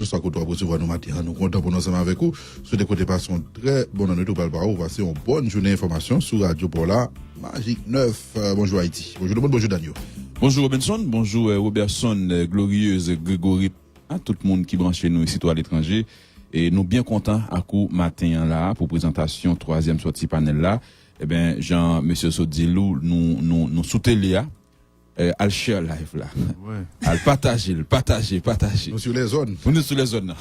Je suis content de recevoir nous matin. Nous comptons pour nous ensemble avec vous. Sur des côtés passons très bonne année tout par vous. Passez une bonne journée d'information sur Radio Pola Magique 9. Bonjour Haïti. Bonjour le monde, bonjour Daniel. Bonjour Robinson, bonjour Robertson, Glorieuse, Grégory, à tout le monde qui branche nous ici à l'étranger. Et nous bien contents à coup matin là pour présentation troisième sortie panel là. Eh ben Jean monsieur Sodilou nous soutenons Léa. Al share live là. Ouais. Al partager. Nous sur les zones. Nous sur les zones.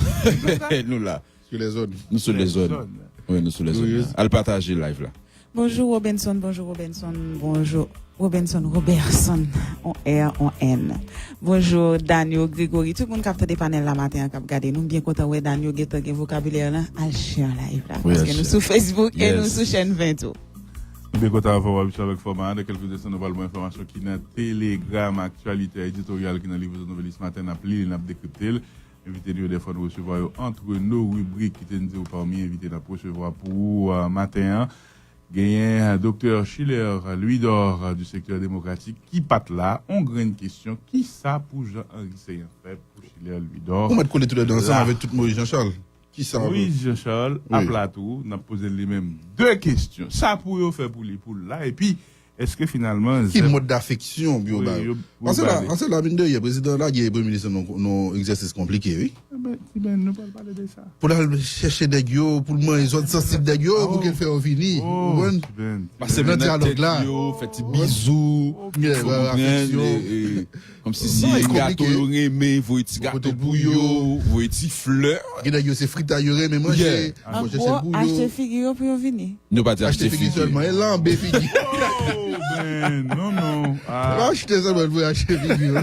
Nous là. Sur les zones. Nous sur les zones. Oui, nous sur les zones. Al partager live là. Bonjour Robinson, bonjour Robertson, on R, on N. Bonjour Daniel, Grégory, tout le monde capte des panels la matin, cap regarder. Nous bien content ouais Daniel get un vocabulaire là, al share live là. Parce que nous sur Facebook et nous sur chaîne 20. Bien content d'avoir avec le format de quelques instants nous parlons d'informations qui dans Telegram actualité éditoriale qui dans livre de nouvelles ce matin n'a pli n'a décrypté invité nous des fois nous recevoir entre nos rubriques qui t'en dit parmi invité à recevoir pour matin gagné docteur Schiller Louis d'or du secteur démocratique qui part là on grande question qui ça pour Jean-Henri Seyen fait pour Schiller Louis d'or on va coller tout le temps ensemble avec tout Moïse Jean-Charles. Qui ça? Oui, Jean-Charles, à plateau, on a posé les mêmes deux questions. Ça pour faire pour les poules là. Et puis, est-ce que finalement. Quel mode d'affection, bio, en c'est la mine de, il y a président là, il y a premier ministre, non, exercice compliqué, oui. Ben, nous pas parler de ça. Pour aller chercher des gueux, pour le moins, ils ont sensible des gueux, pour qu'elle fasse fini. Parce que le dialogue là, fait bisous, comme si gâteau mais vous êtes gâteau bouillot, vous êtes fleur. C'est fritailleur, mais manger. Acheter figure pour venir. Ne pas dire acheter figure seulement, et là, en figure. Non. Acheter ça, vous acheter figure.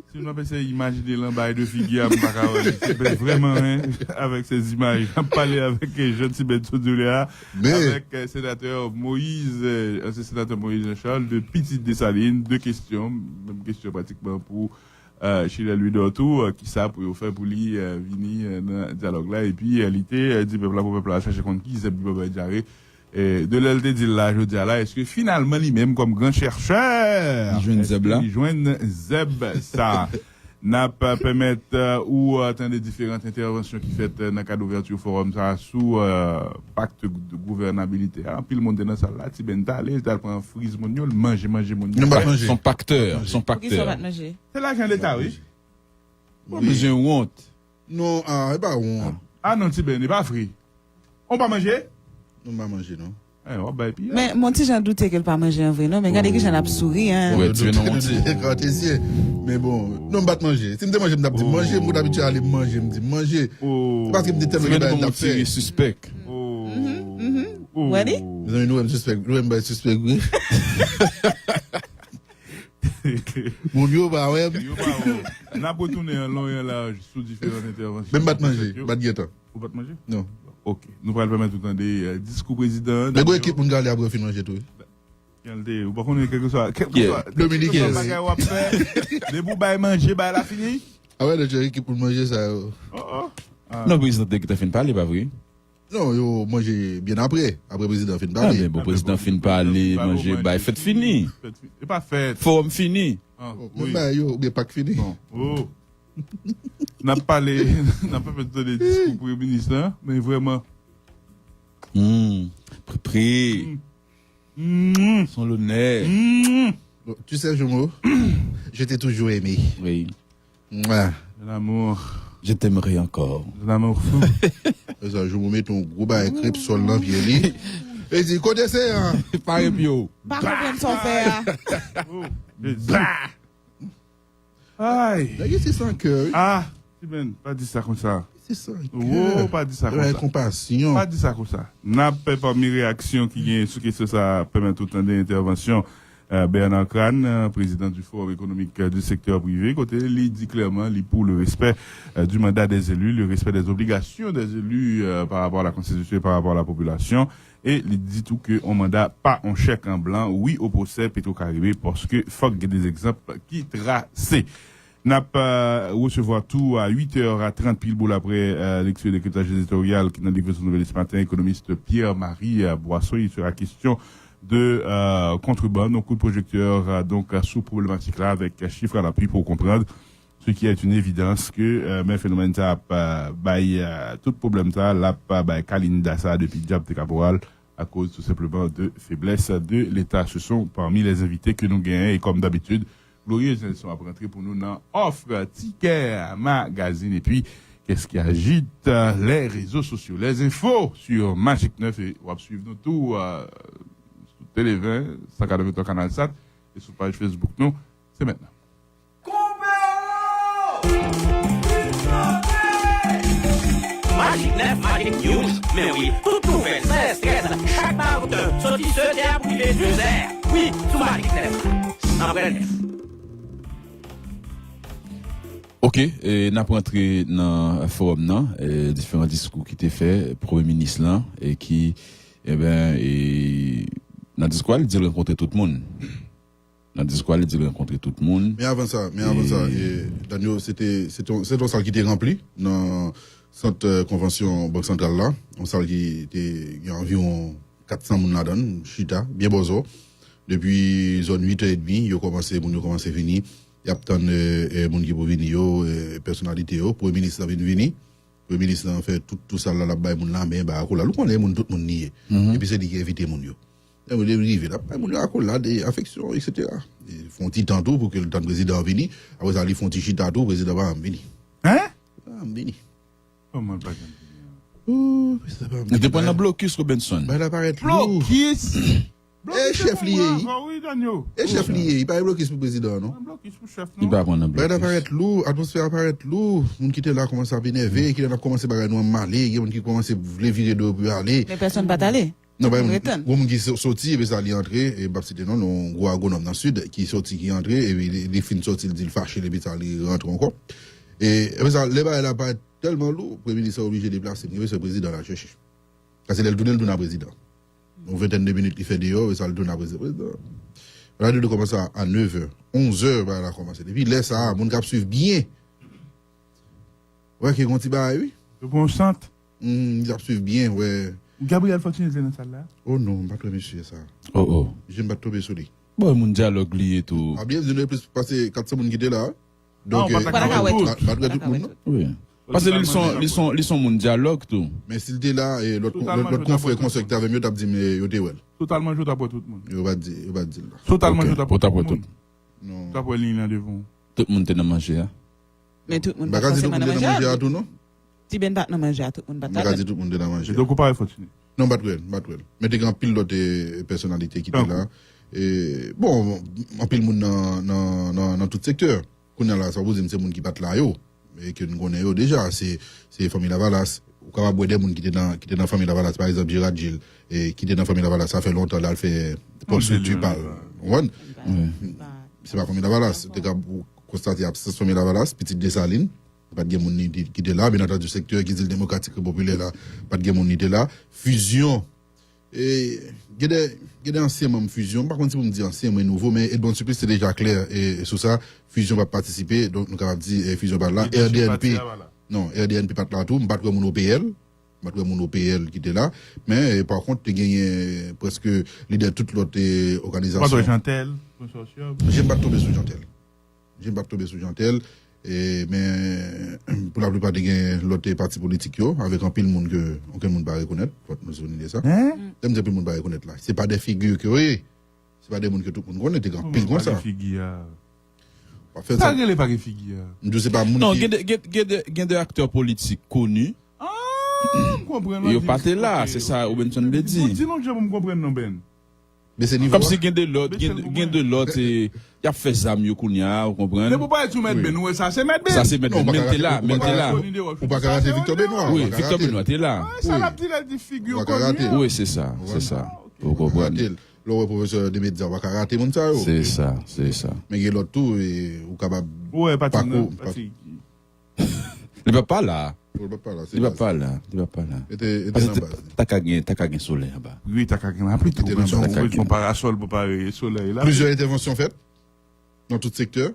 Si on peut imaginer l'emballe de figure, c'est vraiment, avec ces images, parler avec jeune Tibet Sodoléa, avec sénateur Moïse, sénateur Moïse Charles de Petite Dessalines, deux questions, même question pratiquement pour Schiller Louis d'Ortou, qui ça pour faire pour lui venir dans le dialogue là, et puis elle était dit peuple à chercher contre qui, Zeb Diaré. De l'LD dit là, je dis là, est-ce que finalement lui-même comme grand chercheur, il joigne Zeb ça n'a pas permettre ou attendre différentes interventions qui fait dans le cadre d'ouverture forum ça sous pacte de gouvernabilité. Puis le monde dans ça là, tu ben t'aller, t'as prendre frise moniol, manger son pacteur. C'est l'argent d'État, oui. Mais j'ai honte. Non, pas honte. Ah non, tu ben n'est pas frit. On va manger? On va manger, non? Mais mon petit j'en doutais qu'elle pas manger en vrai, non? Mais regardez que j'en ai souri, hein. Ouais, tu es non, mais bon, non, pas manger. Si je me manger, je me dis manger, moi d'habitude aller manger, me dis manger. Parce que je me dis tellement que je suspect. Ready? Nous sommes suspect, oui. Mon Dieu, bah ouais. On a beau tourner un long et large sous différentes interventions. Même pas de manger, pas de guetta. Ou pas de manger? Non. Ok. Nous allons permettre tout le temps des discours président. Mais quoi équipe, on garde après fin manger tout. Ou pas qu'on est quelque chose. Dominique. Les bouts bail manger, bail la fini? Ah ouais, le équipe pour manger ça. Non, président qui t'a fait parler, pas vrai? Non, yo, manger bien après. Après, président fin parler. Ah, mais bon, président fin parler, manger, bail fête fini. C'est pas fête. Forum fini. Bah, yo, bien pas fini. Oh. N'a pas fait des discours pour le ministre, mais vraiment. Pré. Son l'honneur. Tu sais, Jomo, je t'ai toujours aimé. Oui. L'amour. Je t'aimerai encore. L'amour fou. Ça, je me mets ton gros bail crêpe sur l'envier. Et dis, connaissez, hein? Pareil, bio. Pas comprendre son frère. Aïe. C'est sans cœur. Ah, ben, pas dit ça comme ça. C'est sans cœur. Oh, pas dit ça comme ça. Compassion. Pas dit ça comme ça. N'a pas mes réactions qui viennent sur que ça permet tout le temps d'intervention. Bernard Kran, président du Forum économique du secteur privé, côté, il dit clairement, il pour le respect du mandat des élus, le respect des obligations des élus par rapport à la Constitution et par rapport à la population. Et il dit tout que on mandat pas un chèque en blanc, oui au procès Petro-Caribé, parce que faut qu'il y ait des exemples qui tracent. N'a pas recevoir tout à 8h30 pile boule après l'extrait de décryptage éditorial qui n'a livré son nouvel ce matin, économiste Pierre-Marie Boisseau, il sera question de contrebande, donc coup de projecteur donc sous problématique là avec chiffres à l'appui pour comprendre Ce qui est une évidence que mais phénomène ça tout problème ça là Kalinda ça depuis Diable Caporal à cause tout simplement de faiblesse de l'État. Ce sont parmi les invités que nous gagnons et comme d'habitude, Glorieuse sont à rentrer pour nous dans offre ticket magazine et puis qu'est-ce qui agite les réseaux sociaux, les infos sur Magic 9 et on va suivre nous tout sur Télé 20, 183 Canal 7 et sur page Facebook nous, c'est maintenant. Magic 9, Magic News, mais oui, toute nouvelle, c'est stress, chaque marde, sorti ce terre privé 2 heures. Oui, tout Magic 9. Après 9. Ok, et n'a pas entré dans le forum, non, différents discours qui étaient faits, Premier ministre là, et qui, dans le discours, il dit rencontrer tout le monde. Dans le discours, il dit rencontrer tout le monde. Mais avant ça, Daniel, c'est une salle qui était remplie dans cette convention Banque Centrale là, une salle qui était, il y a environ 400 personnes là-dedans, chita, bien bozo. Depuis zone 8h30, ils ont commencé à venir. Il y a tant de monde qui pour venir, personnalité, Premier ministre vient venir. Premier ministre a fait tout ça là, moun là, mais bah, là, on est tout le monde nié. Et puis c'est dit qu'il a invité moun yo. Et on est arrivé là, moun yo là, des affections, etc. Ils font petit tantôt pour que le temps de président vienne. Après ça, ils font petit tantôt, le président va venir. Hein? Venir. Comment pas Il dépend de blocus Robinson. Bah, il apparaît lourd. Blocus. Et chef lié. Oui, Daniel. Et chef lié, il pas blocus pour le président, non? Blocus pour chef, Il non? va prendre un Bah, il blocus. apparaît lourd, l'atmosphère apparaît lourd. Moun qui était là commence à énerver, qui a commencé à nous maler, qui a commencé à vouloir virer de pour aller. Mais personne pas allé. Non, bah, Return. qui sorti, et puis ça, il est entré, et bah, c'était non, un gros agronome dans le sud, qui sorti, qui est entré, et puis il finit sorti, il dit, il fâché, et puis ça, il rentre encore. Et puis ça, les bas, il a pas tellement lourd, le premier ministre est obligé de déplacer, mais le président l'a cherché. Parce que c'est le tourne à président. Une vingtaine de minutes, il fait dehors, et ça, le tourne à président. La radio commence à 9h. 11h, bah, elle a commencé. Et puis, laisse ça, mon cap suivre bien. Ouais, qui est un petit bail, oui. Le bon centre. Ils suivent bien, ouais. Gabriel Fortuné, c'est dans ça là. Oh non, je ne vais pas monsieur ça. Oh. J'aime pas tomber sur lui. Bon, mon dialogue lié tout. Ah, bien, vous avez plus passé 400 personnes qui étaient là. Non, Donc, pas Pas d'accord avec tout. pas tout le monde. Oui. Parce que ils sont mon dialogue tout. Mais s'il était là, et l'autre Totalement, confrère conseil que t'avais mieux, t'as dit, mais il était well. Totalement, je t'apprends tout le monde. Il va dire là. Totalement, Ok. je t'apprends tout le Tout. monde. Non. T'apprends ligne là devant. Tout le monde est dans manger. Hein? Mais tout le monde Bah, pas quand tout le forcément monde est dans dans manger à manger. tout, non? Si ben pas dans manger à tout le monde pas Bah, allé. quand tout le monde est dans manger. C'est donc pas Fortuné. Non, pas de mais t'es grand pile d'autres personnalités qui étaient là. Et bon, en pile monde dans tout secteur. Qu'on a là, ça vous dit c'est monde qui battent là yo, et que nous connaissons déjà, c'est famille Lavalas. Ou capable boire des monde qui étaient dans famille Lavalas, par exemple Gérard Gilles, et qui était dans famille Lavalas, ça fait longtemps là, elle fait Paul tu parles. C'est pas famille Lavalas, t'es capable constater absence famille Lavalas, petite Dessalines. Pas de monde qui était là, bien entendu, le secteur qui est le démocratique populaire là, pas de monde qui était là. Fusion. Et il y a des anciens membres fusion. Par contre, si vous me dites ancien, mais nouveau, mais Edmond Supplice, c'est déjà clair. Et sur ça, fusion va participer. Donc, nous avons dit fusion pas là. RDNP. Non, RDNP pas là tout. Je ne pas mon OPL. Je ne mon OPL qui était là. Mais par contre, tu as gagné presque leader de toute l'autre organisation. Pas de Jantel, consortium. Je n'ai pas tombé sous Jantel. Mais pour la plupart des l'autre partis politiques avec un pile monde que aucun monde va reconnaître, faut nous souligner ça. Même si tout le monde va reconnaître là, c'est pas des figures que oui, c'est pas des monde que tout le monde connaît, t'es un pile comme ça. Pas faire ça. Pas des figures. Je sais pas monde. Non, il y a des acteurs politiques connus. Comprendre. Ils pas là, c'est ça Robinson le dit. Dis-nous que je me comprenne non ben. Mais c'est niveau. Comme si il y a de l'autre, il y a fait ça mieux qu'on y a, vous comprenez? Ne peut pas être sous Maître Benoît, ça c'est Maître Ça Benoît. c'est maintenant, même t'es là. Ou pas karaté Victor Benoît. Oui, Victor Benoît, t'es là. Ça l'a dit la figure. Oui, c'est ça. Vous comprenez? Le professeur des médias, va karaté mon ça. C'est ça. Mais il y a l'autre tout, ou capable. Ouais, pas tout. Il va pas là. Il va pas là. T'as qu'à gagner soleil là-bas. Oui, t'as qu'à gagner. Après tout, on parasol pour pas soleil là. Plusieurs interventions faites dans tout secteur.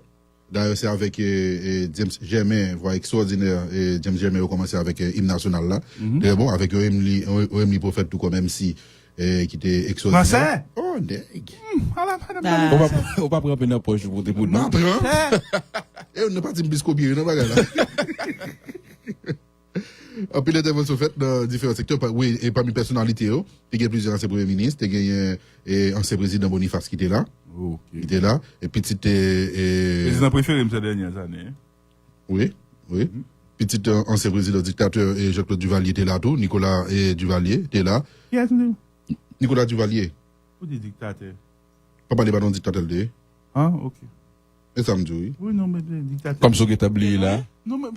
D'ailleurs, c'est avec James Germain, voix extraordinaire, et James Germain a commencé avec hymne national là. Très bon, avec OMLI Prophète, tout comme MC, qui était extraordinaire. Français? Oh, deg. On va prendre un poche pour te pour nous. Et on n'a pas dit biscopier, non, bagarre là. En plus, l'intervention faite dans différents secteurs, oui, et parmi les personnalités, il y a plusieurs anciens premiers ministres, il y a un ancien président Boniface qui était là. Okay. Il était là. Et puis, c'était. Président préféré ces dernières années. Oui, oui. Petit ancien président dictateur et Jacques-Claude Duvalier était là tout. Nicolas et Duvalier était là. Qui est-ce que Nicolas Duvalier. Ou des dictateurs? Pas parler de dictateur de. Ah, ok. Et ça me dit oui. Oui, non, mais des dictateurs. Comme ce qui est établi là. Non, mais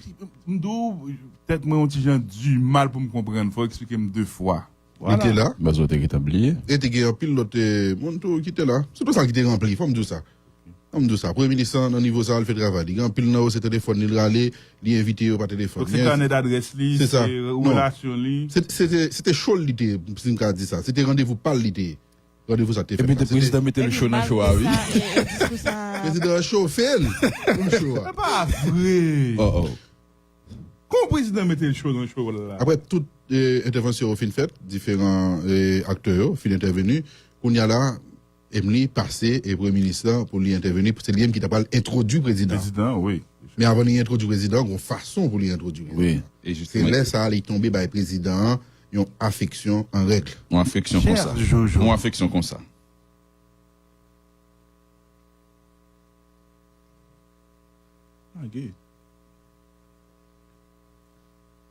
peut-être moi, j'ai du mal pour me comprendre. Il faut expliquer deux fois. Voilà. Il était là. Bah, ça a été établi. Et il y a un pilote qui était là. C'est tout ça qui était rempli. Il faut me dire ça. Ça. Premier ministre, au niveau ça, il fait travail. Il y a un pile dans ce téléphone, il râle, il invité par téléphone. Donc, c'est un d'adresse, c'est ça. Relation, c'était chaud l'idée, si on dit ça. C'était rendez-vous pas l'idée. Rendez-vous ça, t'es fait. Et puis, le président mettait le show dans le show, oui. Le président show, fait. C'est pas vrai. Oh. Comment le président mettait le show dans le show là? Après toute intervention au fin fait, différents acteurs, fin intervenus, qu'on y a là, Emily passé et Premier ministre pour lui intervenir, c'est lui qui t'a pas introduit le président. Président, oui. Mais avant d'y introduire le président, il y a une façon pour lui introduire. Oui. Et c'est là, ça allait tomber par le président, une affection en règle. Une affection comme ça. Une affection comme ça.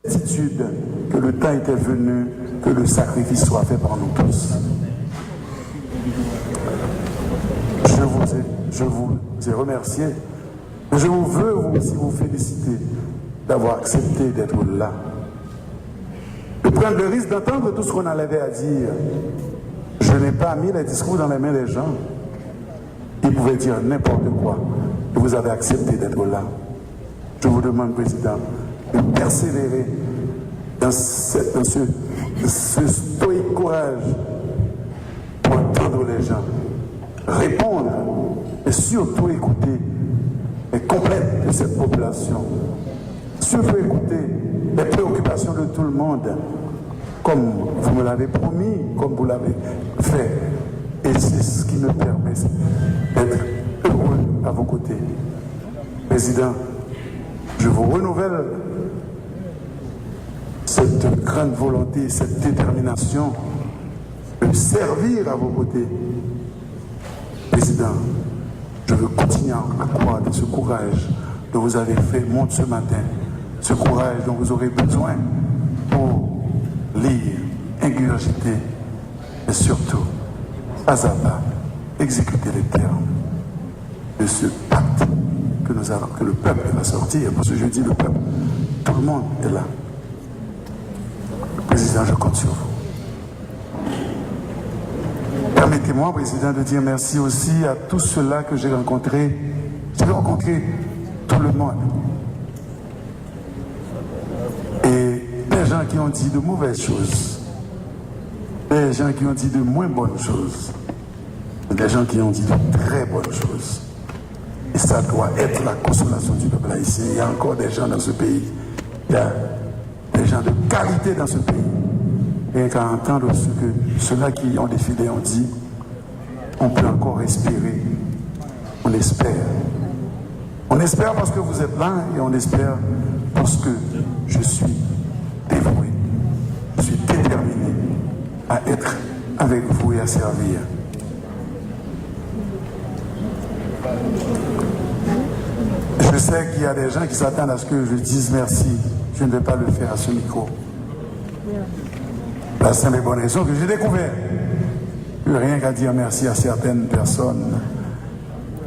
Attitude que le temps était venu que le sacrifice soit fait par nous tous. Je vous ai remercié, mais je veux aussi vous féliciter d'avoir accepté d'être là. De prendre le risque d'entendre tout ce qu'on avait à dire. Je n'ai pas mis les discours dans les mains des gens. Ils pouvaient dire n'importe quoi. Et vous avez accepté d'être là. Je vous demande, Président, de persévérer dans ce stoïque courage pour entendre les gens, répondre et surtout écouter les complaintes de cette population. Surtout écouter les préoccupations de tout le monde, comme vous me l'avez promis, comme vous l'avez fait. Et c'est ce qui me permet d'être heureux à vos côtés. Président, je vous renouvelle cette grande volonté, cette détermination de servir à vos côtés. Président, je veux continuer à croire dans ce courage dont vous avez fait montre ce matin, ce courage dont vous aurez besoin pour lire, ingurgiter et surtout, pas à pas, exécuter les termes de ce pacte que le peuple va sortir. Parce que je dis le peuple, tout le monde est là. Président, je compte sur vous. Permettez-moi, Président, de dire merci aussi à tous ceux-là que j'ai rencontrés. J'ai rencontré tout le monde. Et des gens qui ont dit de mauvaises choses. Des gens qui ont dit de moins bonnes choses. Des gens qui ont dit de très bonnes choses. Et ça doit être la consolation du peuple haïtien. Il y a encore des gens dans ce pays. Il y a des gens de qualité dans ce pays. Et qu'à entendre ce que ceux-là qui ont défilé ont dit, on peut encore espérer. On espère. On espère parce que vous êtes là et on espère parce que je suis dévoué. Je suis déterminé à être avec vous et à servir. Je sais qu'il y a des gens qui s'attendent à ce que je dise merci. Je ne vais pas le faire à ce micro. La simple et bonne raison que j'ai découvert que rien qu'à dire merci à certaines personnes,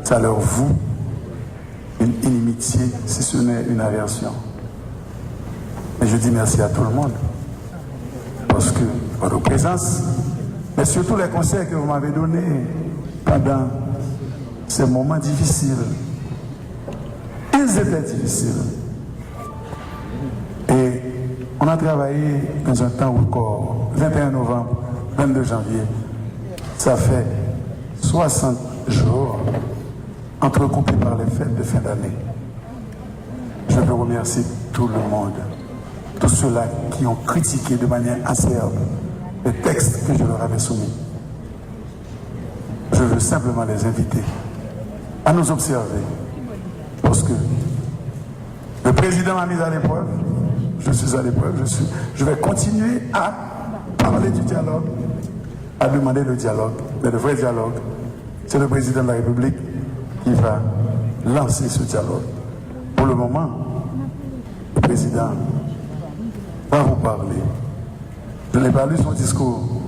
ça leur voue une inimitié, si ce n'est une aversion. Et je dis merci à tout le monde, parce que votre présence, mais surtout les conseils que vous m'avez donnés pendant ces moments difficiles, ils étaient difficiles. Et on a travaillé dans un temps record, 21 novembre, 22 janvier. Ça fait 60 jours entrecoupés par les fêtes de fin d'année. Je veux remercier tout le monde, tous ceux-là qui ont critiqué de manière acerbe les textes que je leur avais soumis. Je veux simplement les inviter à nous observer, parce que Le président m'a mis à l'épreuve. Je suis à l'épreuve. Je vais continuer à parler du dialogue, à demander le dialogue, mais le vrai dialogue. C'est le président de la République qui va lancer ce dialogue. Pour le moment, le président va vous parler. Je n'ai pas lu son discours,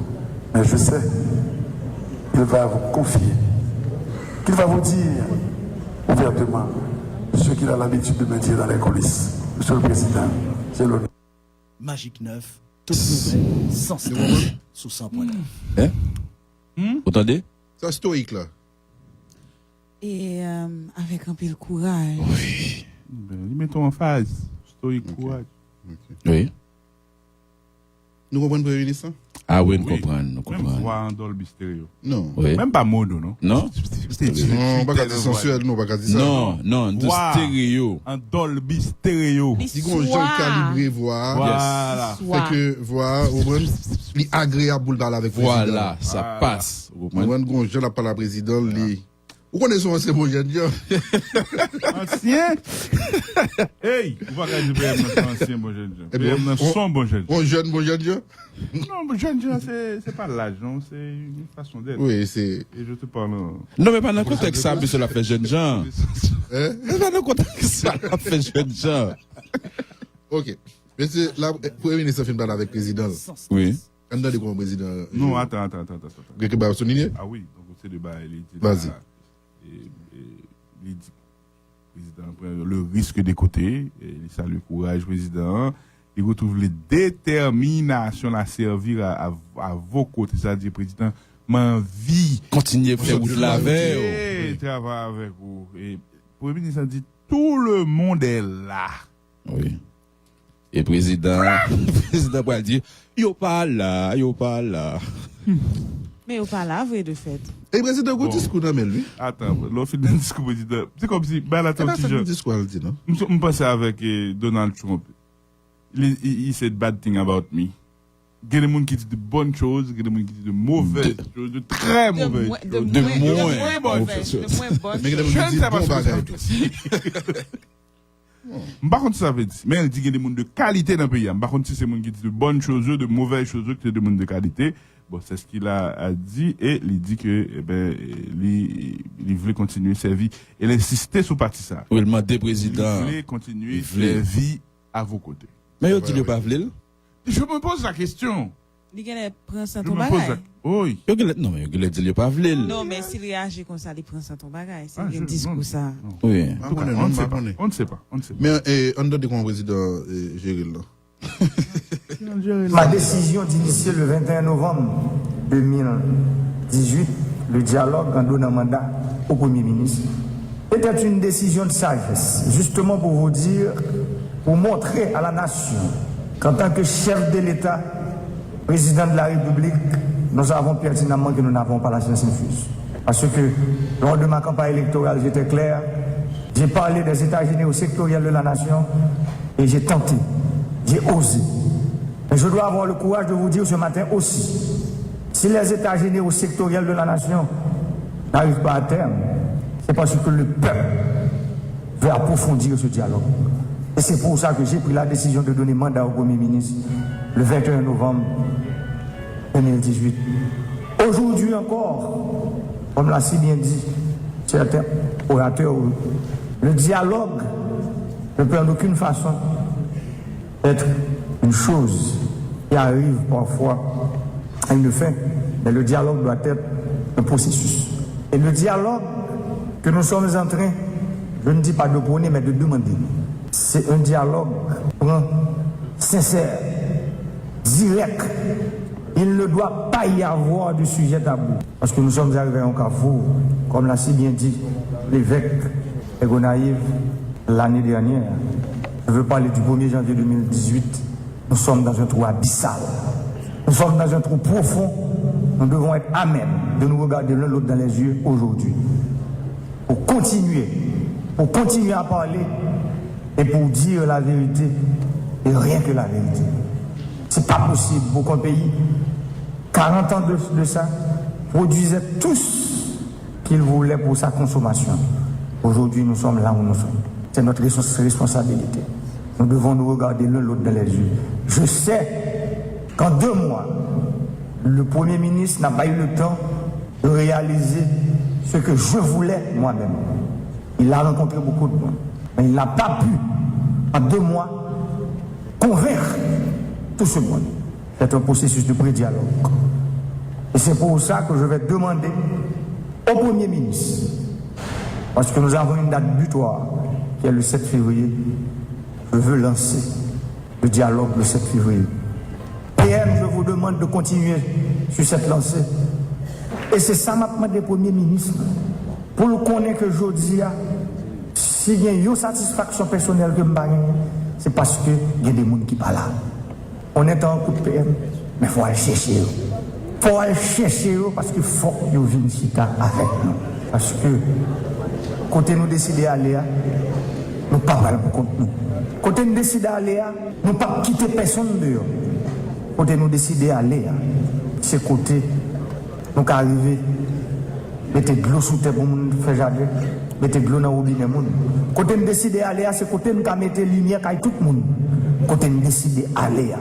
mais je sais qu'il va vous confier, qu'il va vous dire ouvertement ce qu'il a l'habitude de me dire dans les coulisses. Monsieur le Président, c'est l'honneur. Magique 9, toute nouvelle, sans stress, sous 100.9. Vous entendez? C'est stoïque là. Et avec un peu de courage. Oui. Mettons en phase. Stoïque, courage. Oui. Nous comprenons Premier ministre? Ah oui, nous comprenons. Même voix en Dolby Stereo. Non. Oui. Même pas mono, non? Non? Non, pas qu'à dire sensuel, non, pas qu'à dire ça. Non, de Wow. stéréo. En Dolby Stereo. Si on jeune calibré voix, Voilà. fait que voix, au moins, il agréable pour parler avec le président. Voilà, ça passe. Vous Au comprenez? moins, jeune parle à président, lui. Vous connaissez son ancien bon jeune, Ancien? Hey! Vous voyez que PM c'est ancien bon jeune. Eh bien, PM son bon jeune. bon jeune, Non, bon jeune, c'est pas l'âge, non? C'est une façon d'être. Oui, c'est. Et je te parle. Non, mais pas dans le contexte ça, mais cela fait jeune gens. Hein? Mais pas dans le contexte ça, ça fait jeune gens. Ok. Mais c'est là, Premier ministre fait une parler avec le président. Oui. On a dit quoi, président? Non, attends. Quelque part, souligner? Ah oui, donc c'est débat, il dit. Vas-y. Il dit, président, le risque des côtés, il salue le courage, président. Il retrouve les déterminations à servir à vos côtés, c'est-à-dire, président, m'envie. Continuez à faire route la veille. Et travailler avec vous. Et le Premier ministre dit, tout le monde est là. Oui. Et président va dire, yo pas là. Mais au pas là, vrai de fait. Et le président, quoi discours dans lui? Attends, l'offre d'un discours président. C'est comme si, ben là, C'est pas ça que discours, elle dit, non? Je pense avec Donald Trump. Il said bad thing about me. Il y a des gens qui disent de bonnes choses, il y a des gens qui disent de mauvaises choses, de très mauvaises choses. De moins bonnes. Mais il y a des gens qui disent bon bagage. Par contre, ça veut dire, mais elle dit qu'il y a des gens de qualité dans le pays. Par contre, si c'est des gens qui disent de bonnes choses, de mauvaises choses, que c'est des gens de qualité, bon, c'est ce qu'il a dit, et il dit que, il voulait continuer sa vie. Il insistait sur parti ça. Oui, le mandat président. Il voulait continuer sa vie à vos côtés. Mais il dit pas voulu. Je me pose la question. Il prend ça Je ton me pose bagage. Oui. Non, mais il dit pas voulu. Non, mais s'il réagit comme ça, il prend ça ton bagage. C'est un discours ça. Oui. En tout cas, on ne sait pas. Mais on doit dire qu'on président gérer là. Ma décision d'initier le 21 novembre 2018 le dialogue en donnant mandat au Premier ministre était une décision de sagesse, justement pour vous dire, pour montrer à la nation qu'en tant que chef de l'État, président de la République, nous savons pertinemment que nous n'avons pas la science infuse. Parce que lors de ma campagne électorale, j'étais clair, j'ai parlé des États généraux sectoriels de la nation et j'ai tenté, j'ai osé. Mais je dois avoir le courage de vous dire ce matin aussi, si les États généraux sectoriels de la nation n'arrivent pas à terme, c'est parce que le peuple veut approfondir ce dialogue. Et c'est pour ça que j'ai pris la décision de donner mandat au Premier ministre le 21 novembre 2018. Aujourd'hui encore, comme l'a si bien dit certains orateurs, le dialogue ne peut en aucune façon être une chose qui arrive parfois à une fin, mais le dialogue doit être un processus. Et le dialogue que nous sommes en train, je ne dis pas de prôner, mais de demander, c'est un dialogue sincère, direct. Il ne doit pas y avoir de sujet tabou. Parce que nous sommes arrivés à un carrefour, comme l'a si bien dit l'évêque Egonaïve l'année dernière. Je veux parler du 1er janvier 2018. Nous sommes dans un trou abyssal. Nous sommes dans un trou profond. Nous devons être à même de nous regarder l'un l'autre dans les yeux aujourd'hui. Pour continuer à parler et pour dire la vérité et rien que la vérité. C'est pas possible pour qu'un pays, 40 ans de ça, produisait tout ce qu'il voulait pour sa consommation. Aujourd'hui, nous sommes là où nous sommes. C'est notre responsabilité. Nous devons nous regarder l'un l'autre dans les yeux. Je sais qu'en 2 mois, le Premier ministre n'a pas eu le temps de réaliser ce que je voulais moi-même. Il a rencontré beaucoup de monde, mais il n'a pas pu, en 2 mois, convaincre tout ce monde. C'est un processus de pré-dialogue. Et c'est pour ça que je vais demander au Premier ministre, parce que nous avons une date butoir, qui est le 7 février, je veux lancer le dialogue le 7 février. PM, je vous demande de continuer sur cette lancée. Et c'est ça ma demande au Premier ministre. Pour le connaître que je dis, s'il y a une satisfaction personnelle que je n'ai c'est parce qu'il y a des gens qui ne sont pas là. On est en coup de PM, mais il faut aller chercher. Il faut aller chercher parce qu'il faut qu'ils viennent ici avec nous. Parce que, quand nous décidons d'aller, nous ne parlons pas contre nous. Quand nous décidons d'aller, nous ne pas quitter personne dehors. Quand nous décidons d'aller, c'est côté, nous arrivons, mettez de l'eau sous terre pour nous faire jardin, mettez de l'eau dans le robinet. Quand nous décidons d'aller, c'est côté nous mettez lumière à tout le monde. Quand nous décidons d'aller,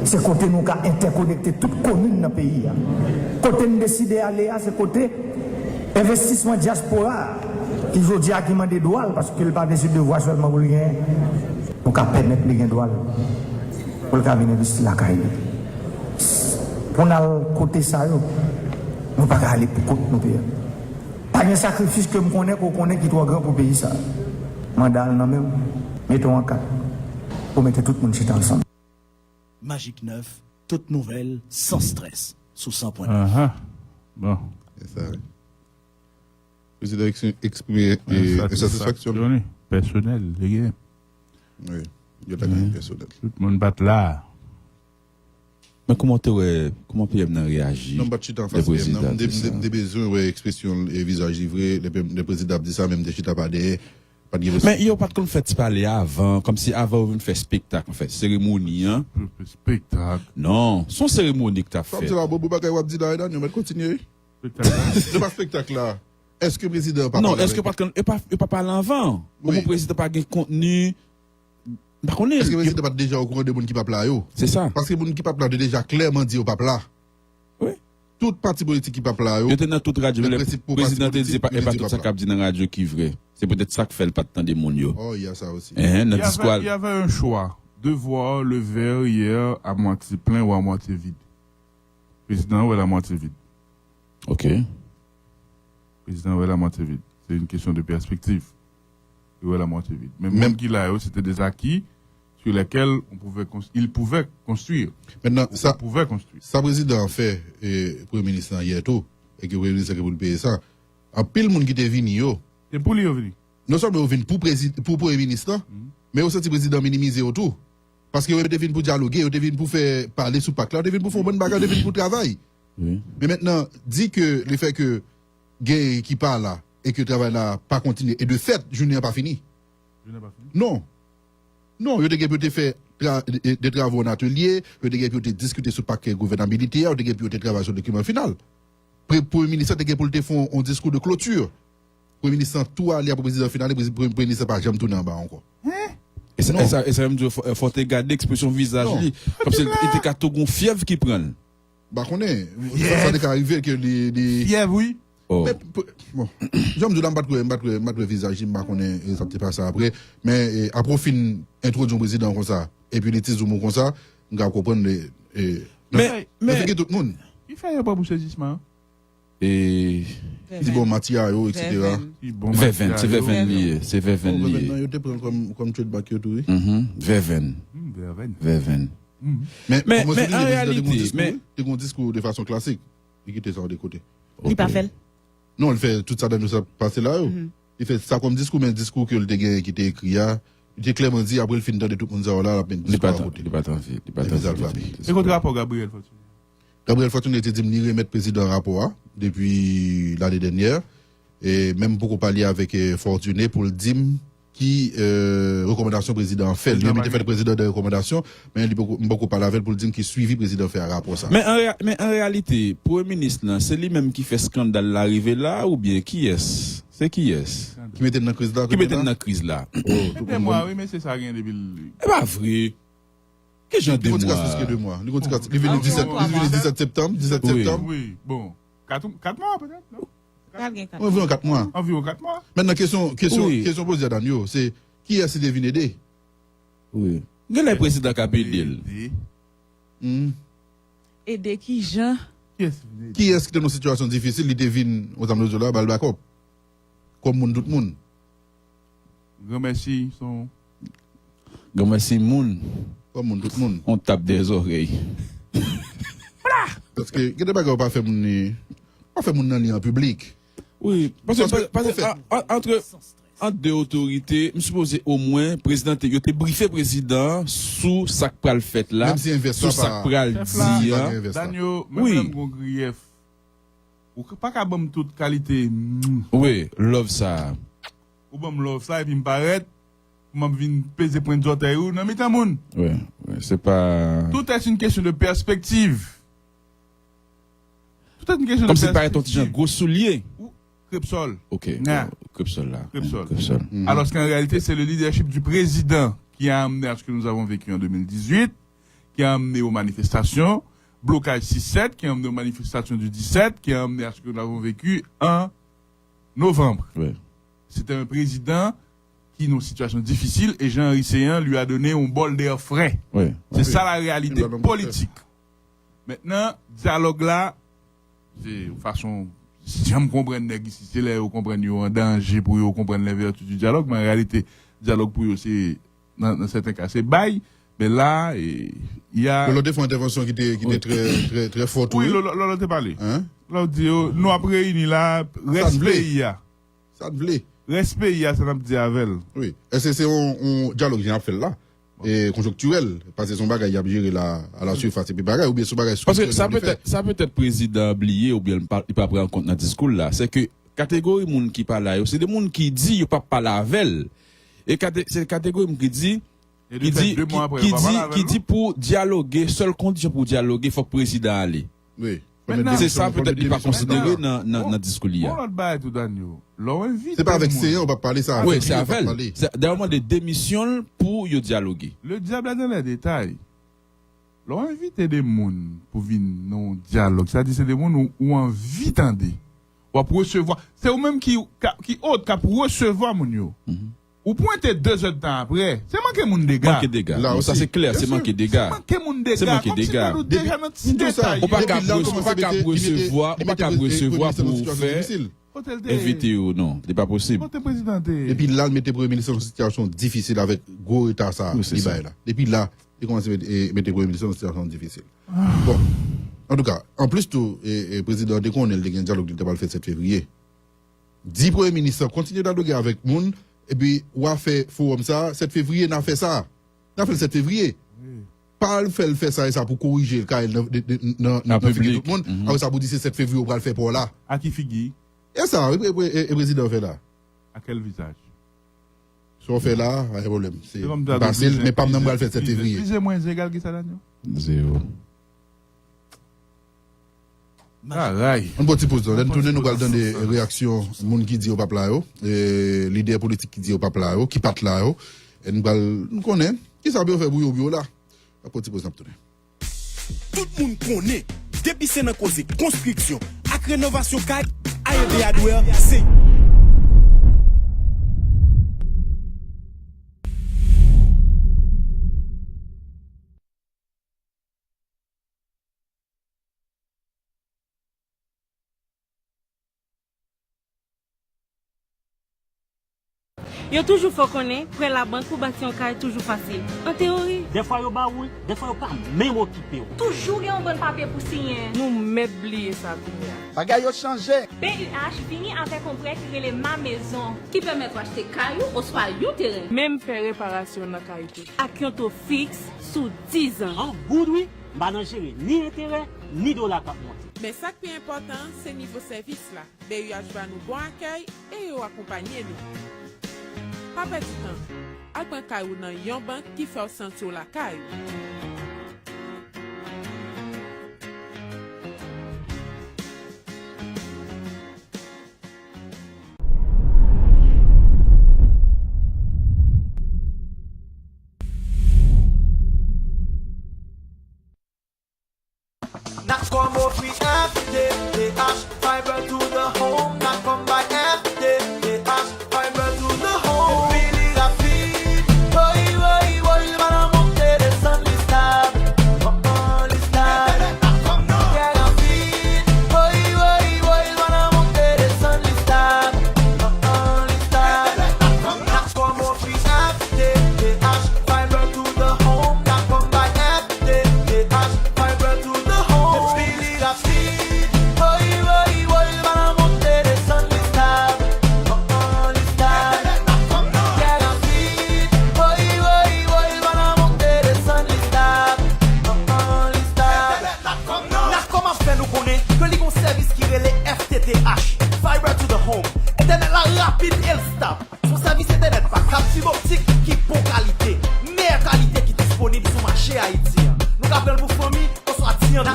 c'est côté nous interconnecter toute commune dans le pays. Quand nous décidons d'aller, c'est côté investissement diaspora. Qui veut dire qu'il m'a des droits parce qu'il n'a pas décidé de voir seulement pour rien. Donc, à permettre les droits pour le cabinet investir la caille. Pour nous côté ça, nous ne pouvons pas aller pour côté nos pays. Pas un sacrifice que nous connaissons qui est trop grand pour le pays. Mandat, non même, mettons en cas pour mettre tout le monde ensemble. Magique 9, toute nouvelle, sans stress, sous 100.9. Bon. C'est ça. Le président exprimé satisfaction. Personnel, les gars. Oui, il y a de la personnel. Tout le monde bat là. Mais comment PM n'a réagi? Non, pas chita en face. Des besoins, expression et visage livré. Le président dit ça, même des chita pas de. Mais il n'y a pas de fait parler avant, comme si avant on fait spectacle, en fait, cérémonie, hein? Spectacle. Non, son cérémonie que tu as fait. Comme c'est la bobo bagay wap di là, on va continuer. C'est pas spectacle là. Est-ce que le président pas non, est-ce que pas parler avant? Ou le président pas de contenu? Est-ce que le président pas déjà au courant des gens qui parlent là? C'est ça. Parce que les gens qui parlent là déjà clairement dit au peuple là. Oui. Tout parti politique qui parle là. Il était dans toute radio. Le président ne dit pas tout ça qu'il dit dans la radio qui est vrai. C'est peut-être ça qui fait le pas de temps des mondiaux. Oh, il y a ça aussi. Il y avait un choix de voir le verre hier à moitié plein ou à moitié vide. Président ou à la moitié vide. Ok. Président ou à la moitié vide. C'est une question de perspective. Ou à la moitié vide. Mais même qu'il a eu, c'était des acquis sur lesquels il pouvait construire. Maintenant, ça, pouvait construire. Ça, président fait, et Premier ministre hier tout, et que le Premier ministre pour le payer ça. En pile monde qui est venu, et pour lui venir. Non seulement venu pour Premier ministre, mais aussi le président minimiser autour. Parce que vous êtes venu pour dialoguer, vous êtes venu pour faire parler sous PAC là, vous êtes venu pour faire une bonne bagarre, vous êtes venu pour travailler. Oui. Mais maintenant, dit que le fait que gay qui parle là, et que le travail là pas continué, et de fait, je n'ai pas fini. Je n'ai pas fini? Non. Non, vous avez pu faire des travaux en atelier, vous avez pu discuter sur le paquet gouvernabilité, vous avez pu travailler sur le document final. Pour le ministre, vous avez pu faire un discours de clôture. Le Premier ministre, tout aller pour le président final, le Premier ministre n'a pas jamais tourné en bas encore. Et ça même dire, faut regarder l'expression visage, comme si il était tout une fièvre qui prend. Bah, on est. Ça n'est qu'arriver que les. Fièvre, oui. Oh. Mais, bon, j'aime dire battre le visage, je ne connais pas ça après, mais à profit introduire un président comme ça, et puis les petits mots comme ça, on va comprendre mais tout le monde. Il fait pas pour saisissement. Et c'est bon Mathia, etc. Veven, c'est Veven lié, c'est Veven lié. Veven, il te prend comme tu es back tout. Veven. Mais en réalité, mais tu as un discours de façon classique, et qui était ça de côté. Il pas fait. Non, il fait tout ça dans nous passé là. Il fait ça comme discours, mais un discours que le dégât qui était écrit là. Il était clairement dit après le film de tout le monde là, il pas tranquille. C'est quoi le rapport Gabriel Fortuné? Gabriel Fortuné était dit de remettre président rapport depuis l'année dernière. Et même beaucoup parler avec Fortuné pour le dire qui recommandation président fait. Il a fait le président de recommandation, mais il ne peut pas parler avec pour dire qu'il suivi président fait un rapport ça. Mais en réalité, Premier ministre là, c'est lui-même qui fait scandale l'arrivée là ou bien qui est-ce? C'est qui est-ce? Qui mettait dans la crise là? Qui mettait dans la crise là? Moi, oui, mais c'est ça rien depuis. C'est pas vrai. Quel genre de mois? Il est venu le 17 septembre. Oui, bon. 4 mois peut-être, non? Environ 4 mois. Environ 4 mois. Maintenant, question posée à Daniel, c'est qui est-ce qui est venu aider? Oui. Quel est le président qui a payé? Aider qui, Jean? Qui est-ce qui est dans une situation difficile, il devine aux amis de là, balbacop? Comme tout le monde. Grand merci, son. Grand merci, moun. Comme tout le monde. On tape des oreilles. Parce que, qu'est-ce que pas fait mon en public? Oui, parce que entre deux autorités, je suppose au moins, président, il a briefé président sous ça que le fait là. Même si sous ça que le dit. Daniel, même un grief. Ou pas qu'à bon toute qualité. Oui, love ça. Ou bon love ça, et puis me paraît, m'a vinn peser point d'orteil ou non, mais ta moun. Oui, c'est pas. Tout est une question de perspective. Tout est une question comme de perspective. Comme si paraît ton petit gros soulier. Ou Crépsol. Ok. Crépsol là. Crépsol. Alors qu'en réalité, c'est le leadership du président qui a amené à ce que nous avons vécu en 2018, qui a amené aux manifestations. Blocage 6-7 qui a amené aux manifestations du 17, qui a amené à ce que nous avons vécu en novembre. Ouais. C'était un président qui est dans une situation difficile et Jean-Henri Séan lui a donné un bol d'air frais. Ouais. C'est ça la réalité politique. Maintenant, dialogue là, c'est de façon, si je me comprends, ici, c'est là où comprendre en danger pour eux comprendre les vertus du dialogue, mais en réalité, dialogue pour eux, c'est, dans certains cas, c'est bail. Mais là, il y a. L'autre fois, intervention qui était très forte. Oui, l'autre parlé. Hein? L'autre dit, nous après, il y a respect, il y a. Ça te plaît. Respect, il y a, ça n'a pas dit avec. Oui. Et c'est un dialogue qui a fait là. Et conjoncturel. Parce que son bagage, il a géré à la surface. Et puis bagage, ou bien son bagage. Parce que ça peut être président oublié, ou bien il ne peut pas prendre en compte dans le discours là. C'est que, catégorie de monde qui parle là, c'est des gens qui disent, il ne peut pas parler avec. Et c'est catégorie qui dit, qui dit pour dialoguer, seule condition pour dialoguer, il faut que le président aille. Oui. C'est ça, peut-être, il pas considéré dans le discours. C'est pas avec Séan, on va parler ça. Oui, c'est avec. C'est d'ailleurs des démissions pour dialoguer. Le diable est dans les détails. L'on invite des gens pour venir dans le dialogue. C'est-à-dire, c'est des gens où on invite d'entendre. Ou pour recevoir. C'est eux-mêmes qui pour recevoir mon yo. Ou pointer 2 heures de temps après, c'est manquer mon dégâts. Manquer dégâts. Là, ça c'est clair, c'est manquer dégâts. C'est manquer dégâts. On pas qu'à recevoir pour faire inviter ou non, c'est pas possible. Et puis là, il mettait Premier ministre dans une situation difficile avec gros état ça. Depuis là, il commence à mettre Premier ministre dans une situation difficile. Bon, en tout cas, en plus tout, le président de qu'on a le dialogue qui était fait 7 février. 10 premiers ministres continuent à dialoguer avec moun. Et puis, on a fait forum ça, 7 février, on a fait ça. On a fait le 7 février. Pas le faire ça et ça pour corriger le cas dans le public. Tout le monde. Alors, ça pour dire c'est 7 février, on va le faire pour là. À qui figure? Et ça, le président fait là. À quel visage? Si on fait là, il y a un problème. C'est facile, mais pas maintenant, on va le faire 7 février. Plus ou moins égal que ça, Daniel? 0. On peut poser ça. Nous tourner nous allons donner des réactions monde qui dit au peuple là et leader politique qui dit au peuple là qui part là et nous connaît qui ça bien faire pour yo là. On peut poser ça tourner. Tout le monde connaît depuis c'est dans cause construction ak rénovation kay AEB Hardware c'est Yo toujours faut connaître, près la banque pour bâtir un carré toujours facile. En théorie. Des fois yo ba oui, des fois yo pas même occupé. Toujours un bon papier pour signer. Nous m'oublier ça pour moi. Bagay yo changé. PUH fini avec un prêt qui relève ma maison. Qui permet d'acheter caillou ou soit yon terrain. Même faire réparation dans caillou. Ak yon taux fixe sous 10 ans. En bout oui, pas nan gérer ni intérêt ni dollar cap monter. Mais ça qui est important, c'est niveau service là. PUH va nous bon accueil et yo accompagner nous. pas perdre temps. Alpin caillou dans yon bank qui fait sentir la caillou. Not come more free FTTH, fiber to the home. Not come by FTTH, fiber to the home. Really rapide, boy, man, I'm up there, the sun is stab. Yeah, rapide, boy, man, I'm up there, the sun is stab. Not come more free FTTH, fiber to the home. Not come by FTTH, fiber to the home. Really rapide, boy, man, I'm up there, the sun is stab. Yeah, rapide, boy, man, I'm up there, the sun is stab. N'a comment faire nous connaître que les bons services qui relèvent FTTH, Fiber to the Home, Internet la rapide et le stable. Son service Internet par câble fibre optique qui bon qualité, meilleure qualité qui est disponible sur le marché haïtien. Nous rappelons pour famille qu'on soit tiré de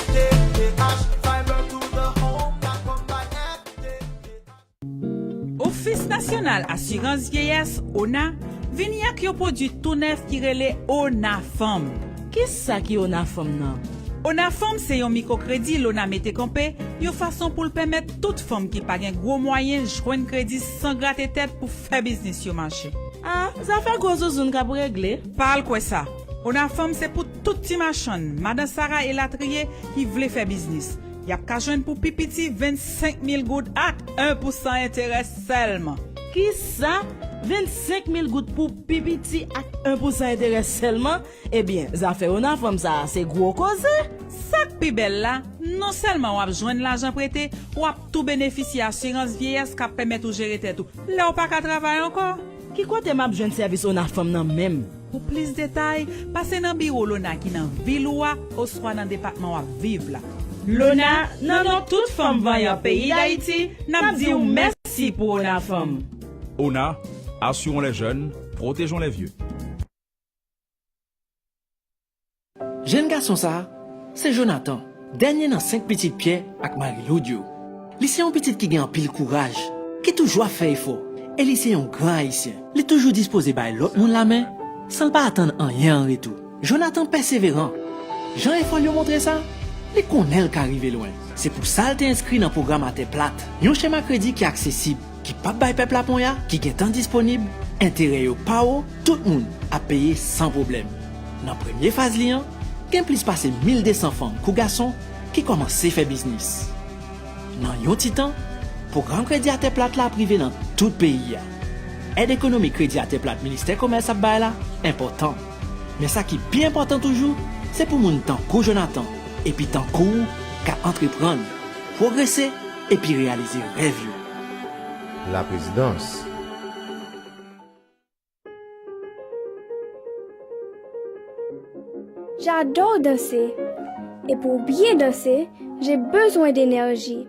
FTTH, Fiber to the Home, n'a comme by FTTH. Office national assurance vieillesse ONA vini ak yo produit tout neuf qui relè ONA Femme. Qui ça qui ONA Femme nan? ONA Femme c'est un microcrédit l'ONA mette campé, une façon pour le permettre toute femme qui pas gen gros moyen joindre crédit sans gratter tête pour faire business sur marché. Ah, ça fait gros zone ka pour régler. Parle quoi ça? ONA Femme c'est pour tout petit machin, Madame Sarah et Latrier qui veulent faire business. Y a qu'à joindre pour pipiti 25 000 gouttes ak 1% intérêt seulement. Qui ça? 25 000 gouttes pour pipiti ak 1% intérêt seulement? Eh bien, ça fait ONA Femme ça, c'est gros cause. Ça pi belle là, non seulement on a joindre l'argent prêté, ou a tout bénéficier assurance vieillesse qui permet de gérer tout. Là ou pas qu'à travailler encore. Qui côté m'a besoin de service ONA Femme nan même? Pour plus de détails, passez dans bureau l'ONA qui dans ville ou soit dans département ou vivre là. L'ONA, non, toute femme va au pays d'Haïti, n'a dit merci pour ONA Femme. ONA, assurons les jeunes, protégeons les vieux. Jeune garçon ça, c'est Jonathan, dernier dans 5 petites pieds avec Marie-Laudio. C'est un petit qui a un pile courage, qui toujours fait effort. Et c'est un grand haïtien, il est toujours disposé à l'autre monde la main, sans pas attendre rien en retour. Jonathan persévérant. Jean et Folio montrer ça, il connaît le qu'arrive loin. C'est pour ça qu'il est inscrit dans le programme à tes plates. Un schéma crédit qui est accessible, qui pas bail peuple à ponya, qui est temps disponible, intérêt au pao, tout le monde a payé sans problème. Dans la première phase liant, il y a plus passé 1200 femmes ou garçons qui commencent à faire business. Dans un petit temps, programme crédit à tes plates là privé dans tout le pays. Aide économique crédit à tes plates ministère commerce à bail là, important. Mais ça qui est bien important toujours, c'est pour mon temps qu'au Jonathan, et puis tant court qu'à entreprendre, progresser et puis réaliser rêve. La présidence. J'adore danser. Et pour bien danser, j'ai besoin d'énergie.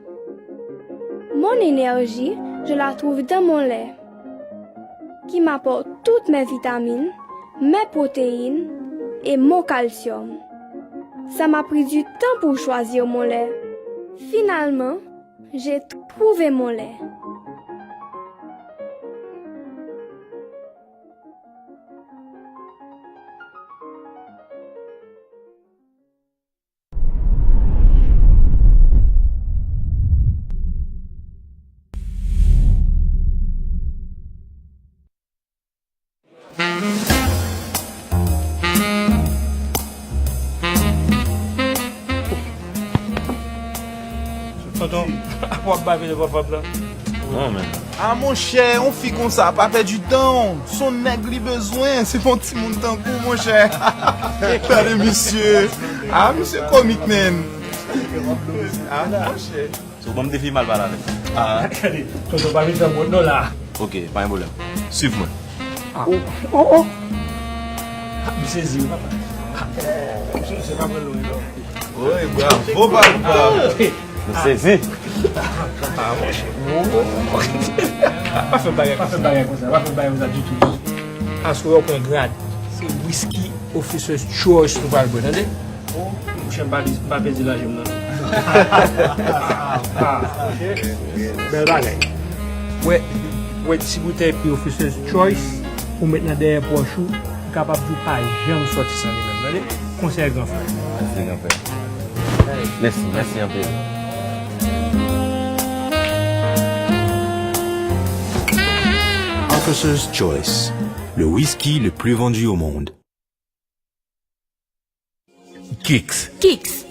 Mon énergie, je la trouve dans mon lait, qui m'apporte toutes mes vitamines, mes protéines et mon calcium. Ça m'a pris du temps pour choisir mon lait. Finalement, j'ai trouvé mon lait. Non, mais... Ah mon cher, on fait comme ça, pas perdre du temps. Son nègre lui besoin, c'est mon petit monde en coup, mon cher. Allez, monsieur. Ah, monsieur comique, man. Ah, mon cher. C'est bon, me défi mal balade. Ah, allez, tu ne pas mettre mon nom là. Ok, pas un problème. Suive-moi. Ah. Oh. Monsieur Zio, papa. C'est pas mal loin, non? Oui, bravo, papa. Monsieur Zio. Ah, mon cher. Pas faire bagarre comme ça du tout. Parce qu'on prend grade. C'est whisky officer's choice pour le bon, attendez? Je n'aime pas perdre la jambe. Belle bagaille. Ouais, si vous avez pris officer's choice, pour mettre dans derrière poche, capable de pas jamais sortir sans lui-même. Conseil grand frère. Merci grand frère. Merci un peu. Officer's Choice, le whisky le plus vendu au monde. Kicks.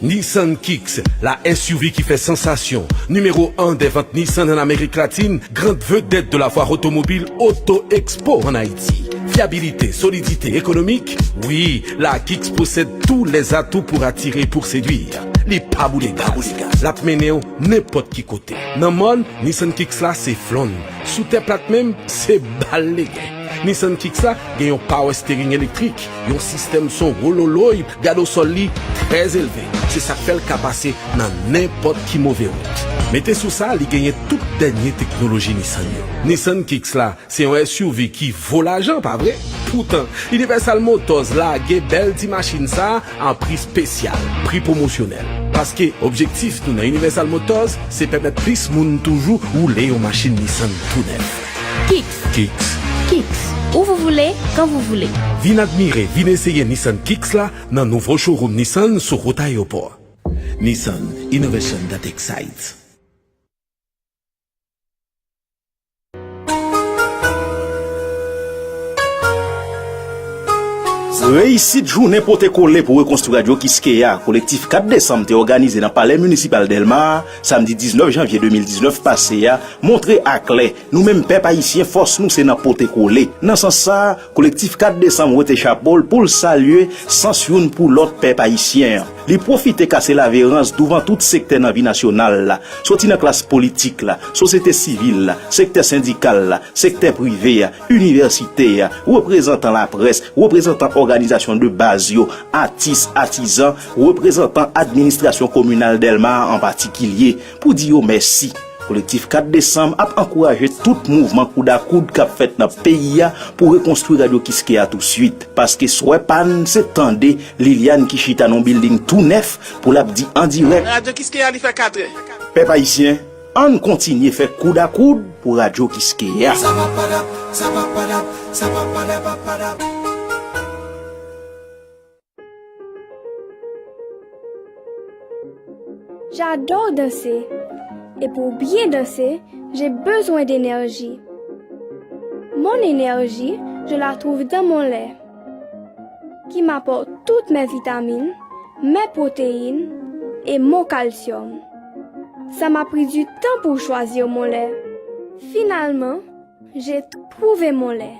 Nissan Kicks, la SUV qui fait sensation. Numéro 1 des ventes Nissan en Amérique latine, grande vedette de la foire automobile Auto Expo en Haïti. Fiabilité, solidité économique, oui, la Kicks possède tous les atouts pour attirer et pour séduire. Les pas boulé la pménéo n'importe qui côté. Dans le monde, Nissan Kicks là c'est flon. Sous tes plates même, c'est balayé. Nissan Kicks là, gagne un power steering électrique, un système son rololoy, gado sol li très élevé. C'est ça qui fait le cas passer dans n'importe qui mauvais route. Mettez sous ça, il gagne toute dernière technologie Nissan. Nissan Kicks là, c'est un SUV qui vaut l'argent, pas vrai? Pourtant, Universal Motors là, gagne belle petite machine ça en prix spécial, prix promotionnel. Parce que objectif nous dans Universal Motors, c'est permettre plus moun toujours rouler aux machines Nissan tout neuf. Kicks. Où vous voulez, quand vous voulez. Vin admirer, vin essayer Nissan Kicks là dans nouveau showroom Nissan sur route aéroport. Nissan, innovation that excites. Réussite journée pour te coller pour reconstruire Radio Kiskeya. Collectif 4 décembre t'est organisé dans le palais municipal d'Elmar, samedi 19 janvier 2019 passé à montrer à clé. Nous-mêmes, peuple haïtien, force nous c'est dans pour te coller. Dans ce sens, collectif 4 décembre rete chapeau pour le saluer, censure pour l'autre peuple haïtien. Les profiter casser la vérance devant tout secteur dans la vie nationale là. Sorti dans classe politique là, société civile là, secteur syndical là, secteur privé, université, représentant la presse, représentant organisation de base yo, artistes, artisans, représentant administration communale d'Elmar en particulier pour dire merci. Collectif 4 décembre a encouragé tout mouvement coude à coude qu'a fait dans le pays pour reconstruire Radio Kiskeya tout de suite. Parce que soit pan, c'est tendé Liliane qui chita dans building tout neuf pour la dire en direct. Radio Kiskeya il fait 4 ans. Peuple haïtien, on continue faire coude à coude pour Radio Kiskeya. J'adore danser. Et pour bien danser, j'ai besoin d'énergie. Mon énergie, je la trouve dans mon lait, qui m'apporte toutes mes vitamines, mes protéines et mon calcium. Ça m'a pris du temps pour choisir mon lait. Finalement, j'ai trouvé mon lait.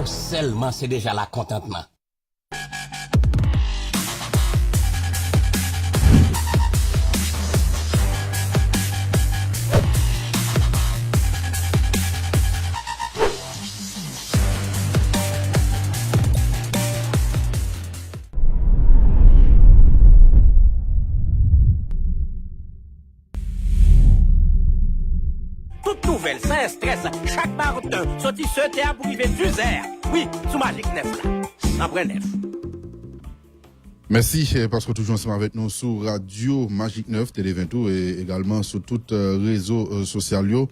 Seulement c'est déjà la contentement. sans stress. Chaque matin, sorti ce terre pour arriver 2 heures. Oui, sous Magic 9 là. En vrai 9. Merci parce que toujours ensemble avec nous sur Radio Magic 9, Télé 22 et également sur tous réseaux sociaux.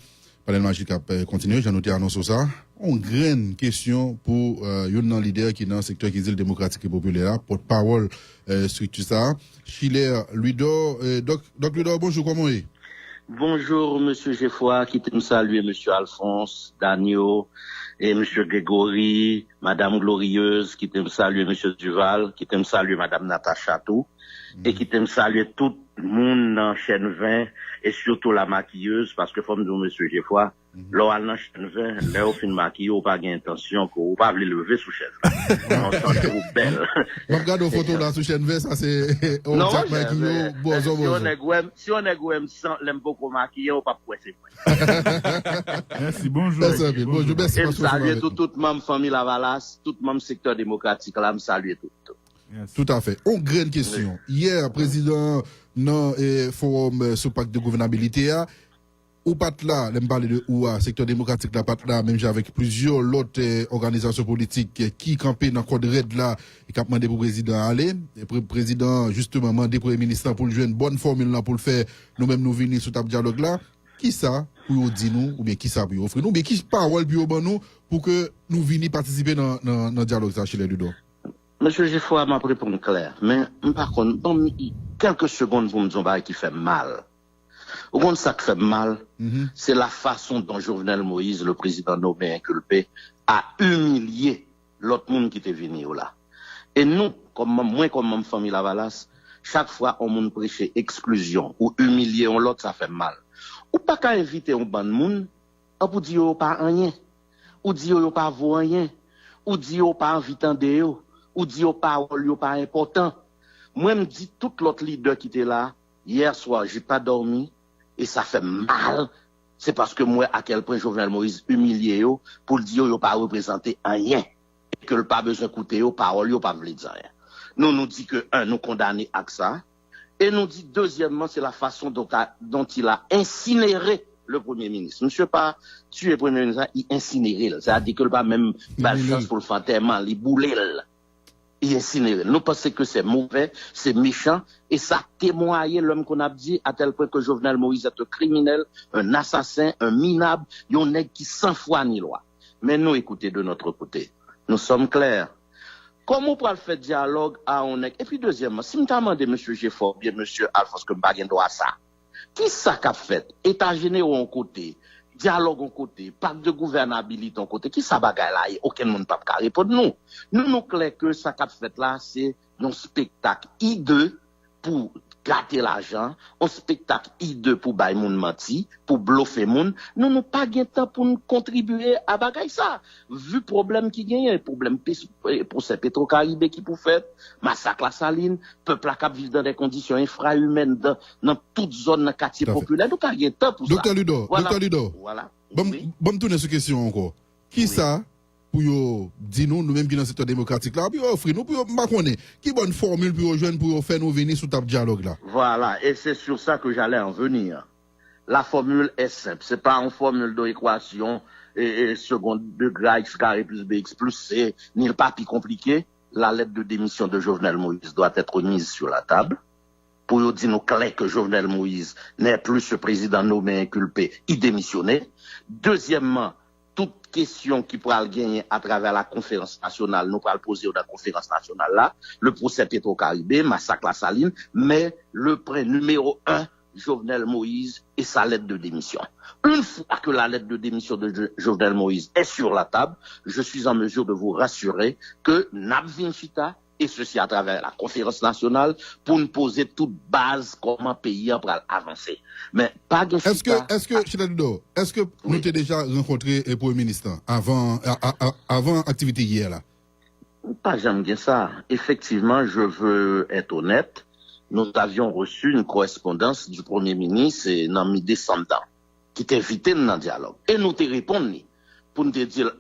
Panel Magic a continué, j'ai noté annonce ça. On grande question pour un leader qui est dans le secteur qui dit le démocratique et populaire, porte-parole structure ça. Schiller Ludo, Doc Ludo, bonjour, comment est? Bonjour, monsieur Geoffroy, qui t'aime saluer, monsieur Alphonse, Daniel, et monsieur Grégory, madame Glorieuse, qui t'aime saluer, monsieur Duval, qui t'aime saluer, madame Natacha tout, et qui t'aime saluer tout le monde dans chaîne 20, et surtout la maquilleuse, parce que, faut me dire, monsieur Geoffroy, là, dans chaîne 20, là, au fin de maquiller, ou pas d'intention, ou pas le lever sous chaise, là. On sent trop belle. On regarde aux photos là, sous chaîne 20, ça c'est, non, si on est gouem sans, l'aime beaucoup maquiller, on pas pressé. Merci, bonjour. Bonjour, merci. Je salue toute ma famille Lavalas, tout mon secteur démocratique là, me salue tout. Tout à fait. On grande question. Hier, président, non, forum sur pacte de gouvernabilité, ou pas là, l'aime parler de OUA, secteur démocratique là, pas là, même avec plusieurs autres organisations politiques qui campaient dans le code RED là, et qui ont demandé pour le président à aller. Et le président, justement, demandé pour le ministre pour le jouer une bonne formule là, pour le faire, nous-mêmes nous venir sur table dialogue là. Qui ça, pour dire nous, ou bien qui ça pour offrir nous, ou bien qui parole pour nous, pour que nous venions participer dans le dialogue ça chez les Ludo? Monsieur Geoffroy m'a répondu clair, mais par contre, dans quelques secondes, vous me dites qui fait mal. Au fond, ça qui fait mal, c'est la façon dont Jovenel Moïse, le président nommé inculpé, a humilié l'autre monde qui était venu là. Et nous, moi, comme ma famille Lavalas, chaque fois on nous prêche exclusion ou humilier l'autre, ça fait mal. Ou pas qu'à inviter un bon monde, pour dire pas rien, ou dire pas voir rien, ou dire pas invitant de yo, ou dire pas important. Moi, me dit tout l'autre leader qui était là, hier soir, j'ai pas dormi, et ça fait mal. C'est parce que moi, à quel point Jovenel Moïse humilié yo, pour dire yo pas représenter rien, et que le pas besoin d'écouter yo, parole yo pas veut dire rien. Nous dit que, nous condamner à ça, et nous dit, deuxièmement, c'est la façon dont il a incinéré le Premier ministre. Monsieur pas tué le Premier ministre, il incinéré. C'est-à-dire que le pas même pas chance pour le faire tellement, il boulé. Il incinéré. Nous pensons que c'est mauvais, c'est méchant, et ça témoigne l'homme qu'on a dit à tel point que Jovenel Moïse est un criminel, un assassin, un minable, un nègre qui sans foi ni loi. Mais nous, écoutez de notre côté. Nous sommes clairs. Comment on peut faire dialogue à un nègre? Et puis deuxièmement, si je demande M. Geoffroy, bien M. Alphonse, que je ne dois pas ça, qui ça qu'a fait? État généraux en côté, dialogue en côté, pacte de gouvernabilité en côté, qui ça bagaille là? Aucun monde peut pas répondre nous. Nous clair que ça qu'a fait là, c'est un spectacle hideux pour gâter l'argent, un spectacle hideux pour bailler moun menti, pour bluffer moun. Nous pas gain temps pour nous contribuer à bagaille ça. Vu problème qui gagne, problème pour ces Petro-Caribé qui pour faire, massacre la saline, peuple à cap vivre dans des conditions infrahumaines dans toute zone quartier populaire. Nous pas gain temps pour ça. Docteur Ludo, Voilà. Bon tourner sur question encore. Qui ça pour dire nous-mêmes qui dans le secteur démocratique là, puis offrir nous pour connaître qui bonne formule pour rejoindre pour faire nous venir sous table dialogue là. Voilà, et c'est sur ça que j'allais en venir. La formule est simple, c'est pas une formule d'équation et second degré x carré plus bx plus c, ni le papier compliqué. La lettre de démission de Jovenel Moïse doit être mise sur la table pour nous dire nous clair que Jovenel Moïse n'est plus ce président nommé inculpé, il démissionnait. Deuxièmement, toute question qui pourra le gagner à travers la conférence nationale, nous pourrons le poser dans la conférence nationale là, le procès Petro-Caribé, massacre la saline, mais le point numéro 1, Jovenel Moïse et sa lettre de démission. Une fois que la lettre de démission de Jovenel Moïse est sur la table, je suis en mesure de vous rassurer que Nabvin Chita, et ceci à travers la conférence nationale, pour nous poser toute base comment pays pour avancer. Mais pas de Est-ce que nous t'avons déjà rencontré le Premier ministre avant activité hier là? Pas jamais bien ça. Effectivement, je veux être honnête. Nous avions reçu une correspondance du Premier ministre en mi-décembre qui t'invitait dans le dialogue. Et nous te répondons pour nous dire,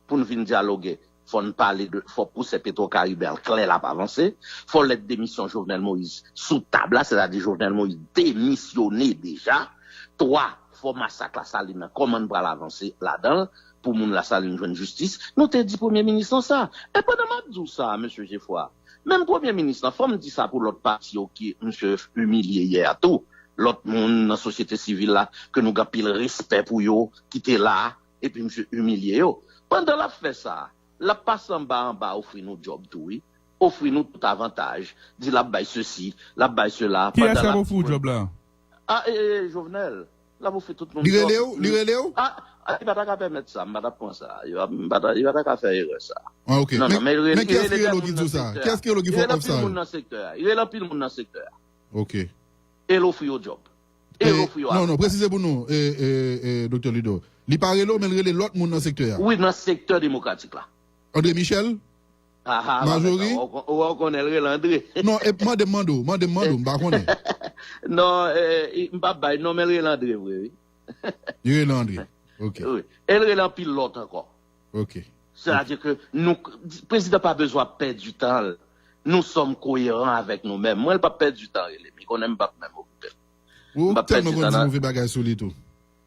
pour nous venir dialoguer. Faut nous parler faut pousser Petro-Caribé clair là pas avancer. Faut la démission Jovenel Moïse sous table là, c'est-à-dire Jovenel Moïse démissionné déjà. 3, faut massacre la Saline, comment on va l'avancer là-dedans, pour moun la Saline joindre justice, nous te dit Premier ministre ça. Et pendant m'a dit ça, monsieur Geoffroy, même Premier ministre, faut me dire ça pour l'autre parti qui monsieur humilié hier tout, l'autre monde dans la société civile là, que nous avons pile respect pour yo, qui était là, et puis monsieur humilié yo. Pendant la fait ça, la passe en bas, offrir nous job tout, oui. Offrir nous tout avantage. Dit la baille ceci, la baille cela. Qui est-ce qui vous job là? Ah, Jovenel. Là, vous faites tout le monde. Léo? Ah, il va pas permettre ça, madame prend ça. Il va pas faire erreur ça. Ah, ok. Non, mais qu'est-ce qu'il y a qui dit ça? Qu'est-ce qu'il y a qui fait ça? Il est là pile monde dans le secteur. Ok. Et l'offre au job. Non, précisez pour nous, docteur Ludo. Il parle là, mais il y a l'autre monde dans le secteur. Oui, dans le secteur démocratique là. André Michel? Majori? On connaît André. Non, moi demande, pas connaît. Non, non, mais il André, oui. Il est André. Ok. Oui. Elle est en pilote encore. Ok. C'est-à-dire que nous, le président n'a pas besoin de perdre du temps. Nous sommes cohérents avec nous-mêmes. Moi, je ne pas perdre du temps, mais qu'on n'aime pas même occuper. Ou tellement qu'on dit mauvais bagage sur les tout.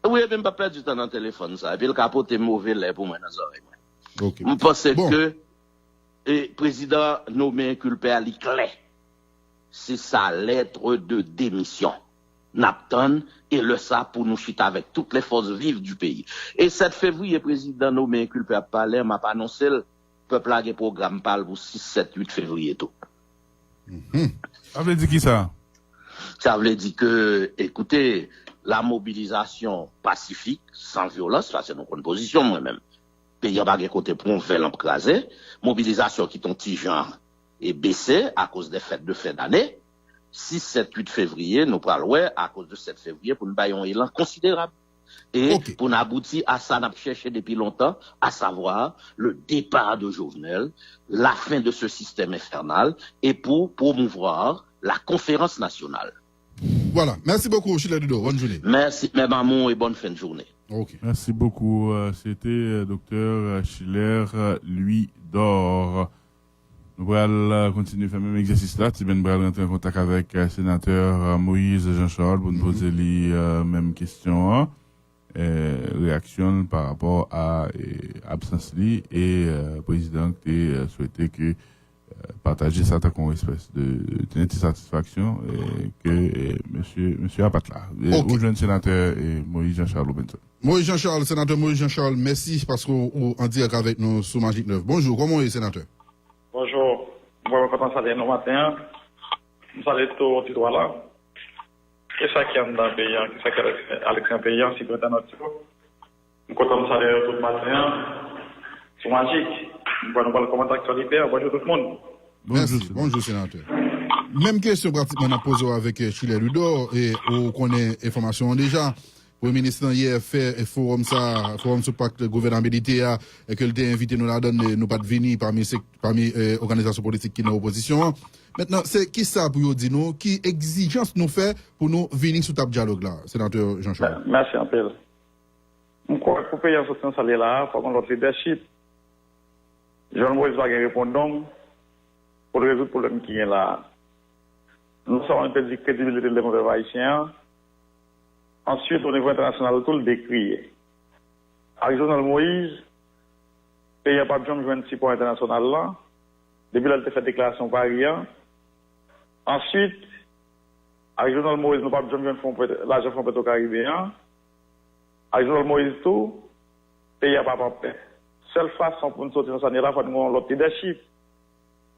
Oui, je ne pas perdre du temps dans le téléphone, ça. Et puis le capote est mauvais là pour moi dans les oreilles. Ok. Je pense que le président nommé inculpé à l'éclat. C'est sa lettre de démission. Napton et le ça pour nous chuter avec toutes les forces vives du pays. Et 7 février, président nommé inculpé à Palais m'a annoncé le peuple a un programme parle pour 6, 7, 8 février tout. Ça veut dire qui ça? Ça veut dire que, écoutez, la mobilisation pacifique, sans violence, ça c'est notre position moi-même. Pays n'a pas de côté pour faire l'emcraser. Mobilisation qui ton petit genre est baissée à cause des fêtes de fin d'année. 6, 7, 8 février, nous parlons à cause de 7 février pour nous bailler un élan considérable. Et pour nous aboutir à ça, nous avons cherché depuis longtemps, à savoir le départ de Jovenel, la fin de ce système infernal et pour promouvoir la conférence nationale. Voilà. Merci beaucoup, Chile Ludo. Bonne journée. Merci, mes mamans, et bonne fin de journée. Okay. Merci beaucoup. C'était docteur Schiller Louis d'Or. Nous allons continuer à faire le même exercice là. Tu vas rentrer en contact avec le sénateur Moïse Jean-Charles pour nous poser les mêmes questions. Réaction par rapport à l'absence et le président qui souhaitait que partager ça comme espèce de satisfaction que monsieur Apatla. Au jeune sénateur Moïse Jean-Charles Benson. Moïse Jean-Charles, sénateur Moïse Jean-Charles, merci parce qu'on en direct avec nous sur Magic 9. Bonjour, comment est sénateur? Bonjour, moi je commence à dire nos matins. Nous allons tout au droit là. Qu'est-ce qui est dans le pays? Qu'est-ce qui est Alexandre Payan, si président notre nous comptons ça tout le matin. C'est magique. Nous allons commenter l'actualité. Bonjour tout le monde. Merci. Bonjour, sénateur. Même question pratiquement on a posée avec Chile Ludo et on connaît information déjà. Le ministre hier fait un forum sur pacte de gouvernabilité et que le invité nous la donne nous pas de venir parmi organisations politiques qui sont en opposition. Maintenant, c'est qui ça pour nous dire nous, qui exigence nous fait pour nous venir sous table dialogue là, sénateur Jean-Charles? Merci un peu. Je crois que pour payer un soutien salaire là, il faut qu'on notre leadership. Jean-Moïse va répondre pour résoudre le problème qui est là. Nous sommes un peu de crédibilité des mauvais haïtiens. Ensuite, au niveau international, tout le décrit. Avec Jovenel Moïse, le pays n'a pas besoin de jouer un petit point international là. Depuis là, il a fait déclaration par rien. Ensuite, avec Jovenel Moïse, nous n'avons pas besoin de l'argent fonds pétro-caribéen. Avec Jovenel Moïse, tout, le pays n'a pas paix. Seule façon pour nous sortir de cette année-là, il faut que nous ayons l'autre leadership.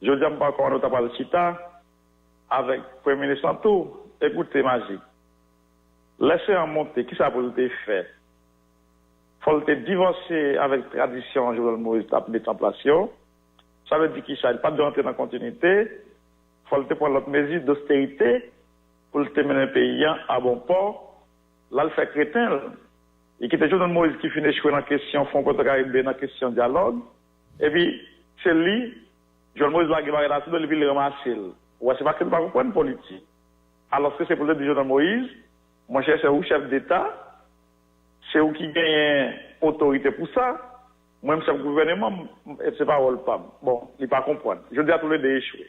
Je ne dis pas encore, nous avons le chita avec le Premier ministre en tout. Écoutez, magique. Laissez en monter, qui ça peut le faire? Il faut le divorcer avec la tradition, Jovenel Moïse, de mettre en place. Ça veut dire qu'il ne pas de rentrer dans la continuité. Il faut le prendre l'autre mesure d'austérité pour le mener le pays à bon port. Là, le fait crétin. Et qui était Jovenel Moïse qui finit échouer dans la question Fonds Porto-Caribé, dans la question dialogue. Et puis, c'est lui, Jovenel Moïse l'a gagné là-dessus, de lui le ramasser. Ouais, c'est pas que nous ne pouvons pas une politique. Alors que c'est pour le dire Jovenel Moïse, moi, c'est où chef d'État, c'est où qui gagne autorité pour ça. Moi, chef gouvernement, c'est pas rôle pas. Bon, il ne pas comprendre. Je dis à tous les deux échouer.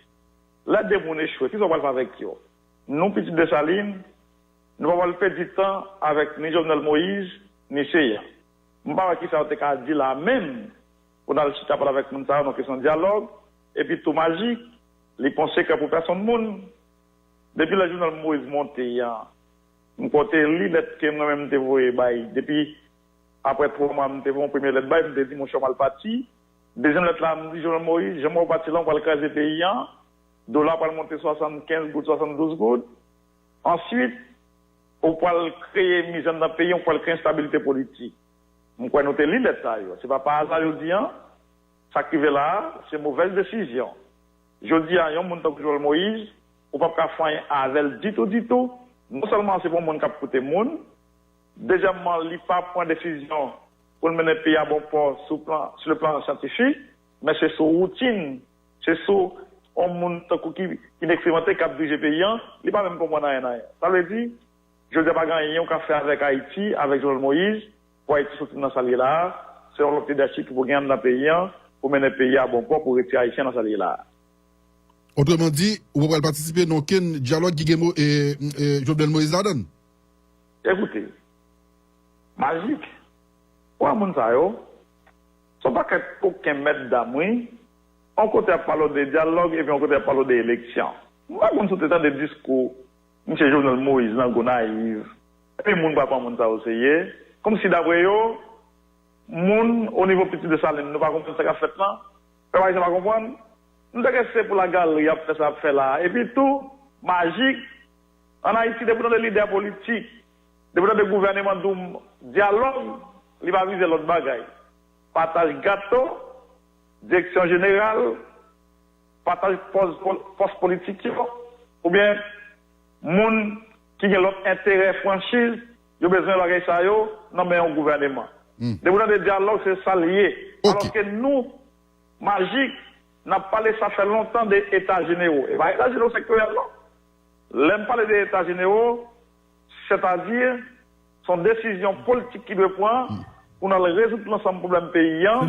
Là, des gens échoués, qui sont pas avec eux? Nous, petits de Saline, nous ne pouvons pas perdre du temps avec ni Jovenel Moïse, ni Cheya. Je ne sais pas qui ça a dit là même, pour aller parler avec nous, dans question de dialogue, et puis tout magique, les pensées que pour personne monde. Depuis le journal Moïse monté, je côté li lettre que moi-même te voyé depuis après 3 mois me te voyé première lettre bail me dit mon chemin mal parti. Deuxième lettre là me dit journal Moïse, je m'en parti là pour le craser pays dollar pour monter 75 gouttes 72 gouttes. Ensuite, on peut créer mise dans le pays, on peut créer instabilité politique. On peut noter li lettre ça yo, c'est pas par hasard je dis ça qui veut là, c'est mauvaise décision. Je dis à un monde comme journal Moïse, on peut pas faire avec dito. Non seulement c'est pour le monde qui a coûté le monde, deuxièmement, il n'y a pas de décision pour mener le pays à bon port sur le plan scientifique, mais c'est sur routine, c'est sur un monde qui n'expérimenté qu'à diriger le pays, il n'y a pas même comprendre rien. Ça veut dire, je ne dis pas gagner un café avec Haïti, avec Joël Moïse, pour Haïti sortir dans ce là, c'est l'autre leadership pour gagner dans le pays, pour mener le pays à bon port, pour retirer Haïtien dans ce là. Autrement dit, vous pouvez participer dans quel dialogue qui et Jovenel Moïse là-dedans? Écoutez, magique. Pour un monde, ce n'est pas qu'aucun maître d'amour. On côté à parler de dialogue et puis on côté à parler d'élection. Moi, je suis dans des discours, M. Jovenel Moïse, dans le naïf. Et puis, le monde va pas monde ça aussi. Comme si d'après eux, monde au niveau petit de Salem, ne pas comprendre ce qu'a fait là. Vous ne pas comprendre? Nous avons c'est pour la galerie, après ça fait là. Et puis tout, magique, en Haïti, depuis des leaders politiques, depuis des gouvernements de dialogue, il va viser l'autre bagaille. Partage gâteau, direction générale, partage poste politique, ou bien, monde qui a l'autre intérêt franchise, il a besoin de la ça, non mais un gouvernement. Depuis des dialogues, c'est ça lié. Alors que nous, magique, n'a parlé ça fait longtemps des États généraux. Et bien, États généraux sectoriels, non. L'aime parler des États généraux, c'est-à-dire, son décision politique qui doit prendre pour nous résoudre l'ensemble des problèmes payants,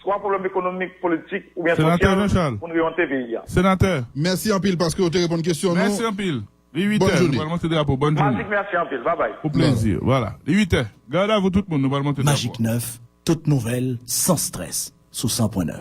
soit problèmes économiques, politiques ou bien sociaux, pour nous orienter pays. Sénateur. Merci en pile parce que vous avez répondu à une question. Merci en pile. Les 8 heures, nous allons monter drapeau. Bonne journée. Merci en pile. Bye bye. Au plaisir. Voilà. Les 8 heures. Gardez à vous tout le monde, nous allons monter drapeau. Magique 9, toute nouvelle, sans stress, sous 100.9.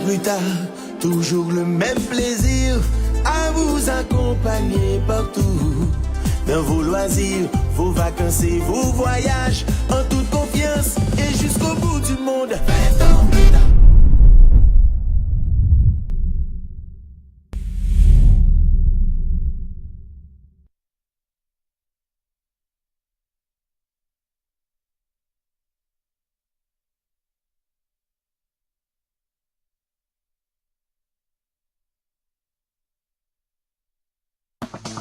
Plus tard, toujours le même plaisir à vous accompagner partout. Dans vos loisirs, vos vacances et vos voyages, en toute confiance et jusqu'au bout du monde. 20 ans plus tard.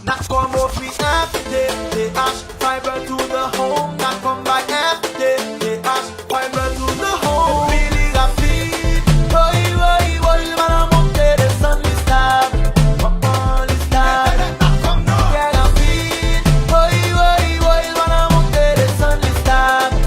Not come off me FTTH, fiber to the home. Not come by FTTH, fiber to the home. Really rapide, boy, man, I'm on the sun listable. Yeah, rapide, boy, man, I'm on the sun listable.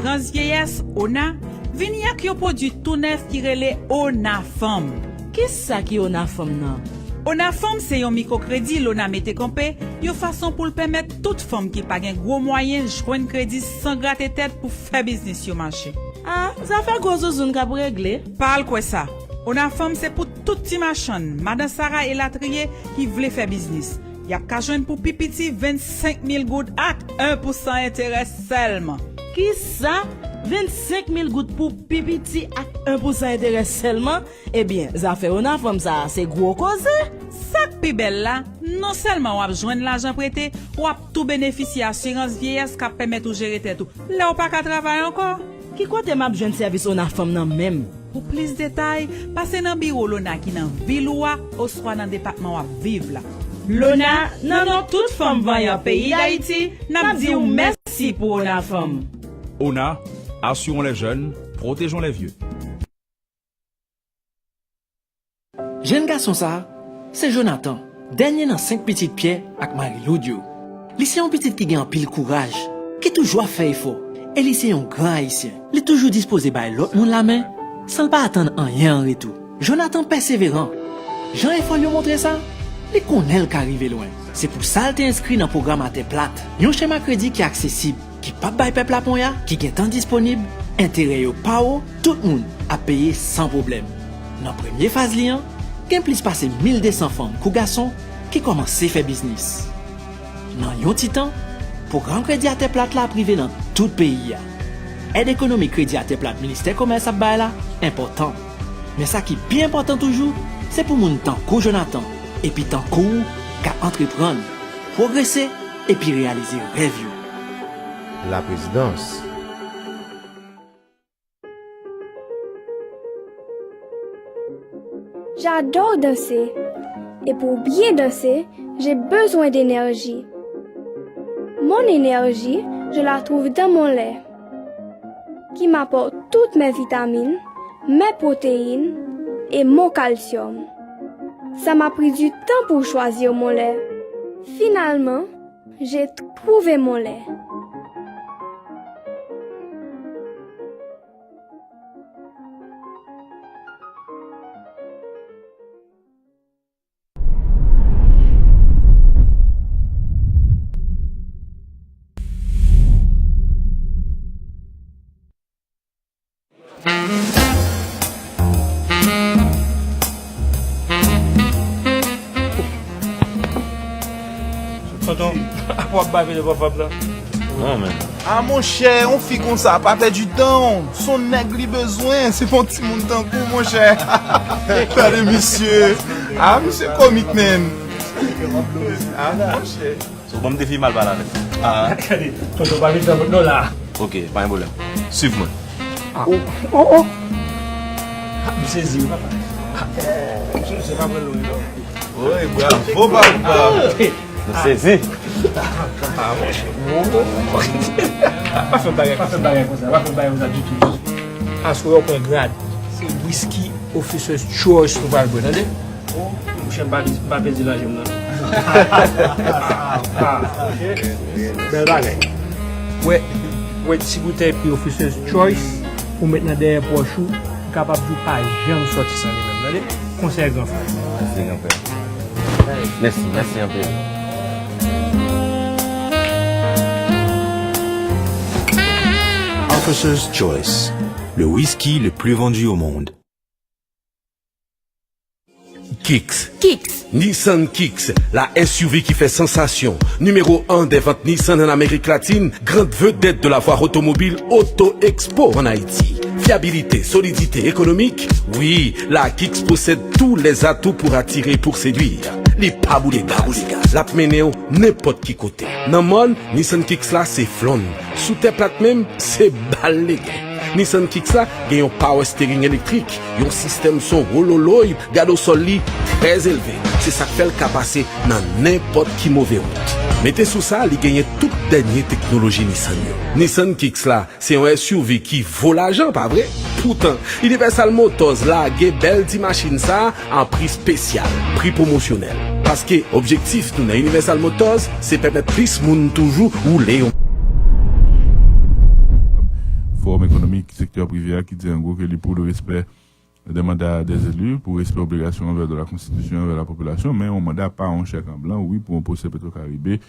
assurance vieillesse ONA vini ak yon produit tout neuf qui relè ONA Femme. Qui ça qui ONA Femme nan? ONA Femme c'est yon microcrédit l'ONA mette campé, yon façon pour le permettre toute femme qui pas gen gros moyen joindre crédit sans gratter tête pour faire business sur marché. Ah, ça fait gros zouzoun ka pour régler. Parle quoi ça? ONA Femme c'est pour tout petit machin, Madame Sarah et Latrier qui voulait faire business. Y a ka joindre pour pipiti 25 000 gouttes ak 1% intérêt seulement. Qui ça? 25 000 gouttes pour pipiti ak 1% intérêt seulement? Eh bien, ça fait ONA Femme ça, c'est gros cause. Ça pi belle là, non seulement on joindre l'argent prêté, ou tout bénéficier assurance vieillesse qui permet de gérer tout. Là ou pas qu'à travailler encore. Qui côté m'a besoin de service ONA Femme nan même? Pour plus de détails, passez dans bureau l'ONA qui dans ville ou soit dans département ou vivre là. L'ONA, non, toute femme voyant pays d'Haïti, n'a dit merci pour ONA Femme. ONA, assurons les jeunes, protégeons les vieux. Jeune garçon ça, c'est Jonathan, dernier dans 5 petites pierres avec Marie-Lou Dio. Lycée un petit qui gagne pile courage, qui toujours fait effort. Et lycée un grand haïtien, il est toujours disposé par l'autre monde la main, sans pas attendre rien en retour. Jonathan persévérant. Jean et faut lui montrer ça. Il connaît le qu'arrive loin. C'est pour ça qu'il est inscrit dans le programme à terre plate. Un schéma crédit qui est accessible, qui pas bail peuple à ponya, qui est temps disponible, intérêt au pao, tout le monde a payé sans problème. Dans la première phase liant, il y a plus passé 1200 femmes ou garçons qui commencent à faire business. Dans un petit temps, programme crédit à terre plate là privé dans tout le pays. Aide économique crédit à terre plate ministère commerce à bail là, important. Mais ça qui est bien important toujours, c'est pour mon temps qu'au Jonathan. Et puis tant court qu'à entreprendre, progresser et puis réaliser rêve. La présidence. J'adore danser. Et pour bien danser, j'ai besoin d'énergie. Mon énergie, je la trouve dans mon lait, qui m'apporte toutes mes vitamines, mes protéines et mon calcium. Ça m'a pris du temps pour choisir mon lait. Finalement, j'ai trouvé mon lait. Non, mais. Ah, mon cher, on fait comme ça, pas perdre du temps. Son nègre a besoin, c'est mon petit monde d'un coup, mon cher. Regardez, monsieur. Ah, monsieur comique, man. Ah, mon cher. So, bon, me défie mal par là. Ah, regardez, tonton, pas vite dans votre là. Ok, pas un problème. Suive-moi. Ah, oh. Ah, je saisis, papa. C'est pas bon, non? Oui, bravo, papa. Je saisis. Ah, mon cher. Pas faire bagarre comme ça, pas faire bagarre comme ça du tout. Assuré au point grade, c'est whisky officer's choice pour pas le boire, attendez? Oh, je ne sais pas perdre l'argent, non? Belle bagarre. Ouais, si vous avez pris officer's choice, pour mettre dans derrière poche, capable de pas jamais sortir sans lui-même, attendez? Conseil grand frère. Merci, grand frère. Merci un peu. Officer's Choice, le whisky le plus vendu au monde. Kicks. Nissan Kicks, la SUV qui fait sensation. Numéro 1 des ventes Nissan en Amérique latine, grande vedette de la foire automobile Auto Expo en Haïti. Fiabilité, solidité économique, oui, la Kicks possède tous les atouts pour attirer et pour séduire. Les paboulés gaz, la pménéo, n'importe qui côté. Dans le monde, Nissan Kicks là, c'est flon. Sous tes plates même, c'est balé. Nissan Kicks là, il y a un power steering électrique, un système son rololoy, gado sol li très élevé. C'est ça qui fait le cas passer dans n'importe qui mauvais route. Mettez sous ça, il gagne toute dernière technologie Nissan. Nissan Kicks là, c'est un SUV qui vaut l'argent, pas vrai? Pourtant, Universal Motors là, il belle petite machine ça en prix spécial, prix promotionnel. Parce que objectif nous dans Universal Motors, c'est permettre plus moun toujours rouler. secteur privé qui dit en gros que les pour le respect des mandats des élus, pour respect obligations envers de la Constitution, envers la population, mais un mandat pas en chèque en blanc, oui, pour un procès Petro-Caribé,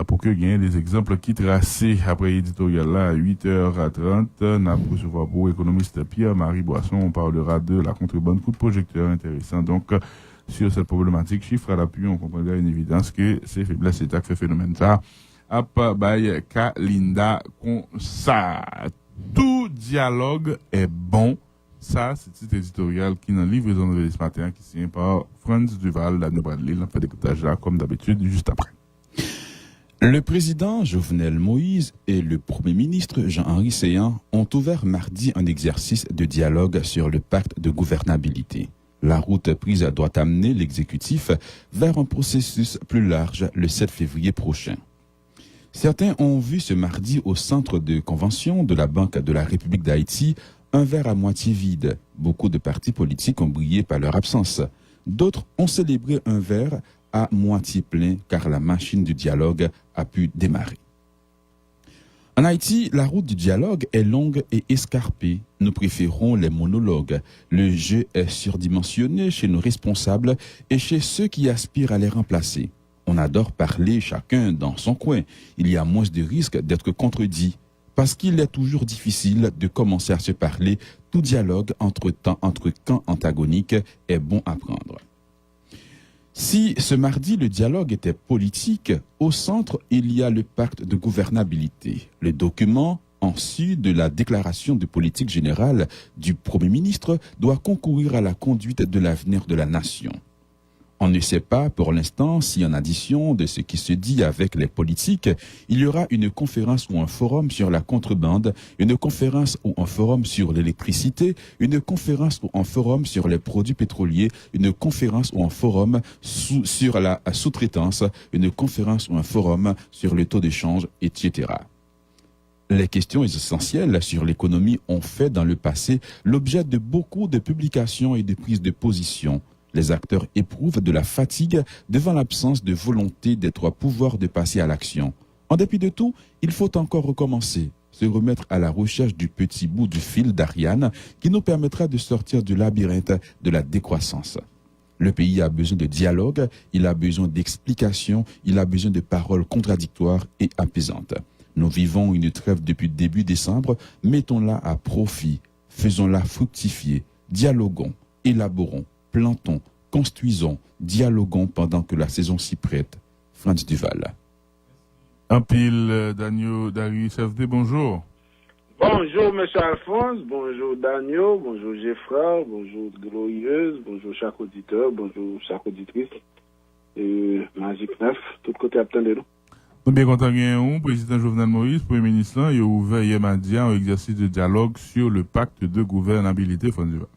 pour que gagne des exemples qui tracés après l'éditorial là à 8h30, n'a pour recevoir pour économiste Pierre-Marie Boisson, on parlera de la contrebande coup de projecteur intéressant. Donc, sur cette problématique, chiffre à l'appui, on comprendra une évidence que c'est faiblesse état fait phénomène ça. Ap by Kalinda comme ça. Tout dialogue est bon. Ça, c'est titre éditorial qui dans le livraison de ce matin, qui est signé par Franz Duval, Daniel Bradley, on fait d'écoutage là, comme d'habitude, juste après. Le président Jovenel Moïse et le Premier ministre Jean-Henri Séan ont ouvert mardi un exercice de dialogue sur le pacte de gouvernabilité. La route prise doit amener l'exécutif vers un processus plus large le 7 février prochain. Certains ont vu ce mardi au centre de convention de la Banque de la République d'Haïti un verre à moitié vide. Beaucoup de partis politiques ont brillé par leur absence. D'autres ont célébré un verre à moitié plein car la machine du dialogue a pu démarrer. En Haïti, la route du dialogue est longue et escarpée. Nous préférons les monologues. Le jeu est surdimensionné chez nos responsables et chez ceux qui aspirent à les remplacer. On adore parler chacun dans son coin. Il y a moins de risques d'être contredit. Parce qu'il est toujours difficile de commencer à se parler, tout dialogue entre camps antagoniques est bon à prendre. Si ce mardi le dialogue était politique, au centre il y a le pacte de gouvernabilité. Le document, issu de la déclaration de politique générale du Premier ministre, doit concourir à la conduite de l'avenir de la nation. On ne sait pas pour l'instant si en addition de ce qui se dit avec les politiques, il y aura une conférence ou un forum sur la contrebande, une conférence ou un forum sur l'électricité, une conférence ou un forum sur les produits pétroliers, une conférence ou un forum sur la sous-traitance, une conférence ou un forum sur le taux d'échange, etc. Les questions essentielles sur l'économie ont fait dans le passé l'objet de beaucoup de publications et de prises de position. Les acteurs éprouvent de la fatigue devant l'absence de volonté des trois pouvoirs de passer à l'action. En dépit de tout, il faut encore recommencer, se remettre à la recherche du petit bout du fil d'Ariane qui nous permettra de sortir du labyrinthe de la décroissance. Le pays a besoin de dialogue, il a besoin d'explications, il a besoin de paroles contradictoires et apaisantes. Nous vivons une trêve depuis début décembre, mettons-la à profit, faisons-la fructifier, dialoguons, élaborons, plantons, construisons, dialoguons pendant que la saison s'y prête. Franz Duval. En pile, Daniel Darius FD, bonjour. Bonjour, M. Alphonse, bonjour Daniel, bonjour Geoffroy, bonjour Glorieuse, bonjour chaque auditeur, bonjour chaque auditrice. Magique 9, tout côté attendez-nous. Nous bien content que président Jovenel Moïse, Premier ministre, il a ouvert hier mardi un exercice de dialogue sur le pacte de gouvernabilité, Franz Duval.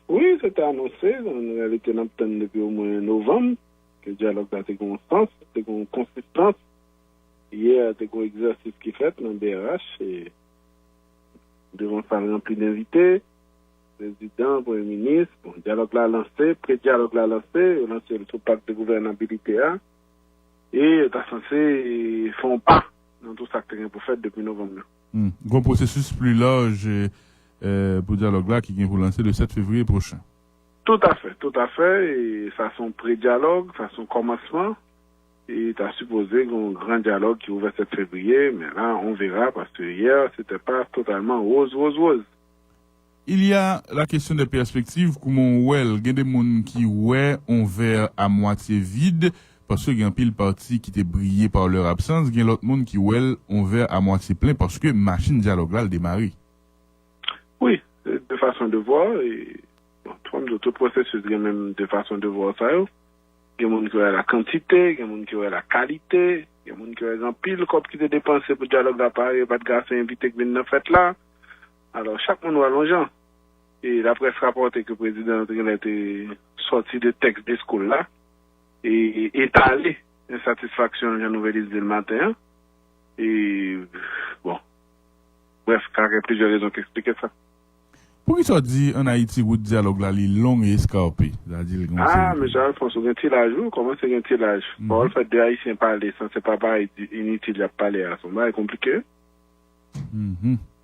Oui, c'était annoncé, en réalité, nous attendons depuis au moins novembre, que le dialogue a été constant, c'était une consistance. Hier, c'était un exercice qui fait dans le BRH, et nous devons faire remplir d'invités, président, premier ministre, bon, dialogue l'a lancé, pré-dialogue l'a lancé, le pacte de gouvernabilité, et est censé faire pas dans tout ça que pour faire depuis novembre. Un processus plus large pour dialogue là qui vient pour lancer le 7 février prochain. Tout à fait, et façon pré-dialogue, façon commencement, et tu as supposé un grand dialogue qui ouvre 7 février, mais là on verra parce que hier c'était pas totalement rose. Il y a la question des perspectives, comment il y a des gens qui ont verre à moitié vide, parce qu'il y a un pile parti qui était brillé par leur absence, il y a l'autre monde qui ont verre à moitié plein parce que machine dialogue là, elle démarre. Oui, de façon de voir, et tout processus, il y a même de façon de voir ça. Il y a des gens qui ont la quantité, il y a des gens qui ont la qualité, il y a des gens qui ont un pile comme qui ont dépensé pour le dialogue d'appareil, pas de gars invité qui viennent dans fête là. Alors, chaque monde a l'enjeu. Et la presse rapporte que le président a été sorti de texte de school là, et étalé insatisfaction de nouvelle le matin. Et bon. Bref, il y a plusieurs raisons qui expliquent ça. Pour qui ça dit en Haïti, vous dialogue là, il est long et escarpé? Mais Jean-Alphonse, vous avez un tirage, comment c'est un tirage? Bon, le fait de Haïtiens parler, ça c'est pas pareil, inutile de parler à son bas, est compliqué.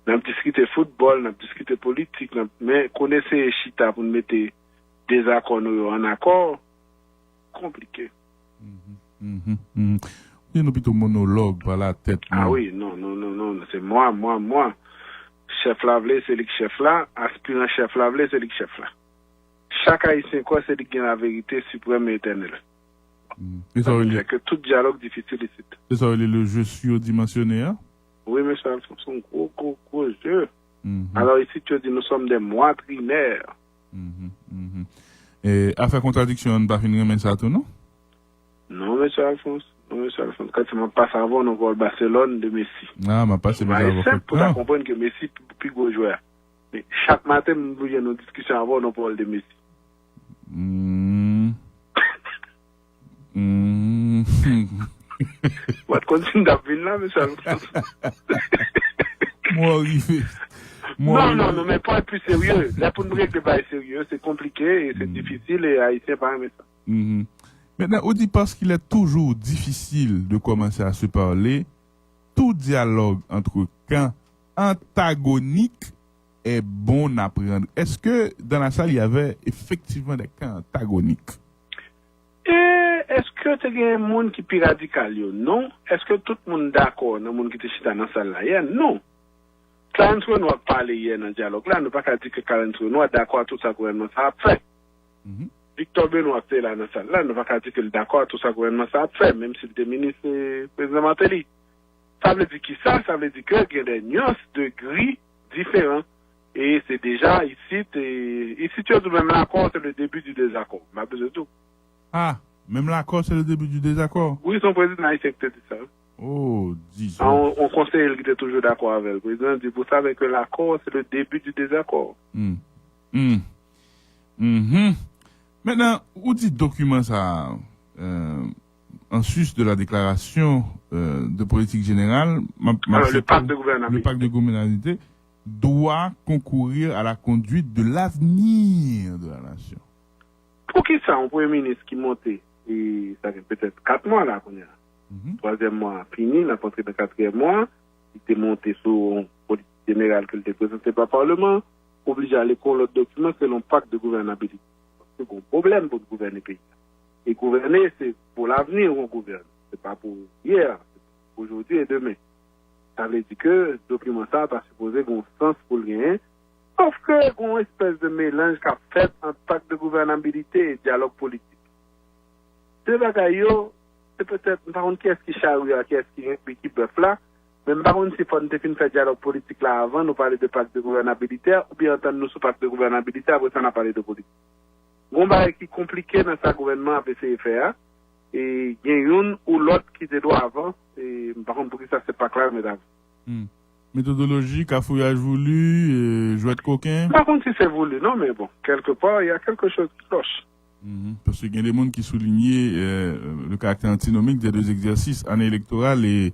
N'a discuté football, n'a discuté politique, mais connaissez chita pour mettre des accords en accord, compliqué. Il y a un plutôt monologue par la tête. Ah oui, non, c'est moi. Chef Lavlé, c'est le chef là, aspirant chef Lavlé, c'est le chef là. Chaque haïtien, quoi, c'est lui qui a la vérité suprême et éternelle. Ça veut dire que tout dialogue difficile ici. C'est ça, le jeu surdimensionné, hein? Oui, monsieur Alphonse, c'est un gros jeu. Alors ici, tu dis, nous sommes des moitrinaires. Et affaire contradiction, on ne va pas finir ça tout, non? Non, monsieur Alphonse. Quand tu m'as passé avant, on voit le Barcelone de Messi. Ah, m'a passé c'est simple pour comprendre que Messi est plus gros joueur. Mais chaque matin, nous avons une discussion avant, on parle de Messi. On va continuer d'appeler là, monsieur Alphonse. Moi, arrivé. Non, mais pas être plus sérieux. Là, pour nous dire que le bail est sérieux, c'est compliqué et c'est difficile et Haïtien pas aimer ça. Maintenant, on dit parce qu'il est toujours difficile de commencer à se parler, tout dialogue entre camps antagoniques est bon à prendre. Est-ce que dans la salle, il y avait effectivement des camps antagoniques? Est-ce que tu as un monde qui est plus radical? Non. Est-ce que tout le monde est d'accord dans le monde qui est dans la salle là? Non. Clarence Renoir parlé hier dans le dialogue. Là, nous ne pouvons pas dire que Clarence Renoir est d'accord à tout ça que le gouvernement a fait. Victor Benoît était là dans la salle. Là, nous ne pouvons pas dire qu'il est d'accord à tout ça que le gouvernement a fait, même s'il était ministre et président Martelly. Ça veut dire qui ça? Ça veut dire qu'il y a des nuances de gris différents. Et c'est déjà ici, tu as tout même l'accord, c'est le début du désaccord. Mais besoin de tout. Ah, même l'accord, c'est le début du désaccord? Oui, son président a été dit ça. Oh, disons. On conseille qu'il était toujours d'accord avec le président. dit, vous savez que l'accord, c'est le début du désaccord. Maintenant, où dit document ça, en sus de la déclaration de politique générale, le pacte de gouvernabilité. Le pacte de gouvernabilité doit concourir à la conduite de l'avenir de la nation. Pour qui ça, un premier ministre qui montait, et ça fait peut-être 4 mois là qu'on est là. 3e mois fini, la rentrée de 4e mois, il était monté sur une politique générale qu'il était présenté par le Parlement, obligé à aller pour l'autre document, c'est le pacte de gouvernabilité. C'est un problème pour gouverner le pays. Et gouverner, c'est pour l'avenir qu'on gouverne. C'est pas pour hier, c'est pour aujourd'hui et demain. Ça veut dire que le document ça va supposer qu'on sens pour le gain, sauf que qu'on espèce de mélange qu'a fait entre pacte de gouvernabilité et dialogue politique. Deux bagailles, c'est peut-être, par contre, qui est-ce qui charrie, qui est-ce qui bœuf là, même par contre, si on définit le dialogue politique là avant, nous parler de pacte de gouvernabilité, ou bien entendre nous sur pacte de gouvernabilité, après ça, on a parlé de politique. Bon, bah, qui est compliqué dans sa gouvernement avec CFA, et il y a une ou l'autre qui te doit avant, et par contre, pour que ça, c'est pas clair, mesdames. Méthodologie, cafouillage voulu, jouet de coquin. Par contre, si c'est voulu, non, mais bon, quelque part, il y a quelque chose qui cloche. Parce qu'il y a des gens qui soulignaient le caractère antinomique des deux exercices, année électorale et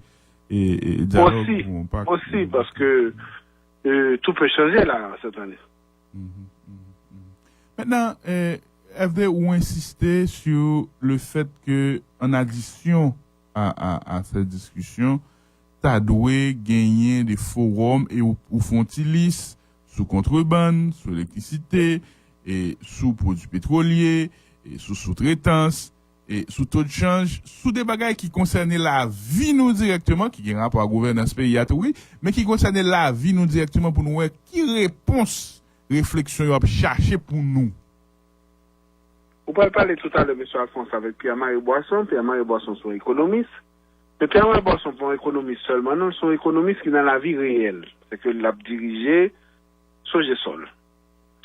dialogue. Aussi, parce que tout peut changer là, cette année. Maintenant, FD ou insister sur le fait que, en addition à cette discussion, t'as doué gagner des forums et ou fontilis sous contrebande, sous électricité, et sous produits pétroliers, et sous sous-traitance, et sous taux de change, sous des bagages qui concernaient la vie nous directement, qui ont rapport à gouvernance pays, oui, mais qui concernaient la vie nous directement pour nous voir qui réponse, réflexion, y a chercher pour nous. Vous pouvez parler tout à l'heure, M. Alphonse, avec Pierre-Marie Boisson. Pierre-Marie Boisson sont économistes. Mais Pierre-Marie Boisson sont économistes seulement, non, sont économistes qui dans la vie réelle. C'est que l'a dirigé Sogesol.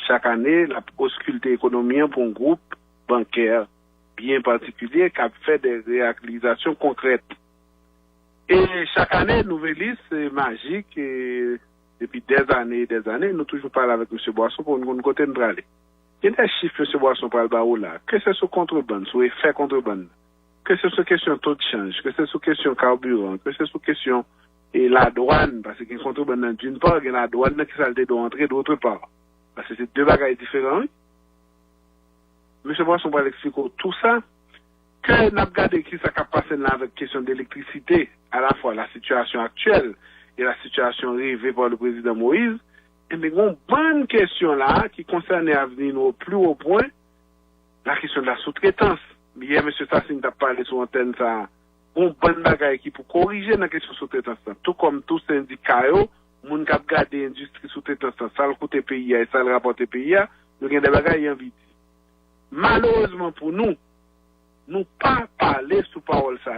Chaque année, la ausculté économie pour un groupe bancaire bien particulier qui a fait des réalisations concrètes. Et chaque année, Nouvelis, c'est magique. Et depuis des années, nous toujours parlons avec M. Boisson pour nous côté de aller. Il y a des chiffres, M. Boisson, pour le barreau là. Que c'est sur contrebande, sur effet contrebande. Que c'est sur question taux de change, que c'est sur question carburant, que c'est sur question et la douane, parce qu'il y a une contrebande d'une part, il y a la douane qui s'alté d'entrer d'autre part. Parce que c'est deux bagages différents. M. Boisson va expliquer tout ça, que n'a pas regardé qui ça a passé là avec question d'électricité, à la fois la situation actuelle et la situation rêvée par le président Moïse, et mais une bonne question là qui concerne l'avenir au plus haut point, la question de la sous-traitance. Hier, M. Sassine t'a parlé sur l'antenne, ça, une bonne bagaille qui pour corriger la question de sous-traitance. Tout comme tous les syndicats, moun kap gade l'industrie sous-traitance, ça le coûte pays et ça le rapporte pays, nous avons des bagailles en vite. Malheureusement pour nous, nous pas parler sous parole ça,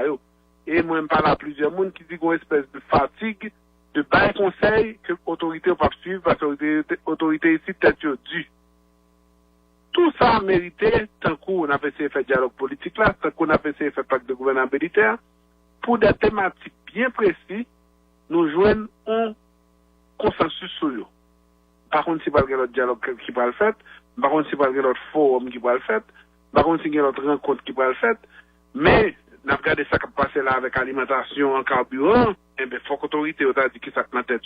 et moi, je parle à plusieurs monde qui dit qu'on espèce de fatigue, de bas conseil que l'autorité n'a pas suivre parce que l'autorité ici peut-être due. Tout ça a mérité, tant qu'on a essayé de faire dialogue politique là, tant qu'on a essayé de faire pacte de gouvernement militaire, pour des thématiques bien précises, nous joignons un consensus sur eux. Par contre, si pas l'autre dialogue qui va le faire, par contre, si pas l'autre forum qui va le faire, par contre, si l'autre rencontre qui va le faire, mais, nous avons regardé ça qui passe là avec alimentation en carburant, eh bien, faut que l'autorité ait dit qui ça dans la tête,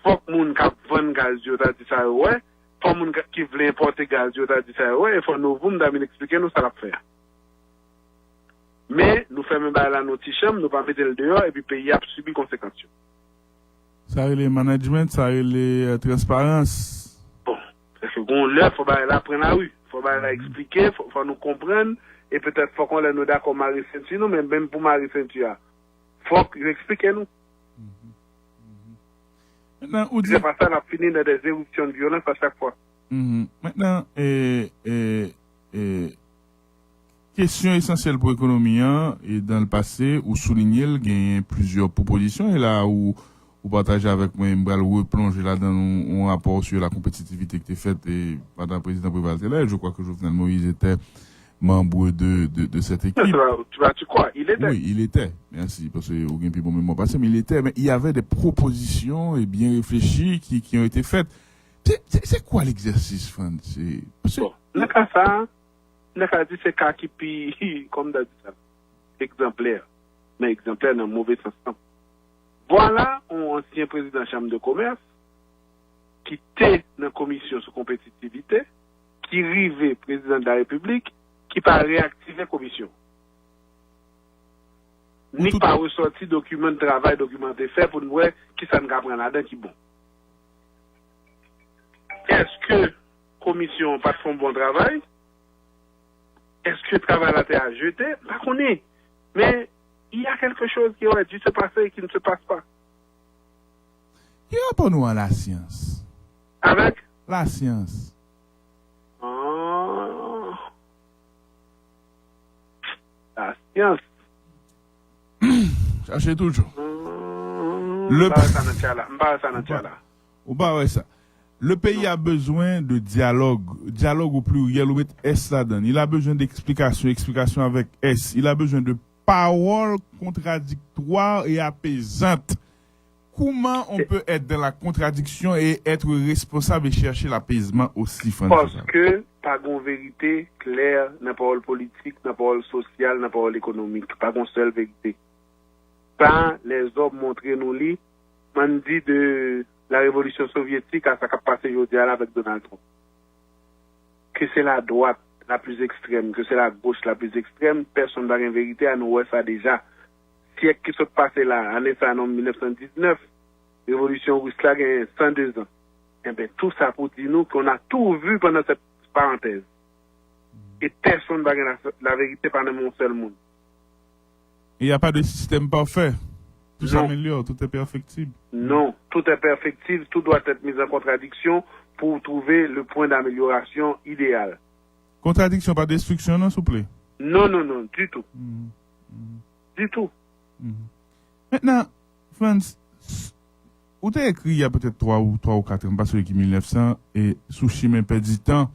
faut que les gens qui vendent gaz ait dit ça, ouais, faut que les gens qui veulent importer gaz ait dit ça, ouais, il faut nous expliquer nous ça va faire. Mais, nous faisons là nos petits chambres, nous pas mettre le dehors, et puis le pays a subi conséquences. Ça a le management, ça a le transparence. Bon, parce que bon, là, il faut là prendre la rue, il faut là expliquer, il faut nous comprendre. Et peut-être faut qu'on nous d'accord Marie Ceinture, mais même pour Marie Ceinture, faut que expliquez-nous. Maintenant, c'est pas ça, on a fini dans des éruptions de violence à chaque fois. Maintenant, question essentielle pour l'économie, et dans le passé, où souligner, il y a plusieurs propositions, et là où vous partagez avec moi, je vais replonger là dans un rapport sur la compétitivité qui était faite par le président Préval. Je crois que Jovenel Moïse était membre de cette équipe. Tu crois? Il était? Oui, il était. Merci, parce que aucun plus bon moment passé, mais il était. Mais il y avait des propositions et bien réfléchies qui ont été faites. C'est quoi l'exercice, Fran? Bon, le cas ça, le cas dit c'est cas qui puis, comme d'habitude, ça, exemplaire. Mais exemplaire dans le mauvais sens. Voilà un ancien président de la Chambre de commerce qui était dans la commission sur compétitivité, qui rivait président de la République, qui pas réactiver la commission. Ni pas ressorti document de travail, document de fait pour nous voir qui ça nous apprend là-dedans qui bon. Est-ce que la commission n'a pas fait un bon travail? Est-ce que le travail a été jeté? Pas qu'on est. Mais il y a quelque chose qui aurait dû se passer et qui ne se passe pas. Il y a pas nous à la science. Avec? La science. La science. Cherchez toujours. Le pays a besoin de dialogue au pluriel, ou mettre S là-dedans. Il a besoin d'explications avec S. Il a besoin de paroles contradictoires et apaisantes. Comment on peut être dans la contradiction et être responsable et chercher l'apaisement aussi, Parce que, pas de vérité claire, n'a pas de politique, n'a pas de social, n'a pas économique, pas de seule vérité. Pas les hommes montrés nous lit, on dit de la révolution soviétique à sa capacité aujourd'hui avec Donald Trump. Que c'est la droite la plus extrême, que c'est la gauche la plus extrême, personne n'a rien vérité à nous voir ça déjà. Siècle qui se passé là, en 1919, révolution russe là, il y a 102 ans. Eh bien, tout ça pour dire nous qu'on a tout vu pendant cette parenthèse. Et personne n'a la vérité pendant mon seul monde. Il n'y a pas de système parfait. Tout s'améliore, tout est perfectible. Non, tout est perfectible, tout doit être mis en contradiction pour trouver le point d'amélioration idéal. Contradiction, pas destruction, non, s'il vous plaît? Non, du tout. Du tout. Maintenant, Franz, vous avez écrit il y a peut-être 3 ou 4 ans, pas sur l'équipe 1900, et sous chemin perdu temps.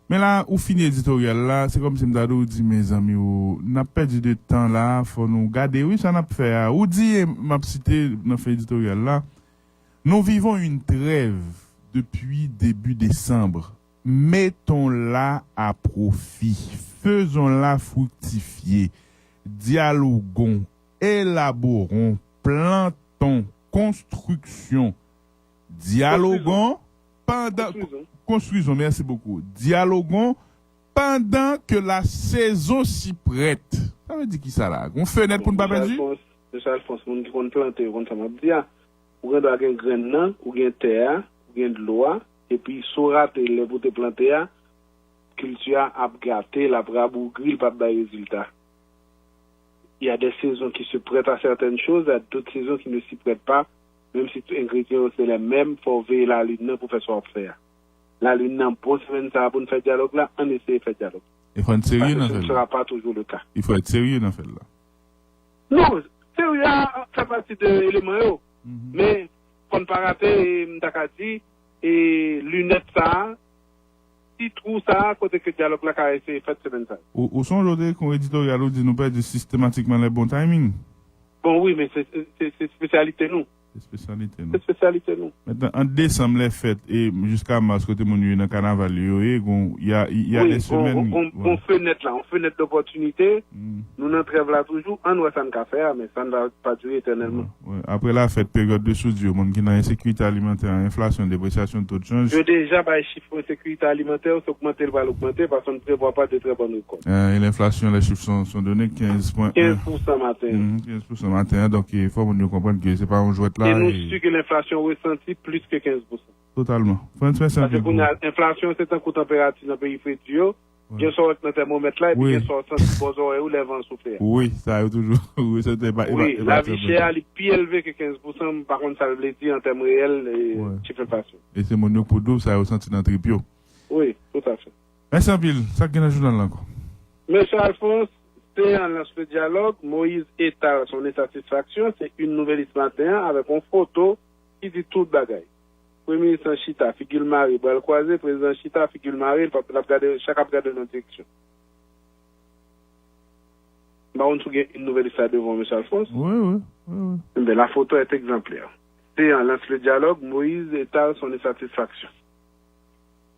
Mais là, au fin éditorial là, c'est comme si m'dadou dit mes amis, on n'a perdu de temps là, faut nous garder, oui, ça n'a pas fait. Ou dit, m'a cité dans fait éditorial là, nous vivons une trêve depuis début décembre. Mettons-la à profit, faisons-la fructifier, dialoguons, élaborons, plantons, construction, dialoguons pendant... Construisons, merci beaucoup. Dialoguons pendant que la saison s'y prête. Ça veut dire qui ça là? On fenêtre pour ne pas perdre? C'est ça, Alphonse, on qui compte planter, on ça m'a dit, ou doit gagner grain ou gagner terre, ou gagner de l'eau et puis saura te les pour te planter culture a gâté la brabou grill pas de résultat. Il y a des saisons qui se prêtent à certaines choses, il y a d'autres saisons qui ne s'y prêtent pas, même si les ingrédients sont les mêmes, faut veiller la lune pour faire ce qu'on fait. La lune n'a pas semaine ça pour faire dialogue là, on essaie de faire dialogue. Il faut être sérieux dans ce ne sera pas toujours le cas. Il faut être sérieux dans fait là. Non, sérieux, ça fait partie de l'élément. Mais, pour ne pas rater, m'takati, et lunettes ça, si trou ça, côté que dialogue là, qu'a essayé fait semaine ça. Ou sont aujourd'hui qu'on éditorial ou dit nous perdre systématiquement les bons timing? Bon, oui, mais c'est spécialité nous. C'est spécialité nous. C'est spécialité nous. Maintenant, en décembre, les fêtes, et jusqu'à mars, côté mon dans le carnaval, il y a des semaines. On fenêtre là, on fenêtre d'opportunité. Nous n'en trêve là toujours. On voit ça ne qu'à faire, mais ça ne va pas durer éternellement. Ouais. Après la fête, période de soudure, monde qui n'a insécurité alimentaire, inflation, dépréciation de taux de change. Je déjà, les chiffres de sécurité alimentaire, s'augmenter, va l'augmenter parce qu'on ne prévoit pas de très bonnes récoltes. Et l'inflation, les chiffres sont donnés 15,1. 15% matin. 15% matin, donc il faut nous comprendre que c'est pas un jouet là. Et nous sommes que l'inflation ressentit plus que 15%. Totalement. Parce que pour l'inflation, c'est un coup de température dans le pays fréquent. Bien sûr, avec notre thermomètre là, et puis bien sûr, sans poser où les vents soufflent. Oui, ça a toujours. Oui, c'était pas. Oui, la vie chère, elle est plus élevée que 15%. Par contre, ça veut dire en termes réels et chiffre d'inflation. Et c'est mon pour d'eau, ça a ressenti dans le tripio. Oui, tout à fait. Merci en pile. Ça qui est dans le journal là encore. Monsieur Alphonse, c'est un lance le dialogue. Moïse étale son insatisfaction. C'est une nouvelle ce matin avec une photo qui dit tout bagaille. Premier ministre Chita, figure Marie, Boel Croisé, président Chita, figure Marie, chaque après de notre direction. On trouve une nouvelle histoire devant M. Alphonse. Oui. Mais la photo est exemplaire. C'est en lance le dialogue, Moïse étale son insatisfaction.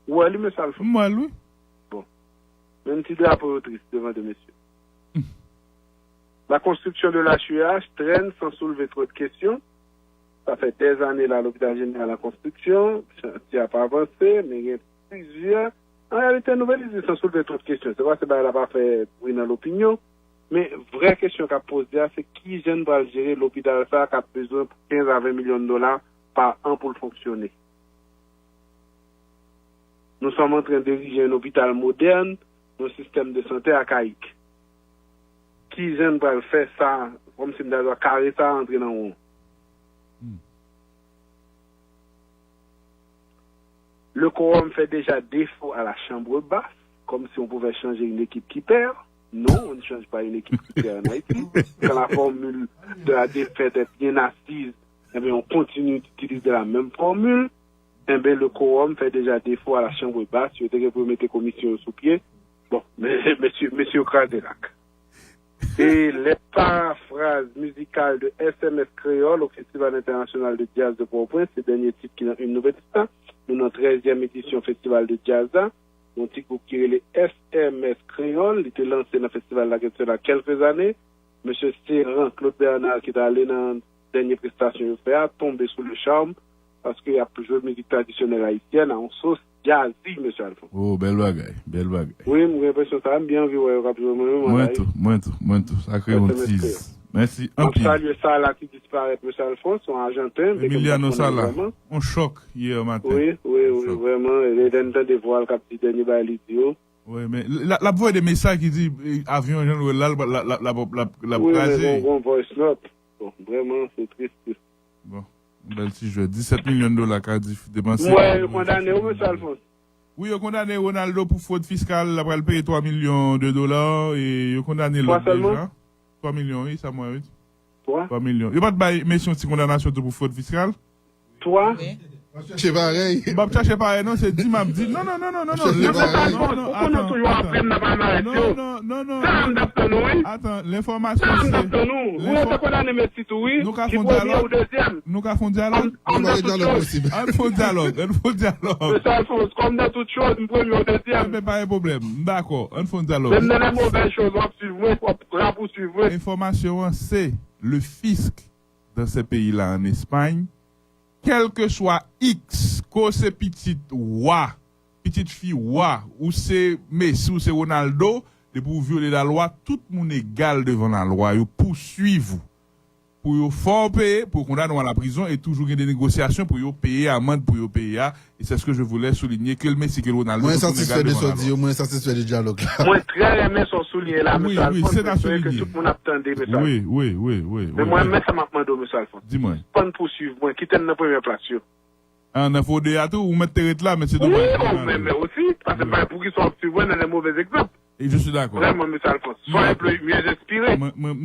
Où est-il, M. Alphonse? Moi, lui. Bon. Même petit drapeau triste devant de messieurs. La construction de la HUH traîne sans soulever trop de questions. Ça fait des années là, l'hôpital général en construction, ça n'a pas avancé, mais il y a plusieurs. En réalité, nouvelle idée sans soulever trop de questions. C'est vrai que ça n'a pas fait bruit dans l'opinion, mais vraie question qu'a posée, c'est qui gêne va gérer l'hôpital ça qui a besoin de 15 à 20 millions de dollars par an pour le fonctionner. Nous sommes en train de diriger un hôpital moderne, un système de santé archaïque. Qui gêne va faire ça, comme si on doit carrer ça, entrer dans le rond. Le quorum fait déjà défaut à la chambre basse, comme si on pouvait changer une équipe qui perd. Non, on ne change pas une équipe qui perd en Haïti. Quand la formule de la défaite est bien assise, eh bien, on continue d'utiliser la même formule. Eh bien, le quorum fait déjà défaut à la chambre basse. Je vais vous mettre commission sous pied. Bon, mais monsieur Kradelac. Et les paraphrases musicales de SMS Créole au Festival international de jazz de Port-au-Prince, c'est le dernier titre qui a une nouvelle histoire. Nous, notre 13e édition Festival de Jazz, un petit groupe qui est les SMS Créole, il était lancé dans le festival là, il y a quelques années. Monsieur Serran, Claude Bernard, qui est allé dans la dernière prestation, il a tombé sous le charme parce qu'il y a plusieurs musique traditionnelle haïtienne en sauce jazzy, monsieur Alphonse. Oh, belle bagaille. Oui, j'ai l'impression que ça a bien vu, Moi tout, ça crée un tease. Merci. On salue ça là qui disparaît, M. Alphonse, son argentin. Emiliano Sala, on choc hier matin. Oui, vraiment. Les derniers des voiles, le dernier balisio. Oui, mais la voix des messages qui dit avion, la oui, mais bon, voice note. Bon, vraiment, c'est triste. Bon, belle si je 17 millions de dollars qu'a dépensé. Oui, condamné où, M. Alphonse? Oui, il a condamné Ronaldo pour fraude fiscale, après le payer 3 millions de dollars et il a condamné l'autre déjà. 3 millions, oui, ça moi, oui. 3 millions. Il n'y a pas de bail, mais si on dit condamnation pour fraude fiscale. 3? C'est pareil. C'est pareil, non, c'est 10 m'a dit. Non. Attends, l'information c'est. Nous avons dialogue. Nous avons dialogue. Il faut dialogue. Comme dans toute chose, nous prenons au deuxième. Mais pas de problème. D'accord, il faut dialogue. Même dans les mauvaises choses, on poursuivre. L'information, c'est le fisc dans ces pays-là en Espagne. Quel que soit X, que c'est petite fille ou c'est Messi ou c'est Ronaldo, de pour violer la loi, tout le monde est égal devant la loi. Ils poursuivent pour yo fort payer pour condamner à la prison et toujours des négociations pour yo payer amende pour yo payer et c'est ce que je voulais souligner que le Messi que Ronaldo moins satisfait de ça dit moins satisfait du dialogue là. Moi très aimé son souligner là oui, monsieur Alphonse c'est à souligner que tout le monde attendait monsieur. Oui. Mais moi mais ça m'a demandé monsieur Alphonse. Dis-moi. Pas poursuivre moi qui était dans la première place. Ah, on faut de tout ou mettre terre là mais c'est dommage. Oui, mais aussi parce que pas pour qu'ils soient suivants dans les mauvais exemples. Et je suis d'accord. Vraiment monsieur Alphonse. Soyez plus mieux inspiré.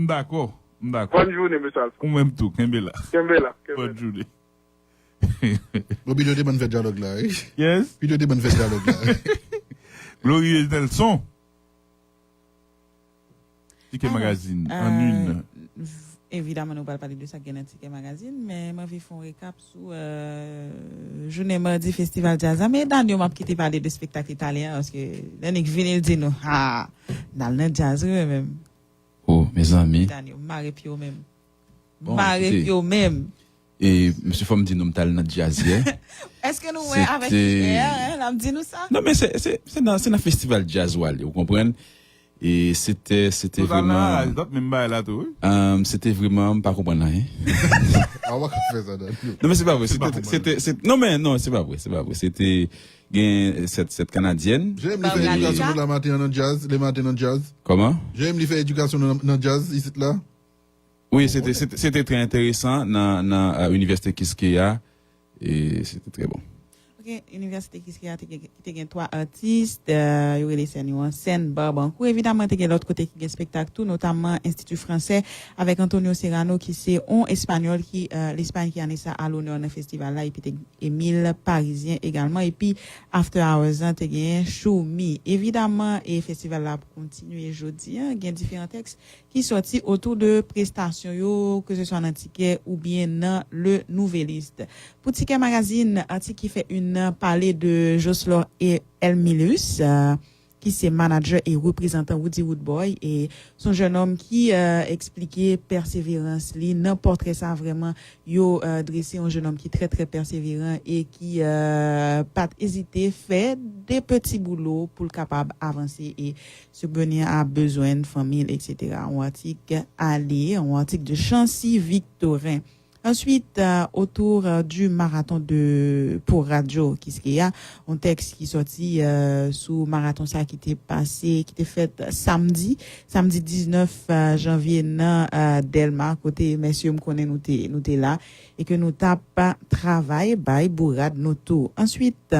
D'accord. Bonne journée, monsieur Alphonse. Ou même tout, Kembela. Bonne journée. Puis de bonne fête dialogue là. Yes. Puis de bonne fête dialogue là. Glorieux Nelson. Ticket Magazine, en une. Évidemment, nous ne parlons pas de ça qui est Ticket Magazine, mais je vais faire un récap sur journée mardi Festival Jazz. Mais Daniel m'a quitté parler de spectacle italien parce que l'année qui vient, il dit nous, dans le jazz même. Oh, mes amis. Daniel, Marie-Pio même. Bon, Marie-Pio même. Et M. Fom dit nous m'tal dans jazz hier. Est-ce que nous, avec hier, là, me dit nous ça? Non, mais c'est dans un festival jazz, vous comprenez? Et c'était vraiment c'était vraiment pas comprendre rien. On va faire ça. Non mais c'est pas vrai, c'est pas vrai. C'était cette canadienne. J'aime lui faire éducation la matin en jazz, les matins en jazz. Comment? J'aime lui faire éducation dans jazz ici là. Oui, c'était très intéressant dans l'université Kiskeya et c'était très bon. Ok, Université Kiskeya qui a 3 artistes, il y aurait les scènes en scène, Barbancourt. Évidemment, il y a l'autre côté qui a spectacle tout, notamment Institut français avec Antonio Serrano qui c'est un espagnol qui, l'Espagne qui a né ça à l'honneur dans le festival là, et puis Émile Parisien également, et puis After Hours, il y a Choumi. Évidemment, et le festival là pour continuer jeudi, il y a différents textes qui sortent autour de prestations, que ce soit dans ticket ou bien dans le Nouvelliste. Pour Ticket Magazine, article qui fait une parler de Jocelyn et Elmilus, qui c'est manager et représentant Woody Woodboy, et son jeune homme qui expliquait persévérance, dans portrait ça vraiment, dressé un jeune homme qui est très très persévérant et qui pas hésiter fait des petits boulots pour le capable avancer et subvenir à besoin de famille, etc. Un article un article de Chancy Victorin. Ensuite, autour du marathon pour radio, qui a un texte qui sorti sous marathon ça qui était fait samedi 19 janvier dans Delma, côté messieurs me connaît nous t'es là et que nous tape travail by Bourad Noto. Ensuite,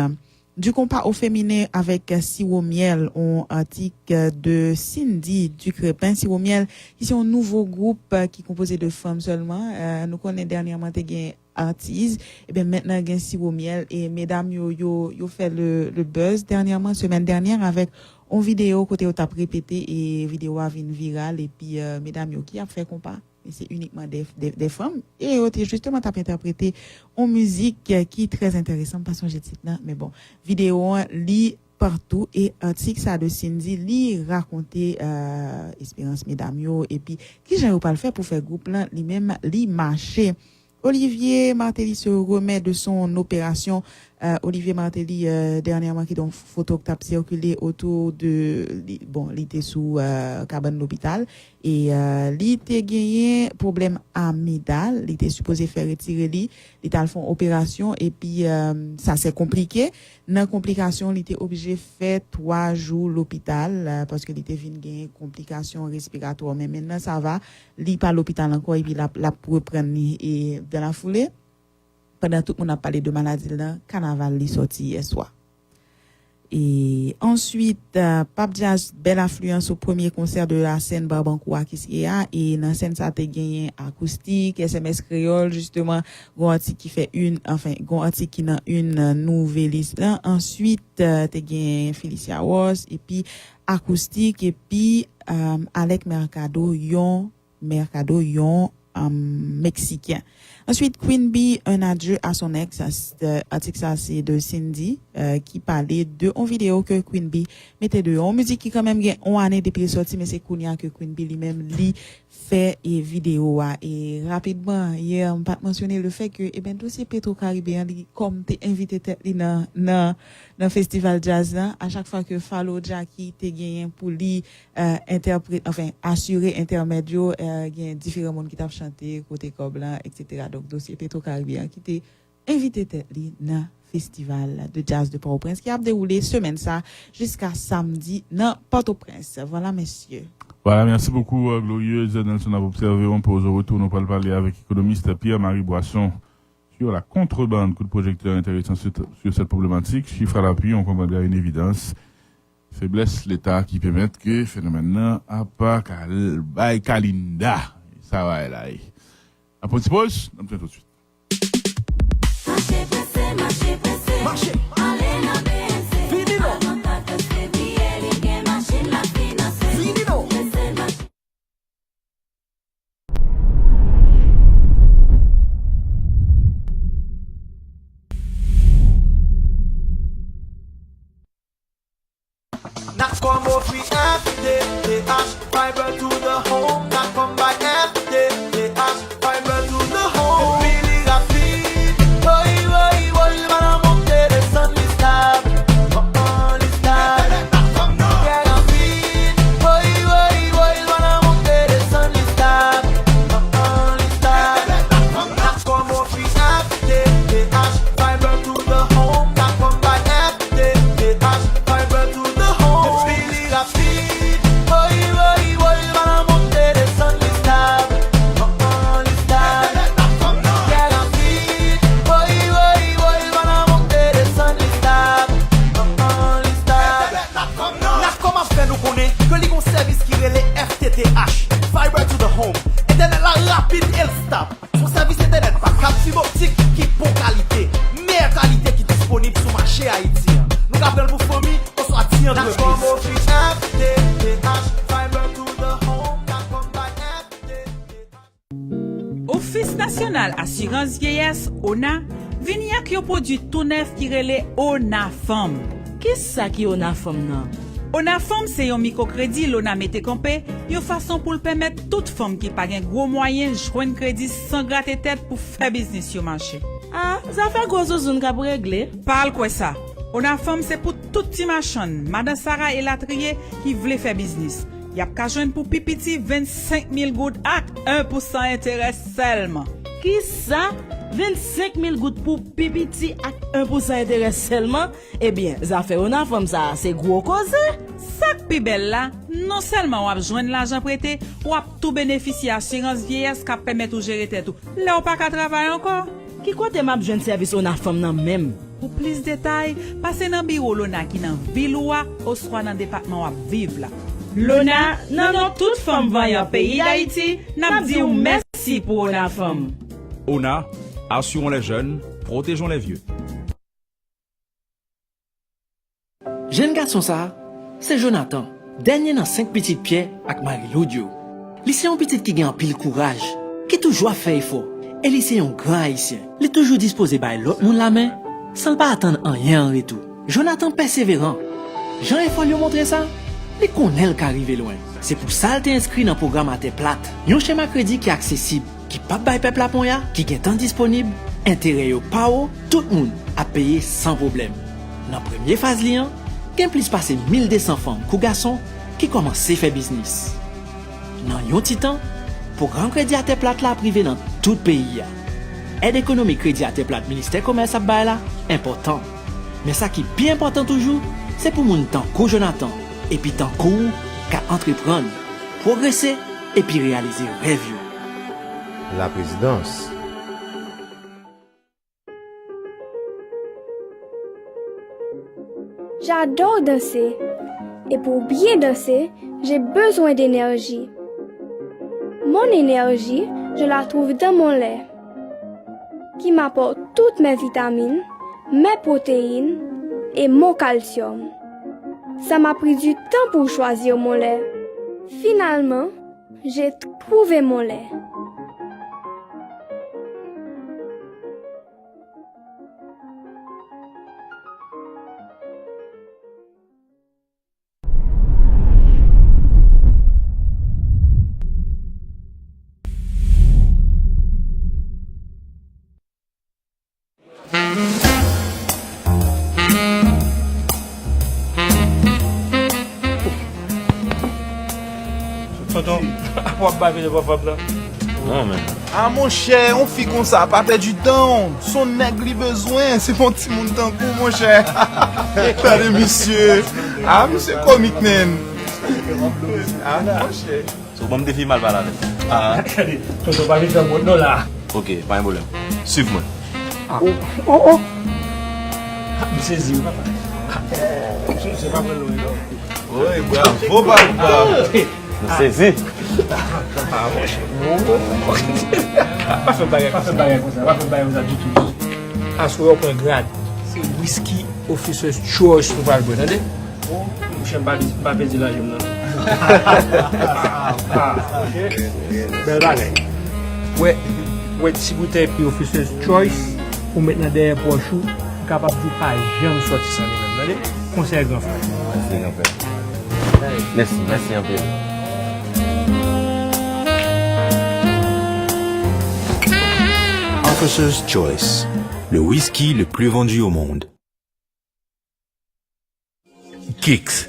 du compas au féminin avec Sirop Miel, un article de Cindy Ducrépin. Sirop Miel, qui c'est un nouveau groupe qui est composé de femmes seulement. Nous connaissons dernièrement des artistes. Et bien maintenant, il y a Sirop Miel. Et mesdames, yo fait le buzz dernièrement, semaine dernière, avec une vidéo côté où t'as répété et vidéo a venu virale. Et puis, mesdames, yo qui a fait compas. Et c'est uniquement des femmes. Et justement, tu as interprété en musique qui est très intéressante, parce que j'ai dit là, mais bon, vidéo, lit partout, et article ça de Cindy, lit raconter, Espérance Mesdames, et puis, qui j'ai pas le faire pour faire groupe là, lui-même, lit marcher. Olivier Martelly se remet de son opération. Olivier Martelly, dernièrement, qui donc photo que t'as circulé autour de, il était sous cabane d'hôpital et il était gagné problème amygdale, il était supposé faire retirer lui, il était fait opération et puis ça c'est compliqué. Dans complication, il était obligé de faire 3 jours l'hôpital parce que il était venu gagner complications respiratoires, mais maintenant ça va, il pas l'hôpital encore et puis la reprendre et dans la foulée. Pendant tout le monde a parlé de maladie là, Carnaval est sorti hier soir. Et ensuite, Pape Jazz, belle affluence au premier concert de la scène Barbancourt qui a, et dans la scène ça a gagné acoustique, SMS créole, justement, Gonti qui fait Gonti qui dans une nouvelle liste là. Ensuite, t'as gagné Felicia Ross, et puis acoustique, et puis, Alec Mercado, yon mexicain. Ensuite, Queen Bee, un adieu à son ex. Article ça, c'est de Cindy, qui parlait de une vidéo que Queen Bee mettait de en musique qui quand même gagne une année depuis sorti, mais c'est Kounia que Queen Bee lui-même fait et vidéo et rapidement hier on pas mentionné le fait que dossier Petro-Caribéen comme t'es invité dans festival jazz là à chaque fois que Fallo Jackie t'es gagné pour lui assurer intermédiaire gagne différents monde qui t'a chanté côté Coblan etc. donc dossier Petro-Caribéen qui t'es invité dans festival de jazz de Port-au-Prince qui a déroulé semaine ça jusqu'à samedi dans Port-au-Prince. Voilà messieurs. Voilà, merci beaucoup, Glorieuse. Nelson a observé, on pose au retour, on peut parler avec l'économiste Pierre-Marie Boisson sur la contrebande, coup de projecteur intéressant sur cette problématique. Chiffre à l'appui, on comprend bien une évidence. Faiblesse l'État qui permet que le phénomène n'a pas Kalinda. Ça va, là. Après, on se pose, on se tout de suite. Marché. Not come off we FTTH, fiber to the home. Not come by FTTH, fiber to the home. Really rapide, boy, man, I'm up there, the sun is stab. It's stab. Yeah, rapide, boy, man, I'm up there, the sun is stab. It's stab. Not come off we FTTH, fiber to the home. Not come by FTTH, fiber to the home. Really rapide, boy, man, I'm up there, the sun is stab. It's stab. Yeah, rapide, boy, man, I'm up there, the sun is stab. It's stab. N'a comment faire nous connaître que les services qui relèvent FTTH, fiber to the home, internet la rapide et stable. Son service internet par câble fibre optique qui pour qualité, meilleure qualité qui est disponible sur le marché haïtien. Nous rappelons pour famille, on soit tient de FTTH, fiber to the home, not come by FTTH. Office national assurance vieillesse ONA vini ak yo produit tout neuf qui relè ONA Femme. Qu'est-ce ça qui ONA Femme nan? ONA Femme c'est un microcrédit l'ONA mette campé, une façon pour permettre toute femme qui pas gen gros moyen joindre crédit sans gratter tête pour faire business sur marché. Ah, ça fait gros zoun ka pour régler. Parle quoi ça? ONA Femme c'est pour tout petit machin, Madame Sarah et Latrier qui voulait faire business. Y a qu'à joindre pour pipiti 25 000 gouttes ak 1% intérêt seulement. Qui ça? 25 000 gouttes pour pipiti ak 1% intérêt seulement? Eh bien, ça fait ONA Femme ça, c'est gros cause. Sak pi belle là, non seulement on joindre l'argent prêté, ou tout bénéficier assurance vieillesse qui permet ou gérer tête tout. Là ou pas qu'à travailler encore. Qui côté m'a besoin de service ONA Femme nan même? Pour plus de détails, passez dans bureau l'ONA qui dans ville ou soit dans département ou vivre là. L'ONA, non, toute femme voyant pays d'Haïti, n'a dit merci pour ONA Femme. ONA, assurons les jeunes, protégeons les vieux. Jeune garçon ça, c'est Jonathan, dernier dans 5 petites pieds avec Marie-Laudio. C'est un petit qui gagne pile courage, qui toujours fait effort. Et c'est un grand haïtien. Il est toujours disposé par l'autre monde la main, sans pas attendre rien en retour. Jonathan persévérant. Jean et faut lui montrer ça. Il connaît le qu'arrive loin. C'est pour ça qu'il est inscrit dans le programme à terre plate. Un schéma crédit qui est accessible, qui pas bail peuple à Ponya, qui est temps disponible, intérêt au pao, tout le monde a payé sans problème. Dans la première phase liant, il y a plus passé 1200 femmes ou garçons qui commencent à faire business. Dans un petit temps, programme crédit à terre plate là privé dans tout le pays. Aide économique crédit à terre plate ministère commerce à bail là, important. Mais ça qui est bien important toujours, c'est pour mon temps qu'au Jonathan, et puis tant court qu'à entreprendre, progresser et puis réaliser rêve. La présidence. J'adore danser. Et pour bien danser, j'ai besoin d'énergie. Mon énergie, je la trouve dans mon lait, qui m'apporte toutes mes vitamines, mes protéines et mon calcium. Ça m'a pris du temps pour choisir mon lait. Finalement, j'ai trouvé mon lait. Tonton, on va pas venir voir femme là. Non, mais. Ah, mon cher, on fait comme ça, pas perdre du temps. Son nègre lui besoin, c'est mon petit monde temps pour mon cher. Attendez, monsieur. Ah, monsieur comique, man. Ah, mon cher. C'est bon, me défi mal par là. Ah, attendez, tonton, pas venir dans mon là. Ok, pas un problème. Suive-moi. Oh. Je saisis, papa. C'est pas mal loin, non? Oui, bravo, papa. Je saisis. Ah, mon cher. Pas faire bagarre comme ça, pas faire bagarre comme ça du tout. Assoyez pour un grade. C'est whisky officer's choice pour le bon, attendez? Je n'aime pas dire là, j'aime non. Belle bagarre. Ouais, si vous avez pris officer's choice, pour mettre dans derrière poche, capable de pas jamais sortir sans lui-même, attendez? Conseil grand frère. Merci, grand frère. Merci un peu. Officer's Choice, le whisky le plus vendu au monde. Kicks.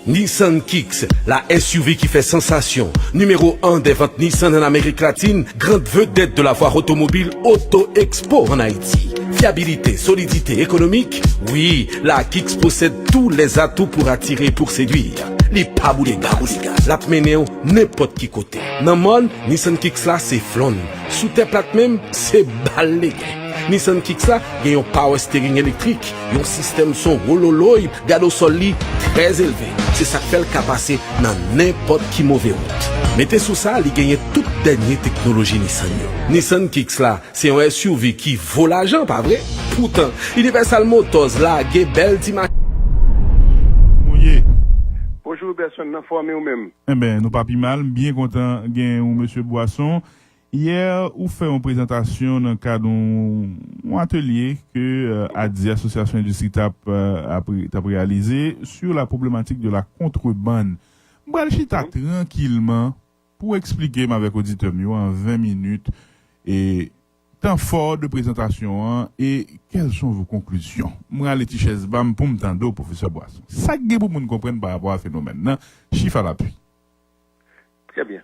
Nissan Kicks, la SUV qui fait sensation. Numéro 1 des ventes Nissan en Amérique latine, grande vedette de la foire automobile Auto Expo en Haïti. Fiabilité, solidité économique, oui, la Kicks possède tous les atouts pour attirer et pour séduire. Les pabouligas, la menéo n'importe qui côté. Dans le monde, Nissan Kicks là c'est flon. Sous tes plates même, c'est balé. Nissan Kicks là, il y a un power steering électrique, un système son rololoy, gado soli très élevé. C'est ça qui fait le cas passer dans n'importe qui mauvais route. Mettez sous ça, il gagne toute dernière technologie Nissan. Nissan Kicks là, c'est un SUV qui vaut l'argent, pas vrai? Pourtant, Universal Motors là, il y a belle dimanche. Bonjour, personne n'a formé ou même. Eh bien, nous pas plus mal, bien content de ou monsieur Boisson. Hier, vous fait une présentation dans le cadre d'un atelier que ADI, Association Industrie TAP, a réalisé sur la problématique de la contrebande. Je vais chita tranquillement pour expliquer avec l'auditeur en 20 minutes et temps fort de présentation et quelles sont vos conclusions. Moi, les tichès bam pour m'tendre, professeur Boisson. Ça que pour nous comprendre par rapport à ce phénomène. Chiffre à l'appui. Très bien.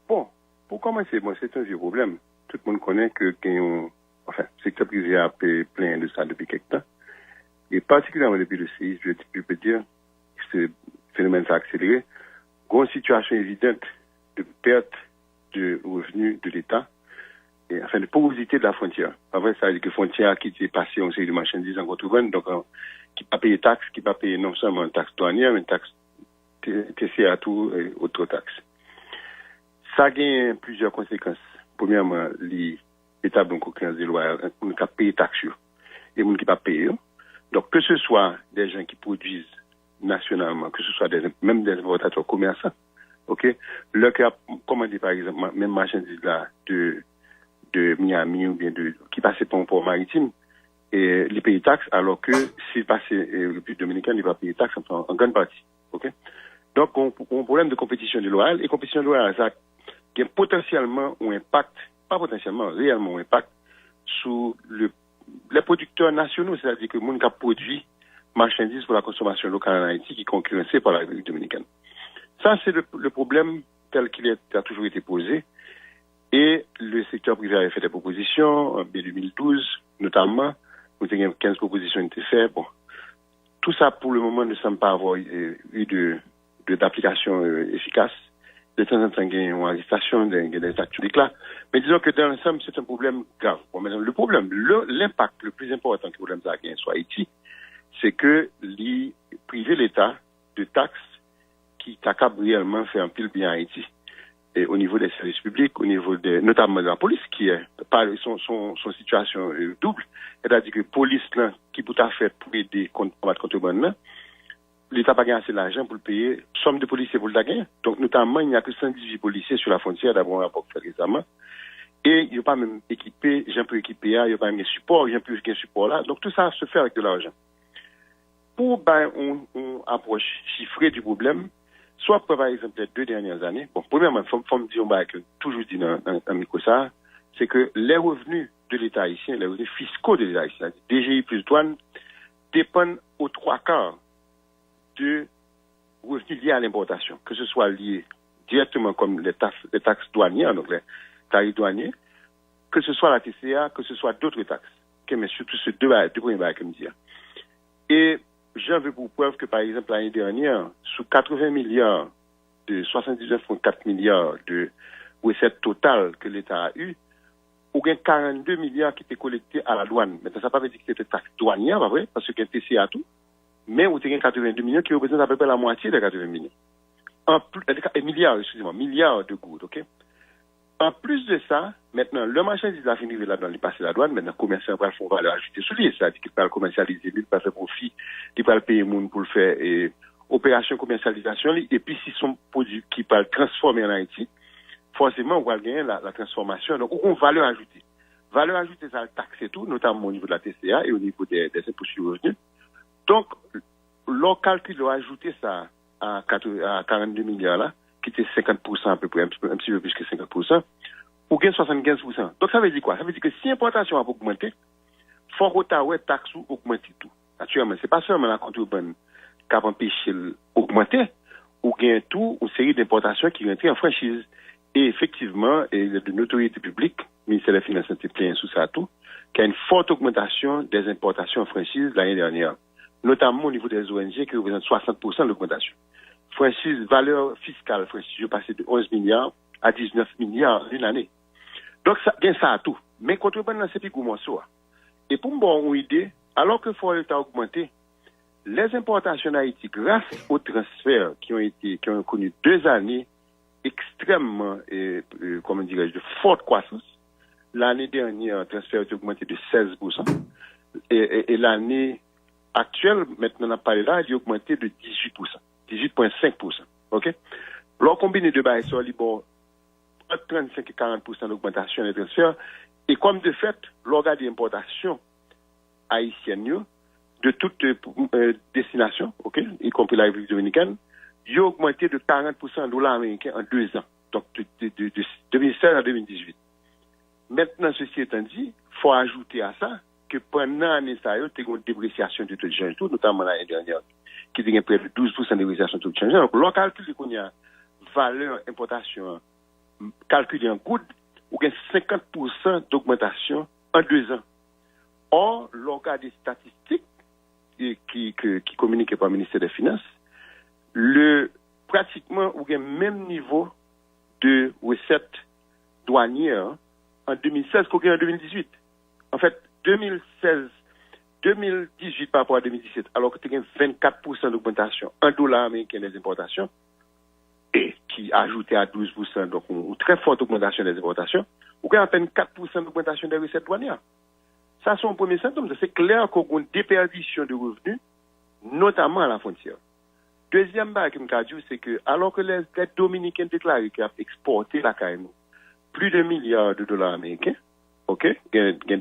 Bon. Pour commencer, c'est un vieux problème. Tout le monde connaît que le secteur privé a plein de ça depuis quelque temps. Et particulièrement depuis le séisme, je peux dire que ce phénomène s'est accéléré. Une situation évidente de perte de revenus de l'État et de porosité de la frontière. Après, ça veut dire que la frontière qui est passée en série de marchandises en contrebande, donc qui n'a pas payé taxes, qui n'a pas payé non seulement une taxe douanière, mais une taxe TCA tout et autres taxes. Ça a plusieurs conséquences. Premièrement, l'État de concurrence des lois, on ne peut pas payer taxes et on ne peut pas payer. Donc, que ce soit des gens qui produisent nationalement, que ce soit même des importateurs commerçants, ok, leur qui a commandé par exemple, même marchandises là, de Miami ou bien qui passaient par un port maritime, et les payer taxes, alors que s'ils passaient le République dominicaine, ils ne vont pas payer taxes en grande partie, ok. Donc, on a un problème de compétition déloyale, et compétition déloyale, ça qui a potentiellement un impact, pas potentiellement, réellement un impact sur les producteurs nationaux, c'est-à-dire que le monde qui a produit marchandises pour la consommation locale en Haïti qui est concurrencé par la République dominicaine. Ça, c'est le problème tel qu'il a toujours été posé. Et le secteur privé avait fait des propositions en 2012, notamment, où 15 propositions ont été faites. Bon, tout ça, pour le moment, ne semble pas avoir eu d'application efficace. De temps en temps, il y a une arrestation, des actes juridiques là. Mais disons que dans l'ensemble, c'est un problème grave. Bon, maintenant, le problème, l'impact le plus important que le problème ça a sur Haïti, c'est que priver l'État de taxes qui t'accablent réellement fait un pile bien à Haïti. Et au niveau des services publics, au niveau notamment de la police, qui est son situation double. C'est-à-dire que la police là, qui peut faire pour aider combattre contrebande là, l'État n'a pas gagné assez d'argent pour le payer, somme de policiers pour le gagner. Donc, notamment, il n'y a que 118 policiers sur la frontière, d'abord un rapport fait récemment. Et il n'y a pas même équipé, j'ai un peu équipé, il n'y a pas même support, j'ai un peu de support là. Donc, tout ça se fait avec de l'argent. Pour, on approche chiffrée du problème, soit par exemple, les 2 dernières années, bon, premièrement, faut me dire, que toujours dit dans Mikosa, c'est que les revenus de l'État haïtien, les revenus fiscaux de l'État haïtien, DGI plus douane, dépendent aux 3 quarts de revenus liés à l'importation, que ce soit lié directement comme les taxes douanières, donc les tarifs douaniers, que ce soit la TCA, que ce soit d'autres taxes. Okay, mais surtout ces deux premiers bails que je me dis. Et j'en veux pour preuve que, par exemple, l'année dernière, sous 80 milliards de 79,4 milliards de recettes totales que l'État a eues, ou bien 42 milliards qui étaient collectés à la douane. Maintenant, ça ne veut pas dire que c'était taxe douanière, pas vrai, parce qu'il y a un TCA tout, mais vous avez 82 millions qui représentent à peu près la moitié des 80 millions. Milliards de gouttes, ok? En plus de ça, maintenant, le marchandise a fini là-dedans, il passe la douane, maintenant, le commerçant va faire valeur ajoutée sur lui, c'est-à-dire qu'il va le commercialiser, il va faire profit, il va le payer monde pour le faire, et opération commercialisation, et puis si son produit qui va le transformer en Haïti, forcément, on va gagner la transformation. Donc, on valeur ajoutée. Valeur ajoutée, ça le taxe et tout, notamment au niveau de la TCA et au niveau des impôts sur le revenu. Donc, leur calcul doit ajouter ça à 42 milliards là, qui était 50% à peu près, un petit peu plus que 50%, ou bien 75%. Donc, ça veut dire quoi? Ça veut dire que si l'importation va augmenter, faut que taxe ou augmenter tout. Naturellement, c'est pas seulement la contrebande qui va empêcher d'augmenter, ou bien tout, une série d'importations qui rentrent en franchise. Et effectivement, il y a de notoriété publique, le ministère des Finances était plein sous ça tout, qu'il y a une forte augmentation des importations en franchise l'année dernière, notamment au niveau des ONG qui représentent 60% de l'augmentation. Franchise, valeur fiscale, franchise, je passé de 11 milliards à 19 milliards une année. Donc, ça, bien ça à tout. Mais contrebande, c'est plus comment ça. Et pour me donner une idée, alors que le fonds d'État a augmenté, les importations d'Haïti, grâce aux transferts qui ont connu 2 années extrêmement, comment dirais-je, de forte croissance. L'année dernière, le transfert a augmenté de 16%. Et l'année actuelle, maintenant on a parlé là, il a augmenté de 18%. 18,5%. OK? L'on combine de bails sur Libor, entre 35 et 40% d'augmentation des transferts. Et comme de fait, l'organe d'importation haïtienne, de toutes destinations, OK? Y compris la République dominicaine, il a augmenté de 40% en dollars américains en 2 ans. Donc, de 2016 à 2018. Maintenant, ceci étant dit, il faut ajouter à ça que pendant l'année, il y a eu une dépréciation du taux de change, notamment l'année dernière, qui a près de 12% de dépréciation du taux de change. Donc, le calcul qu'on y a valeur importation calculé en good, ou bien 50% d'augmentation en 2 ans. Or, l'organe des statistiques qui communiquait par le ministère des Finances, pratiquement au même niveau de recettes douanières en 2016 qu'au en 2018. En fait, 2018 par rapport à 2017, alors que tu as 24% d'augmentation en dollars américains des importations, et qui ajouté à 12%, donc une très forte augmentation des importations, ou bien à peine 4% d'augmentation des recettes douanières. Ça, c'est un premier symptôme. C'est clair qu'on a une déperdition de revenus, notamment à la frontière. Deuxième bail que je me dis, c'est que, alors que les Dominicains déclarent qu'ils ont exporté la carne, plus de milliards de dollars américains, ok? Il y a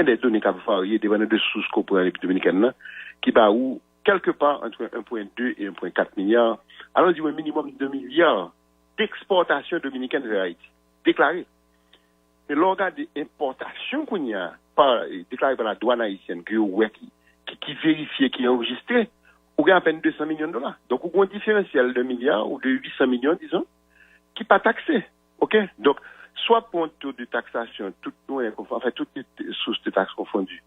des données qui ont varié, des données de sources qu'on prend avec les Dominicains, qui va où, quelque part, entre 1,2 et 1,4 milliards, alors il y a un minimum de 2 milliards d'exportation dominicaine vers Haïti, déclarées. Mais l'organe d'importation qu'on y a, déclaré par la douane haïtienne, qui vérifie, qui est enregistré, ou gagne à peine 200 millions de dollars. Donc, on a un différentiel de milliards ou de 800 millions, disons, qui n'est pas taxé. OK? Donc, soit pour un taux de taxation, toutes les sources de taxes confondues,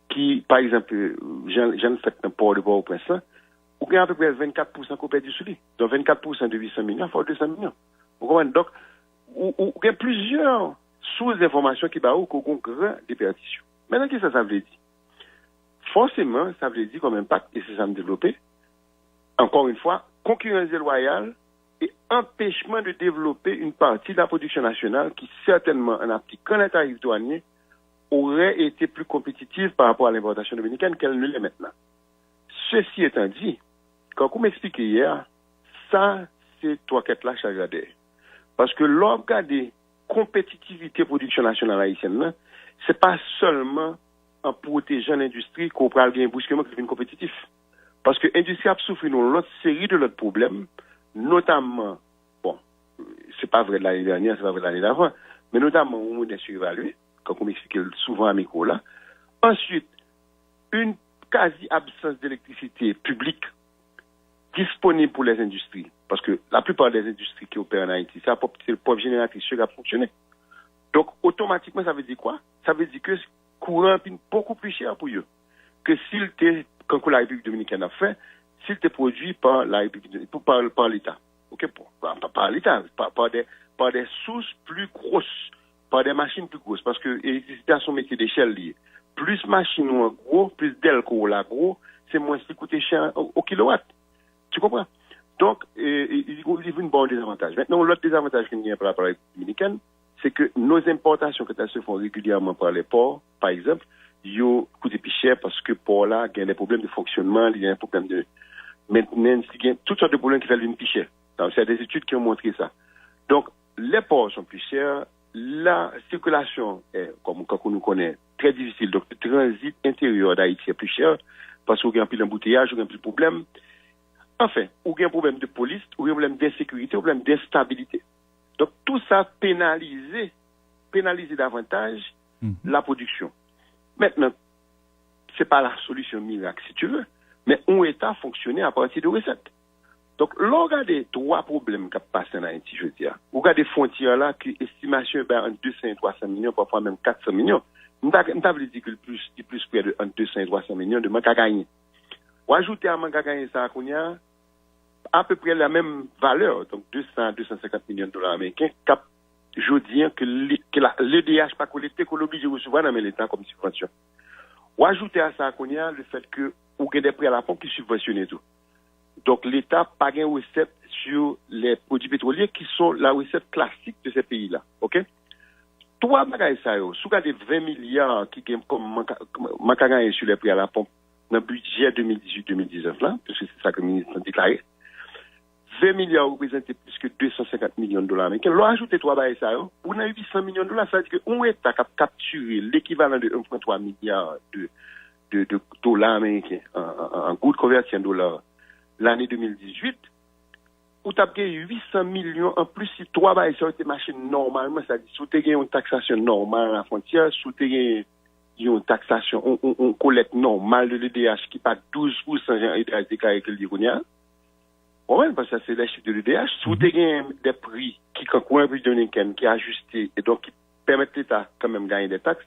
qui, par exemple, j'en fais un port de Port-au-Prince, ou gagne à peu près 24% qu'on perd du sous. Donc, 24% de 800 millions, il faut 200 millions. Vous comprenez? Donc, ou il y a plusieurs sources d'informations qui ont une grande déperdition. Maintenant, qu'est-ce que ça veut dire? Forcément, ça veut dire comme impact, et c'est ça me développer, encore une fois, concurrence déloyale et empêchement de développer une partie de la production nationale qui certainement, en appliquant les tarifs douaniers, aurait été plus compétitive par rapport à l'importation dominicaine qu'elle ne l'est maintenant. Ceci étant dit, quand vous m'expliquez hier, ça, c'est toi qui es là, Chagradé. Parce que l'organe de compétitivité production nationale haïtienne, c'est pas seulement en protégeant l'industrie qu'on pourra gagner brusquement qui devient compétitif. Parce que l'industrie a souffert d'une autre série de l'autre problèmes, notamment, bon, c'est pas vrai de l'année dernière, c'est pas vrai de l'année d'avant, mais notamment où on est surévalué, comme on m'explique souvent à micro là. Ensuite, quasi-absence d'électricité publique disponible pour les industries. Parce que la plupart des industries qui opèrent en Haïti, c'est le pauvre génératrice qui a fonctionné. Donc, automatiquement, ça veut dire quoi? Ça veut dire que le courant est beaucoup plus cher pour eux que s'il était, comme la République dominicaine a fait, s'il était produit par la République, par l'État. Ok? Par l'État, par des sources plus grosses, par des machines plus grosses. Parce que l'électricité a son métier d'échelle lié. Plus machine ou gros, plus d'elle qu'on la gros, c'est moins ce qui coûte cher au kilowatt. Tu comprends? Donc, il y a une bonne désavantage. Maintenant, l'autre désavantage qu'il y a par rapport à la République dominicaine, c'est que nos importations que se font régulièrement par les ports, par exemple, ils coûtent plus cher parce que pour là, il y a des problèmes de fonctionnement, il y a des problèmes de maintenance, il y a toutes sortes de problèmes qui valent plus cher. Donc, c'est des études qui ont montré ça. Donc, les ports sont plus chers, la circulation est, comme on nous connaît, très difficile. Donc, le transit intérieur d'Haïti est plus cher parce qu'il y a un peu d'embouteillage, il y a un peu de problème. Enfin, il y a un problème de police, il y a un problème d'insécurité, un problème d'instabilité. Donc, tout ça pénaliser davantage la production. Maintenant, c'est pas la solution miracle, si tu veux, mais un État fonctionner à partir de recettes. Donc, là, on regarde trois problèmes qui passent en Haïti, je veux dire. On regarde des frontières là, qui estimation entre 200 et 300 millions, parfois même 400 millions. On t'a dit que plus près de entre 200 et 300 millions de manque à gagner. On ajoute à manque à gagner ça, qu'on y a à peu près la même valeur, donc 200 250 millions de dollars américains, je dis que l'EDH pas collecté, qu'on l'oblige de recevoir dans l'État comme subvention. On ajoute à ça, qu'on y a le fait que, ou qu'il y a des prêts à la pompe qui subventionnent tout. Donc, l'État pas gagne recette sur les produits pétroliers qui sont la recette classique de ces pays-là. OK? Trois bagages ça, sous des 20 milliards qui gagnent comme manque à gagner sur les prêts à la pompe dans le budget 2018-2019 là, parce que c'est ça que le ministre a déclaré. 20 milliards représentent plus que 250 millions de dollars américains. L'on ajoute trois bagages ça, on a 800 millions de dollars, ça veut dire qu'on est à capturer l'équivalent de 1,3 milliard de dollars américains en good converti en dollars l'année 2018, où tu as gagné 800 millions en plus si trois bagages ça été marché normalement, c'est-à-dire si tu as gagné une taxation normale à la frontière, si tu as gagné une taxation, on collecte normale de l'EDH qui pas 12% j'ai déclaré que le Lironia. Oui, parce que c'est les chiffres de l'EDH. Si vous avez des prix qui, quand on a vu dominicaine, qui est ajusté et donc qui permettent l'État quand même de gagner des taxes,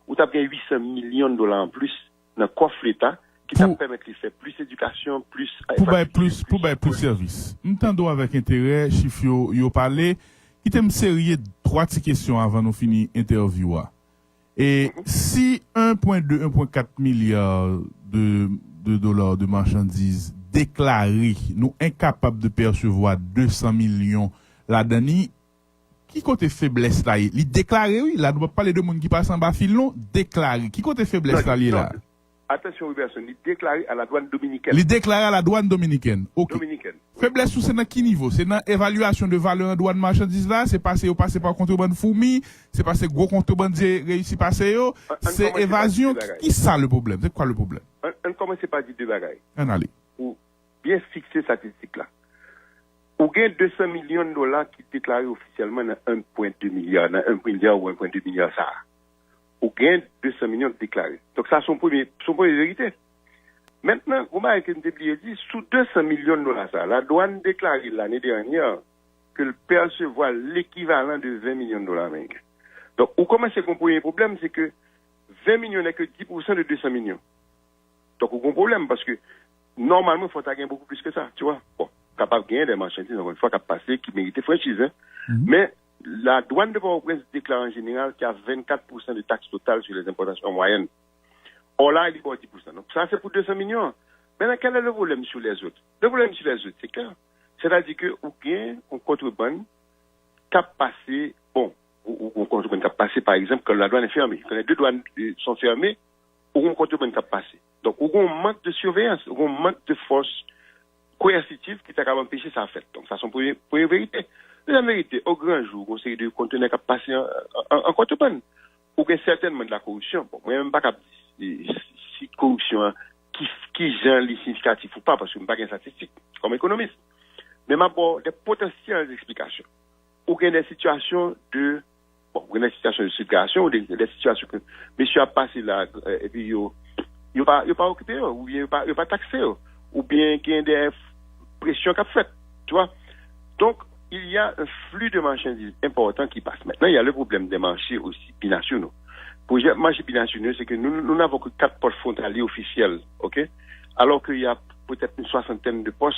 vous avez 800 millions de dollars en plus dans le coffre l'État qui permet de faire plus d'éducation, plus. Pour plus service. Nous t'entendons avec intérêt, chiffre yo parlé, qui t'aime sérieux trois petites questions avant de finir l'interview. Et si 1,2, 1,4 milliards de dollars de marchandises déclaré, nous incapables de percevoir 200 millions là-dedans, qui côté faiblesse là? Il déclaré, oui, là, nous ne parler de monde qui passe en bas fil, non, déclaré. Qui côté faiblesse là? Attention, Robertson, il déclaré à la douane dominicaine. Il déclaré à la douane dominicaine. Ok. Dominicaine. Faiblesse, c'est dans quel niveau? C'est dans évaluation de valeur en douane marchandise là? C'est passé par contrebande fourmi? C'est passé gros contrebande réussi passer yo? C'est évasion? Qui ça le problème? C'est quoi le problème? On commence par dire deux bagailles. On allez. Pour bien fixer cette statistique là. Ou gain 200 millions de dollars qui déclarés officiellement dans 1,2 milliard, dans 1 milliard ou 1,2 milliard ça. Ou gain 200 millions déclarés. Donc ça, son premier vérité. Maintenant, vous m'avez dit, sous 200 millions de dollars ça, la douane déclaré l'année dernière que le percevoir l'équivalent de 20 millions de dollars américains. Donc, où commence à comprendre le problème, c'est que 20 millions n'est que 10% de 200 millions. Donc, on a un problème parce que normalement, il faut gagner beaucoup plus que ça, tu vois. Bon, capable de gagner des marchandises, encore une fois, capable de passer, qui méritait franchise, hein. Mais la douane de Port-au-Prince déclare en général qu'il y a 24% de taxes totales sur les importations moyennes. Or là, il y a 10%. Donc ça, c'est pour 200 millions. Maintenant, quel est le problème sur les autres? Le problème sur les autres, c'est clair. C'est-à-dire que, ou bien, on contrebande, cap passé, bon, on contrebande cap passé, par exemple, quand la douane est fermée. Quand les deux douanes sont fermées, ou on contrebande cap passé. Donc, ou on manque de surveillance, ou on manque de force coercitive qui t'a capable d'empêcher ça à faire. Donc, ça, c'est une première vérité. La vérité, au grand jour, on sait de conteneurs qui passent en contrebande. Ou bien certainement de la corruption. Bon, moi, même pas capable si corruption, qui gère les significatifs ou pas, parce que je ne suis pas une statistique, comme économiste. Mais d'abord, des potentielles explications. Ou bien des situations de, bon, des situations de circulation, ou des situations que monsieur a passé là, et puis il n'a pas occupé, ou bien il n'a pas taxé, ou bien qu'il y a des pressions qu'il a faites, tu vois. Donc, il y a un flux de marchandises important qui passe. Maintenant, il y a le problème des marchés aussi binationaux. Pour les marchés binationaux, c'est que nous n'avons que 4 ports frontaliers officiels, ok? Alors qu'il y a peut-être une 60aine de postes,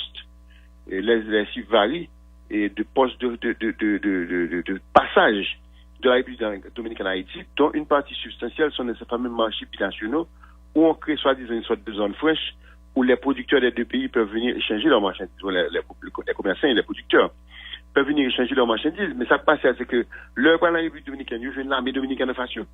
et les chiffres varient, et de postes de passage de la République dominicaine à Haïti, dont une partie substantielle sont ces fameux marchés binationaux, où on crée soi-disant une sorte de zone franche, où les producteurs des deux pays peuvent venir échanger leurs marchandises, les commerçants et les producteurs peuvent venir échanger leurs marchandises, mais ça passe, c'est que leur dans la République dominicaine, ils viennent l'armée dominicaine de façon.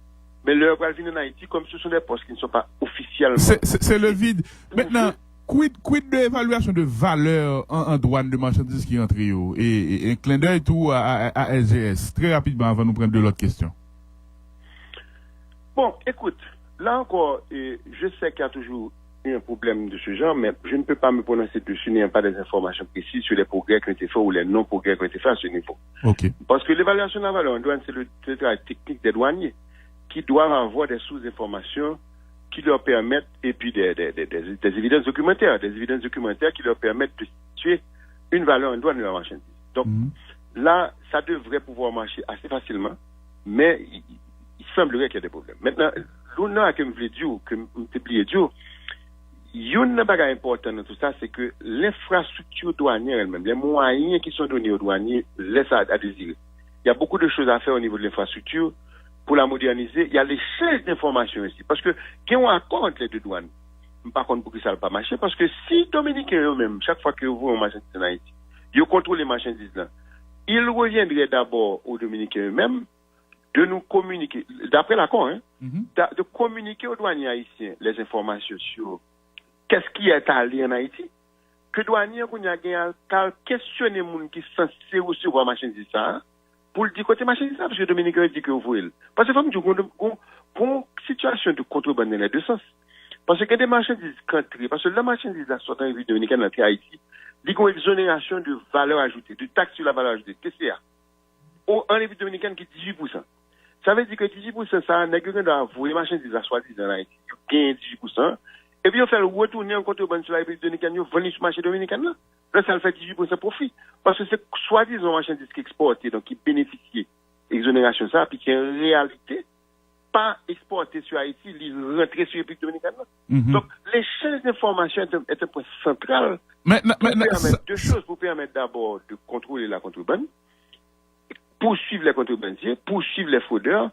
Mais leur vient en Haïti comme ce sont des postes qui ne sont pas officiellement. C'est le vide. Maintenant, quid de l'évaluation de valeur en douane de marchandises qui entrent et un clin d'œil tout à SGS, très rapidement avant de nous prendre de l'autre question. Bon, écoute, là encore, je sais qu'il y a toujours un problème de ce genre, mais je ne peux pas me prononcer dessus, n'ayant pas des informations précises sur les progrès qui ont été faits ou les non-progrès qui ont été faits à ce niveau. Okay. Parce que l'évaluation de la valeur en douane, c'est le travail technique des douaniers qui doivent avoir des sous-informations qui leur permettent, et puis des évidences documentaires, qui leur permettent de situer une valeur en douane de la marchandise. Donc, là, ça devrait pouvoir marcher assez facilement, mais il semblerait qu'il y ait des problèmes. Maintenant, l'on que je voulais dire, que je voulais dire, il y a un bagage important dans tout ça, c'est que l'infrastructure douanière elle-même, les moyens qui sont donnés aux douaniers laissent à désirer. Il y a beaucoup de choses à faire au niveau de l'infrastructure pour la moderniser. Il y a l'échange d'informations ici. Parce que, qu'il y a un accord entre les deux douanes. Par contre, pour que ça ne va pas marcher, parce que si Dominicains eux-mêmes, chaque fois que vous voyez un marchandise en Haïti, ils contrôlent les marchandises là, ils reviendraient d'abord aux Dominicains eux-mêmes de nous communiquer, d'après l'accord, de communiquer aux douaniers haïtiens les informations sur qu'est-ce qui est allé en Haïti, que douaniers qu'on a questionner les gens qui sont censés recevoir marchandise ça, pour le dire côté marchandise ça, parce que Dominicains dit que vous voyez. Parce que, comme je dis, une situation de contrebande dans les deux sens. Parce que des marchandises country, parce que la marchandise là sortant de dominicaine en Haïti, il y a une exonération de valeur ajoutée, de taxe sur la valeur ajoutée, TCA. En République dominicaine qui est 18%. Ça veut dire que 18%, ça, n'est que dans les marchandises à soi-disant en Haïti, qui gagne 18%, et puis on fait le retourner en contrebande sur la République dominicaine, on vend sur le marché dominicain là. Là, ça le fait 18% profit. Parce que c'est soi-disant marchandises qui exportent, donc qui bénéficient exonération ça, puis qui en réalité, pas exporté sur Haïti, ils rentrent sur la République dominicaine. Donc, l'échange d'informations est un point central pour permettre deux choses. Pour permettre d'abord de contrôler la contrebande, poursuivre les contrebandiers, poursuivre les fraudeurs,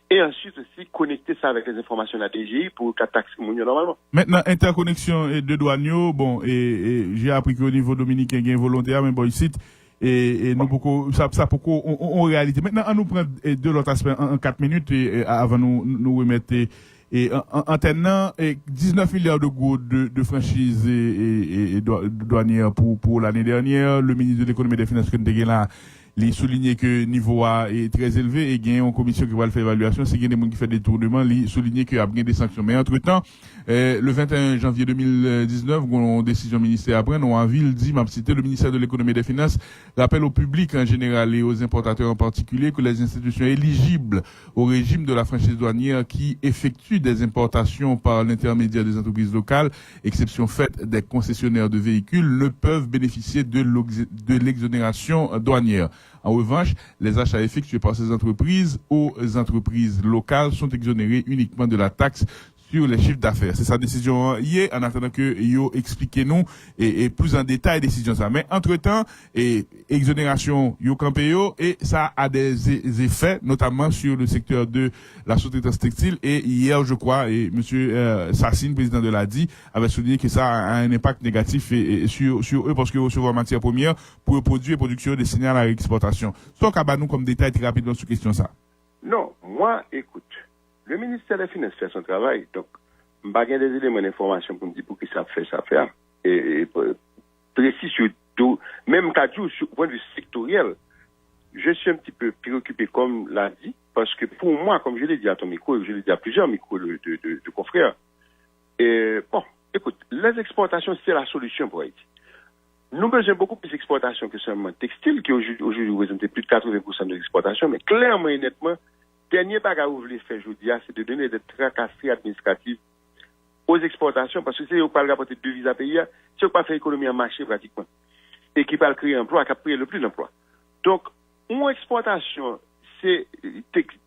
et ensuite aussi connecter ça avec les informations de la DGI pour qu'à taxe normalement. Maintenant, interconnexion de douaniers, bon, et j'ai appris qu'au niveau dominicain, il y a un volontaire, mais bon, ici, et nous beaucoup ça beaucoup en réalité maintenant on nous prend de l'autre aspect en 4 minutes et avant nous remettre et en tenant 19 milliards de gouttes de franchise et douanière pour l'année dernière. Le ministre de l'économie et des finances là il souligne que le niveau A est très élevé et il y a une commission qui va le faire évaluation. C'est qu'il y a des gens qui font des tournements, il souligne qu'il y a bien des sanctions. Mais entre-temps, le 21 janvier 2019, une décision ministérielle après, nous en ville dit, m'a cité, le ministère de l'économie et des finances rappelle au public en général et aux importateurs en particulier que les institutions éligibles au régime de la franchise douanière qui effectuent des importations par l'intermédiaire des entreprises locales, exception faite des concessionnaires de véhicules, ne peuvent bénéficier de l'exonération douanière. En revanche, les achats effectués par ces entreprises aux entreprises locales sont exonérés uniquement de la taxe sur les chiffres d'affaires. C'est sa décision hier, en attendant que yo expliquez nous et plus en détail décision ça. Mais entre-temps, exonération yo campé yo et ça a des effets, notamment sur le secteur de la sous-traitance textile. Et hier, je crois, et monsieur Sassine, président de l'ADI, avait souligné que ça a un impact négatif sur eux parce qu'ils recevront matière première pour produire et production destinée à la réexportation. Soit qu'à nous comme détail très rapidement sur question ça. Non, moi, écoute. Le ministère des Finances fait son travail, donc, je n'ai pas des éléments d'information pour me dire pour qui ça fait. Et précis sur tout, même qu'à tout, sur le point de vue sectoriel, je suis un petit peu préoccupé, comme l'a dit, parce que pour moi, comme je l'ai dit à ton micro, je l'ai dit à plusieurs micros de confrères, bon, écoute, les exportations, c'est la solution pour Haïti. Nous besoin beaucoup plus d'exportations que seulement textile, qui aujourd'hui représente plus de 80% de l'exportation, mais clairement et nettement, dernier bagage que vous voulez faire aujourd'hui, c'est de donner des tracasseries administratives aux exportations, parce que si vous ne pouvez pas rapporter de devises à payer, si vous ne pouvez pas faire économie en marché pratiquement. et qui va créer emploi, qui a créé le plus d'emplois. Donc, une exportation, c'est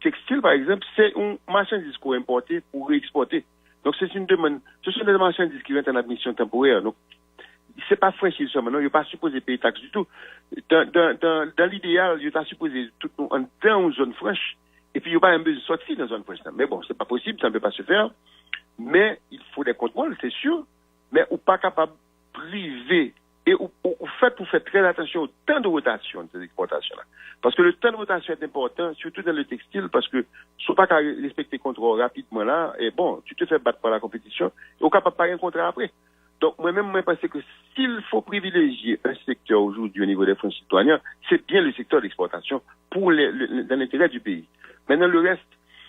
textile, par exemple, c'est une marchandise qu'on importe pour réexporter. Donc, c'est une demande. Ce sont des marchandises qui viennent en admission temporaire. Donc, c'est pas franchise seulement, non, il n'est pas supposé payer taxe du tout. Dans l'idéal, il est supposé tout en dans une zone franche, et puis il n'y a pas un besoin de sortir dans une zone franche. Mais bon, c'est pas possible, ça ne peut pas se faire. Mais il faut des contrôles, c'est sûr, mais ou pas capable de priver. Et au fait, pour faire très attention au temps de rotation de ces exportations-là. Parce que le temps de rotation est important, surtout dans le textile, parce que si on ne peut pas respecter le contrôle rapidement là, et bon, tu te fais battre par la compétition, et on ne peut pas payer un contrat après. Donc, moi-même, je pense que s'il faut privilégier un secteur aujourd'hui au niveau des fonds citoyens, c'est bien le secteur d'exportation pour dans l'intérêt du pays. Maintenant, le reste,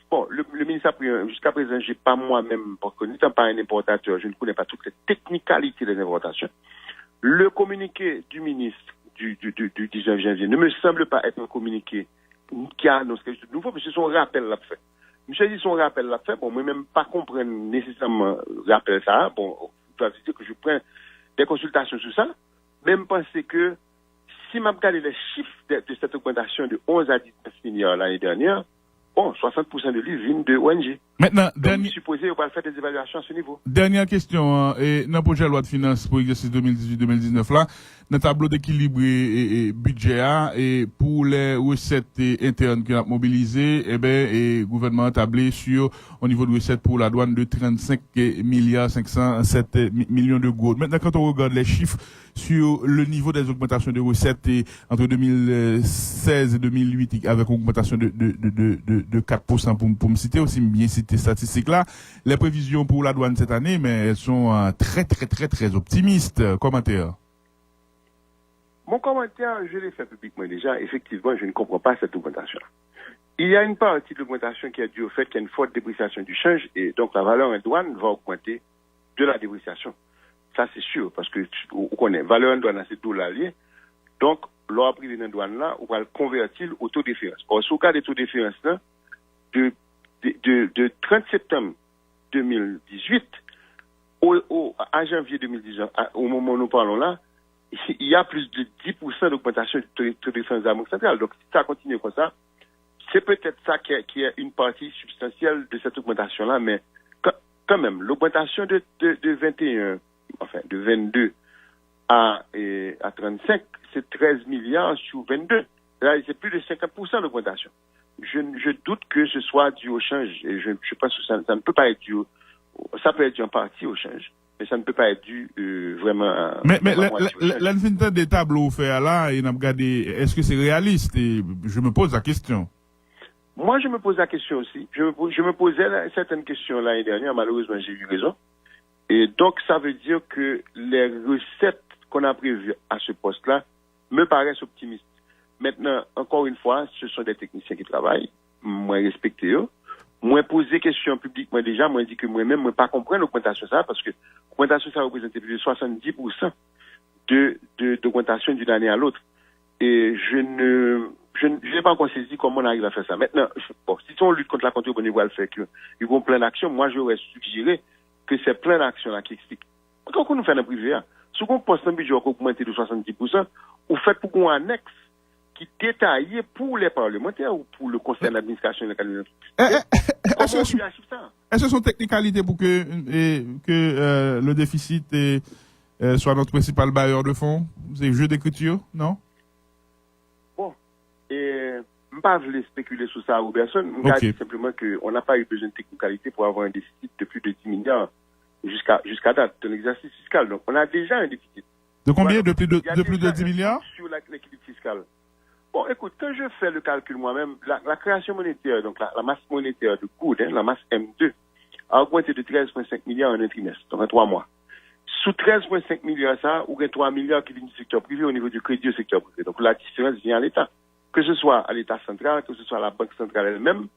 bon, le ministre a pris, jusqu'à présent, j'ai pas moi-même, parce que n'étant pas un importateur, je ne connais pas toutes les technicalités des importations. Le communiqué du ministre du 19 janvier ne me semble pas être un communiqué qui a annoncé quelque chose de nouveau, parce que son rappel l'a fait. Monsieur dit son rappel l'a fait, bon, moi-même pas comprendre nécessairement rappel ça, bon, je dois dire que je prends des consultations sur ça, même penser que si m'a regardé les chiffres de cette augmentation de 11 à 19 milliards l'année dernière, bon, 60% de lui viennent de ONG. Maintenant, donc, supposé, on va faire des évaluations à ce niveau. Dernière question, et dans le projet de loi de finances pour l'exercice 2018-2019 là, dans le tableau d'équilibre et budget et pour les recettes internes qu'on a mobilisées, eh ben, et gouvernement a tablé sur, au niveau de recettes pour la douane de 35 milliards 507 millions de gouttes. Maintenant, quand on regarde les chiffres sur le niveau des augmentations de recettes entre 2016 et 2008 avec une augmentation de 4% pour me citer aussi bien citer statistiques là, les prévisions pour la douane cette année, mais elles sont très optimistes. Commentaire. Mon commentaire, je l'ai fait publiquement déjà. Effectivement, je ne comprends pas cette augmentation. Il y a une partie de l'augmentation qui est due au fait qu'il y a une forte dépréciation du change et donc la valeur en douane va augmenter de la dépréciation. Ça, c'est sûr, parce que on connaît, valeur en douane, c'est $. Donc, l'or privé dans la douane là, on va le convertir au taux de différence. Or, sur le cas des taux de différence là, de 30 septembre 2018 à janvier 2019, au moment où nous parlons là, il y a plus de 10% d'augmentation du taux de différence de la Banque centrale. Donc, si ça continue comme ça, c'est peut-être ça qui est une partie substantielle de cette augmentation-là, mais quand même, l'augmentation de 21, enfin, de 22 à 35, c'est 13 milliards sur 22. Là, c'est plus de 50% d'augmentation. Je doute que ce soit dû au change. Et je pense que ça ne peut pas être dû ça peut être dû en partie au change. Mais ça ne peut pas être dû vraiment Mais l'infinité des tableaux faits là, et est-ce que c'est réaliste? Et je me pose la question. Moi, je me pose la question aussi. Je me posais certaines questions l'année dernière. Malheureusement, j'ai eu raison. Et donc, ça veut dire que les recettes qu'on a prévues à ce poste-là me paraissent optimistes. Maintenant, encore une fois, ce sont des techniciens qui travaillent. Moi, respecter eux. Moi, poser question publiquement déjà. Moi, dit que moi-même, moi, pas comprendre l'augmentation ça, parce que l'augmentation ça représente plus de 70% d'augmentation d'une année à l'autre. Et je n'ai pas encore saisi comment on arrive à faire ça. Maintenant, bon, si on lutte contre la contrebande, il va le faire qu'ils vont plein d'actions. Moi, j'aurais suggéré que c'est plein d'actions-là qui expliquent. Quand on nous fait un privé, si on pense un budget qui a augmenté de 70%, on fait pour qu'on annexe qui détaillé pour les parlementaires ou pour le conseil d'administration de la Calédonie. Est-ce que ce sont technicalités pour que le déficit soit notre principal bailleur de fonds? C'est jeu d'écriture, non? Bon, et je ne vais pas spéculer sur ça ou personne. Je vais dire simplement qu'on n'a pas eu besoin de technicalité pour avoir un déficit de plus de 10 milliards jusqu'à date de l'exercice fiscal. Donc, on a déjà un déficit. De combien? De plus de 10 milliards? Sur l'équilibre fiscal. Bon, écoute, quand je fais le calcul moi-même, la création monétaire, donc la masse monétaire de coude, la masse M2, a augmenté de 13,5 milliards en un trimestre, donc en 3 mois. Sous 13,5 milliards, ça, ou 3 milliards qui viennent du secteur privé au niveau du crédit au secteur privé. Donc la différence vient à l'État. Que ce soit à l'État central, que ce soit à la Banque centrale elle-même,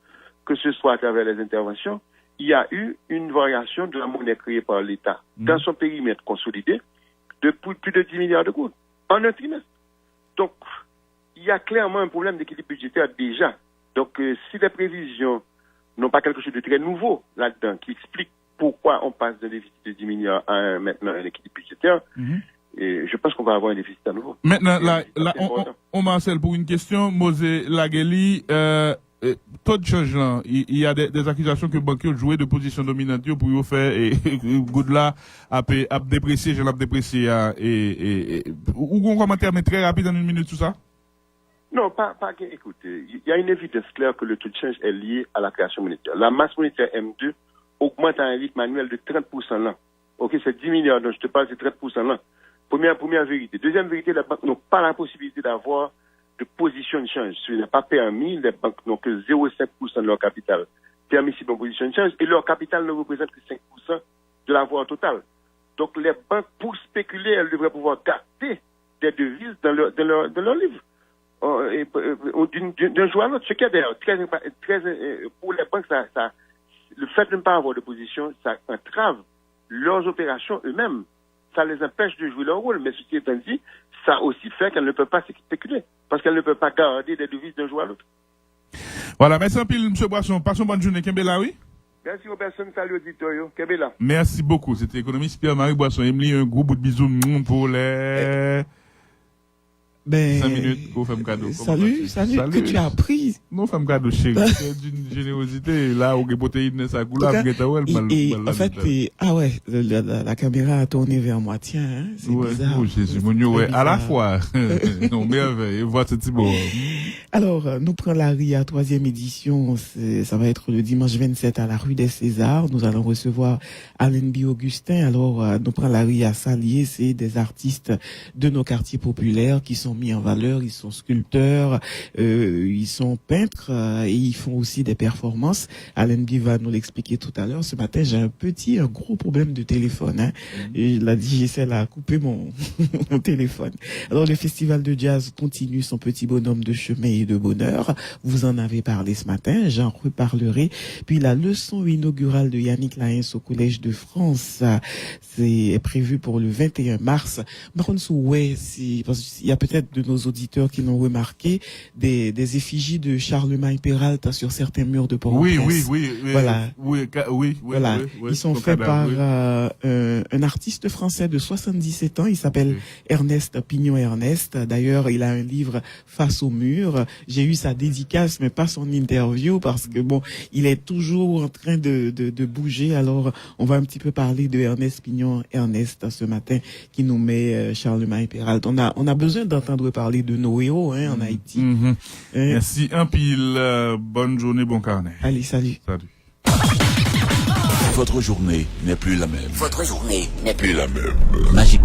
que ce soit à travers les interventions, il y a eu une variation de la monnaie créée par l'État dans son périmètre consolidé de plus de 10 milliards de gouttes en un trimestre. Donc, il y a clairement un problème d'équilibre budgétaire déjà. Donc, si les prévisions n'ont pas quelque chose de très nouveau là-dedans, qui explique pourquoi on passe d'un déficit de 10 milliards à maintenant un équilibre budgétaire, Et je pense qu'on va avoir un déficit à nouveau. Maintenant, là, on Marcel, pour une question, Mosé Lagueli, taux de change là, il y a des accusations que banquiers ont joué de position dominante pour y faire et good là a déprécié, je l'ai déprécié ou un commentaire mais très rapide en une minute tout ça? Non, pas écoutez, il y a une évidence claire que le taux de change est lié à la création monétaire. La masse monétaire M2 augmente à un rythme annuel de 30% là. OK, c'est 10 milliards, donc je te parle de 30% là. Première vérité. Deuxième vérité, les banques n'ont pas la possibilité d'avoir de position de change. Ce n'est pas permis, les banques n'ont que 0,5% de leur capital permissible en position de change et leur capital ne représente que 5% de l'avoir total. Donc les banques, pour spéculer, elles devraient pouvoir garder des devises dans leur livre. D'un jour à l'autre, ce qui est d'ailleurs très pour les banques, le fait de ne pas avoir de position, ça entrave leurs opérations eux-mêmes. Ça les empêche de jouer leur rôle. Mais ce qui est dit, ça aussi fait qu'elles ne peuvent pas spéculer. Parce qu'elles ne peuvent pas garder des devises d'un jour à l'autre. Voilà, merci un peu, M. Boisson. Passons bonne journée. Kembela, oui? Merci aux personnes, salut auditeurs. Kembela. Merci beaucoup. C'était économiste Pierre-Marie Boisson. Emily, un gros bout de bisous pour les... 5 minutes pour faire un cadeau. Salut, que tu as pris. Non, femme cadeau chérie. C'est d'une générosité. Là, où les protéines, ça coule, et en fait, la caméra a tourné vers moi. Tiens, hein, c'est bizarre. Oh, Jésus, mon Dieu, ouais, à la fois. Non, merveille. Voir ce petit beau. Alors, nous prenons la RIA 3e édition. Ça va être le dimanche 27 à la rue des Césars. Nous allons recevoir Allenby Augustin. Alors, nous prenons la RIA Salier. C'est des artistes de nos quartiers populaires qui sont mis en valeur, ils sont sculpteurs, ils sont peintres et ils font aussi des performances. Allenby va nous l'expliquer tout à l'heure. Ce matin, j'ai un gros problème de téléphone. Hein. Et la DGCL a coupé mon téléphone. Alors, le festival de jazz continue son petit bonhomme de chemin et de bonheur. Vous en avez parlé ce matin, j'en reparlerai. Puis la leçon inaugurale de Yannick Laens au Collège de France, c'est prévu pour le 21 mars. Par contre, parce qu'il y a peut-être de nos auditeurs qui l'ont remarqué, des effigies de Charlemagne Peralta sur certains murs de Port-au-Prince. Oui. Voilà. Ils sont faits par un artiste français de 77 ans. Il s'appelle Ernest Pignon-Ernest. D'ailleurs, il a un livre Face au mur. J'ai eu sa dédicace, mais pas son interview parce que bon, il est toujours en train de bouger. Alors, on va un petit peu parler de Ernest Pignon-Ernest ce matin qui nous met Charlemagne Peralta. On a besoin d'entendre parler de nos héros en Haïti. Merci un pile. Bonne journée, bon carnet. Allez, salut. Votre journée n'est plus la même. Votre journée n'est plus la même. Magique.